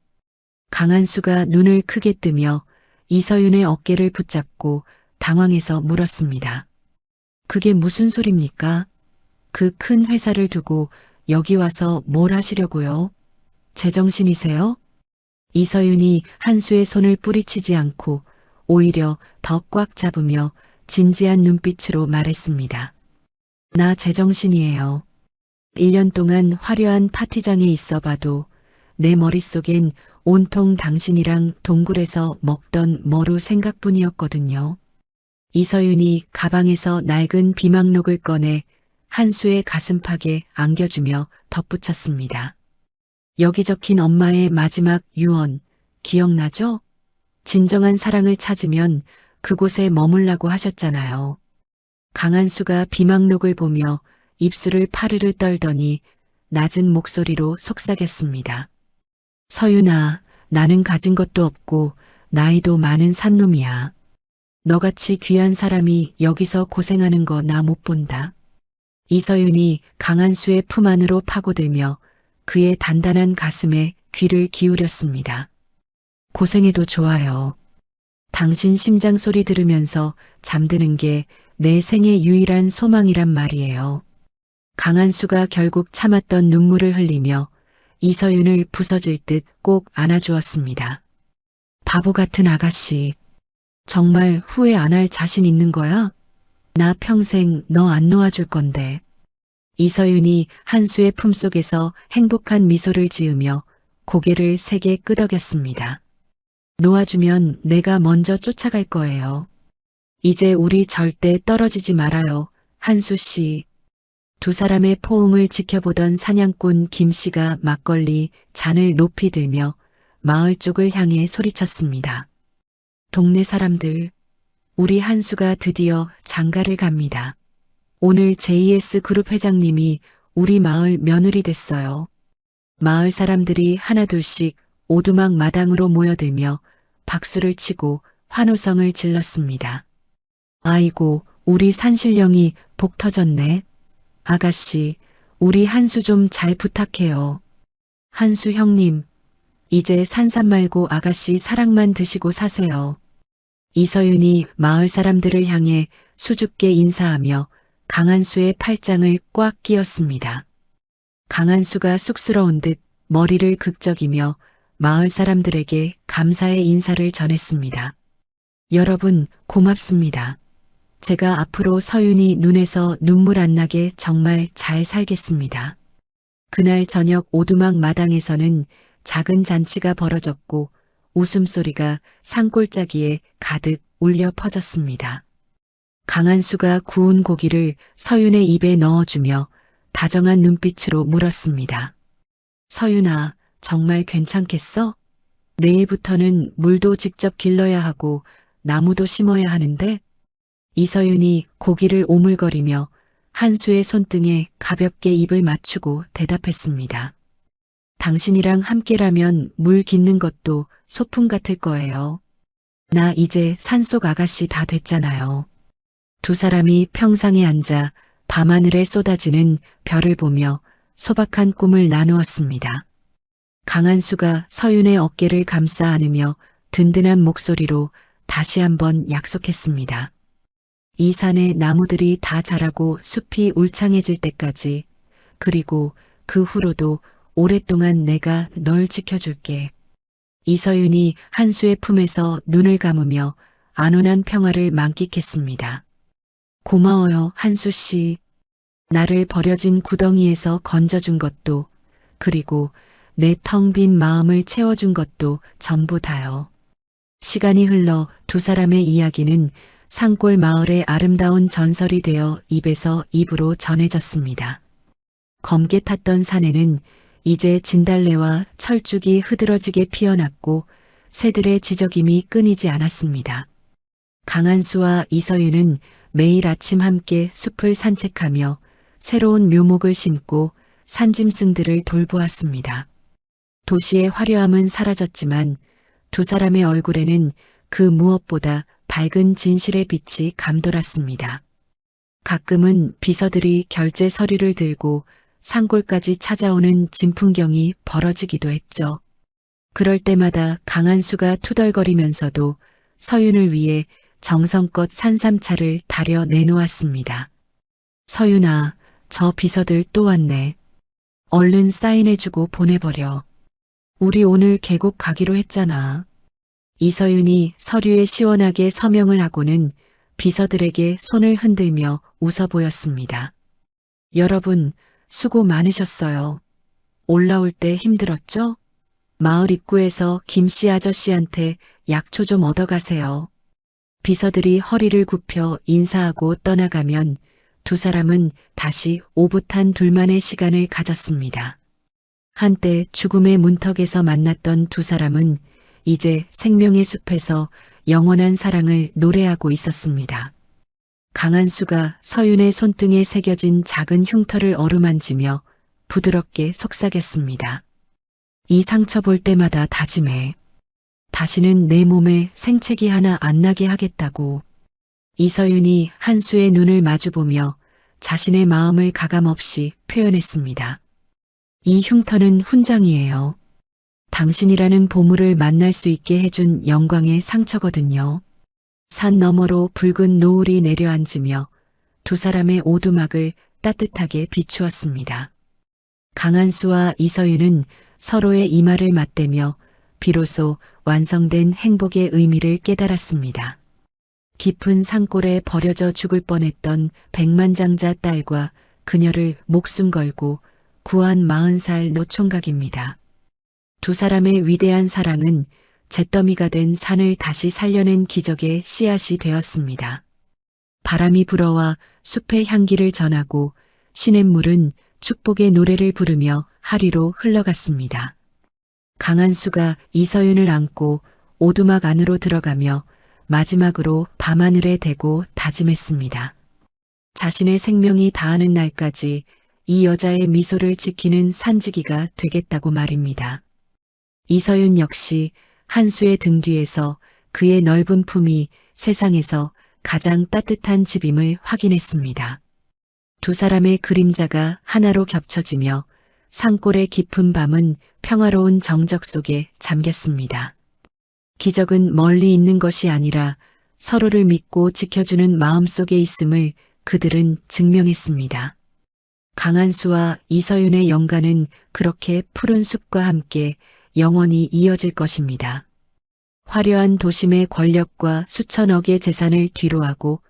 Speaker 1: 강한수가 눈을 크게 뜨며 이서윤의 어깨를 붙잡고 당황해서 물었습니다. 그게 무슨 소립니까? 그 큰 회사를 두고 여기 와서 뭘 하시려고요? 제정신이세요? 이서윤이 한수의 손을 뿌리치지 않고 오히려 더 꽉 잡으며 진지한 눈빛으로 말했습니다. 나 제정신이에요. 1년 동안 화려한 파티장에 있어봐도 내 머릿속엔 온통 당신이랑 동굴에서 먹던 머루 생각뿐이었거든요. 이서윤이 가방에서 낡은 비망록을 꺼내 한수의 가슴팍에 안겨주며 덧붙였습니다. 여기 적힌 엄마의 마지막 유언, 기억나죠? 진정한 사랑을 찾으면 그곳에 머물라고 하셨잖아요. 강한수가 비망록을 보며 입술을 파르르 떨더니 낮은 목소리로 속삭였습니다. 서윤아, 나는 가진 것도 없고 나이도 많은 산놈이야. 너같이 귀한 사람이 여기서 고생하는 거 나 못 본다. 이서윤이 강한수의 품 안으로 파고들며 그의 단단한 가슴에 귀를 기울였습니다. 고생해도 좋아요. 당신 심장 소리 들으면서 잠드는 게 내 생의 유일한 소망이란 말이에요. 강한수가 결국 참았던 눈물을 흘리며 이서윤을 부서질 듯 꼭 안아주었습니다. 바보 같은 아가씨. 정말 후회 안 할 자신 있는 거야? 나 평생 너 안 놓아줄 건데. 이서윤이 한수의 품속에서 행복한 미소를 지으며 고개를 세게 끄덕였습니다. 놓아주면 내가 먼저 쫓아갈 거예요. 이제 우리 절대 떨어지지 말아요, 한수 씨. 두 사람의 포옹을 지켜보던 사냥꾼 김 씨가 막걸리 잔을 높이 들며 마을 쪽을 향해 소리쳤습니다. 동네 사람들, 우리 한수가 드디어 장가를 갑니다. 오늘 JS 그룹 회장님이 우리 마을 며느리 됐어요. 마을 사람들이 하나둘씩 오두막 마당으로 모여들며 박수를 치고 환호성을 질렀습니다. 아이고, 우리 산신령이 복 터졌네. 아가씨, 우리 한수 좀 잘 부탁해요. 한수 형님, 이제 산삼 말고 아가씨 사랑만 드시고 사세요. 이서윤이 마을 사람들을 향해 수줍게 인사하며 강한수의 팔짱을 꽉 끼었습니다. 강한수가 쑥스러운 듯 머리를 극적이며 마을 사람들에게 감사의 인사를 전했습니다. 여러분, 고맙습니다. 제가 앞으로 서윤이 눈에서 눈물 안 나게 정말 잘 살겠습니다. 그날 저녁 오두막 마당에서는 작은 잔치가 벌어졌고 웃음소리가 산골짜기에 가득 울려 퍼졌습니다. 강한수가 구운 고기를 서윤의 입에 넣어주며 다정한 눈빛으로 물었습니다. 서윤아, 정말 괜찮겠어? 내일부터는 물도 직접 길러야 하고 나무도 심어야 하는데? 이서윤이 고기를 오물거리며 한수의 손등에 가볍게 입을 맞추고 대답했습니다. 당신이랑 함께라면 물 깃는 것도 소풍 같을 거예요. 나 이제 산속 아가씨 다 됐잖아요. 두 사람이 평상에 앉아 밤하늘에 쏟아지는 별을 보며 소박한 꿈을 나누었습니다. 강한수가 서윤의 어깨를 감싸 안으며 든든한 목소리로 다시 한번 약속했습니다. 이 산의 나무들이 다 자라고 숲이 울창해질 때까지, 그리고 그 후로도 오랫동안 내가 널 지켜줄게. 이서윤이 한수의 품에서 눈을 감으며 안온한 평화를 만끽했습니다. 고마워요, 한수 씨. 나를 버려진 구덩이에서 건져준 것도, 그리고 내 텅 빈 마음을 채워준 것도 전부 다요. 시간이 흘러 두 사람의 이야기는 산골 마을의 아름다운 전설이 되어 입에서 입으로 전해졌습니다. 검게 탔던 산에는 이제 진달래와 철쭉이 흐드러지게 피어났고 새들의 지저김이 끊이지 않았습니다. 강한수와 이서윤은 매일 아침 함께 숲을 산책하며 새로운 묘목을 심고 산짐승들을 돌보았습니다. 도시의 화려함은 사라졌지만 두 사람의 얼굴에는 그 무엇보다 밝은 진실의 빛이 감돌았습니다. 가끔은 비서들이 결제 서류를 들고 산골까지 찾아오는 진풍경이 벌어지기도 했죠. 그럴 때마다 강한수가 투덜거리면서도 서윤을 위해 정성껏 산삼차를 다려 내놓았습니다. 서윤아, 저 비서들 또 왔네. 얼른 사인해주고 보내버려. 우리 오늘 계곡 가기로 했잖아. 이서윤이 서류에 시원하게 서명을 하고는 비서들에게 손을 흔들며 웃어 보였습니다. 여러분, 수고 많으셨어요. 올라올 때 힘들었죠? 마을 입구에서 김씨 아저씨한테 약초 좀 얻어가세요. 비서들이 허리를 굽혀 인사하고 떠나가면 두 사람은 다시 오붓한 둘만의 시간을 가졌습니다. 한때 죽음의 문턱에서 만났던 두 사람은 이제 생명의 숲에서 영원한 사랑을 노래하고 있었습니다. 강한수가 서윤의 손등에 새겨진 작은 흉터를 어루만지며 부드럽게 속삭였습니다. 이 상처 볼 때마다 다짐해. 다시는 내 몸에 생채기 하나 안 나게 하겠다고. 이서윤이 한수의 눈을 마주보며 자신의 마음을 가감없이 표현했습니다. 이 흉터는 훈장이에요. 당신이라는 보물을 만날 수 있게 해준 영광의 상처거든요. 산 너머로 붉은 노을이 내려앉으며 두 사람의 오두막을 따뜻하게 비추었습니다. 강한수와 이서윤은 서로의 이마를 맞대며 비로소 완성된 행복의 의미를 깨달았습니다. 깊은 산골에 버려져 죽을 뻔했던 백만장자 딸과 그녀를 목숨 걸고 구한 40살 노총각입니다. 두 사람의 위대한 사랑은 잿더미가 된 산을 다시 살려낸 기적의 씨앗이 되었습니다. 바람이 불어와 숲의 향기를 전하고 시냇물은 축복의 노래를 부르며 하류로 흘러갔습니다. 강한수가 이서윤을 안고 오두막 안으로 들어가며 마지막으로 밤하늘에 대고 다짐했습니다. 자신의 생명이 다하는 날까지 이 여자의 미소를 지키는 산지기가 되겠다고 말입니다. 이서윤 역시 한수의 등 뒤에서 그의 넓은 품이 세상에서 가장 따뜻한 집임을 확인했습니다. 두 사람의 그림자가 하나로 겹쳐지며 산골의 깊은 밤은 평화로운 정적 속에 잠겼습니다. 기적은 멀리 있는 것이 아니라 서로를 믿고 지켜주는 마음 속에 있음을 그들은 증명했습니다. 강한수와 이서윤의 영가는 그렇게 푸른 숲과 함께 영원히 이어질 것입니다. 화려한 도심의 권력과 수천억의 재산을 뒤로하고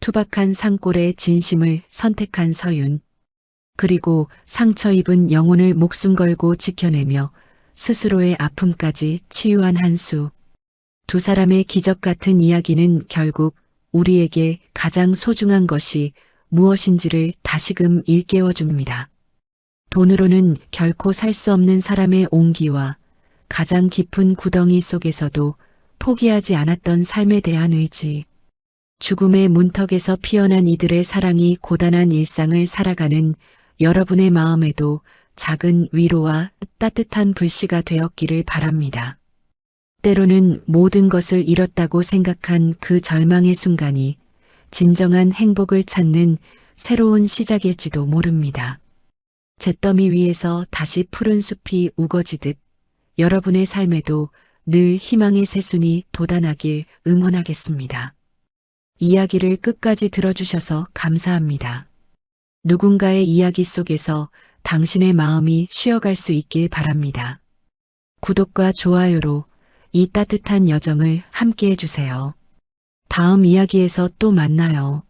Speaker 1: 투박한 산골의 진심을 선택한 서윤. 그리고 상처 입은 영혼을 목숨 걸고 지켜내며 스스로의 아픔까지 치유한 한수. 두 사람의 기적 같은 이야기는 결국 우리에게 가장 소중한 것이 무엇인지를 다시금 일깨워 줍니다. 돈으로는 결코 살 수 없는 사람의 온기와 가장 깊은 구덩이 속에서도 포기하지 않았던 삶에 대한 의지. 죽음의 문턱에서 피어난 이들의 사랑이 고단한 일상을 살아가는 여러분의 마음에도 작은 위로와 따뜻한 불씨가 되었기를 바랍니다. 때로는 모든 것을 잃었다고 생각한 그 절망의 순간이 진정한 행복을 찾는 새로운 시작일지도 모릅니다. 잿더미 위에서 다시 푸른 숲이 우거지듯 여러분의 삶에도 늘 희망의 새순이 돋아나길 응원하겠습니다. 이야기를 끝까지 들어주셔서 감사합니다. 누군가의 이야기 속에서 당신의 마음이 쉬어갈 수 있길 바랍니다. 구독과 좋아요로 이 따뜻한 여정을 함께 해주세요. 다음 이야기에서 또 만나요.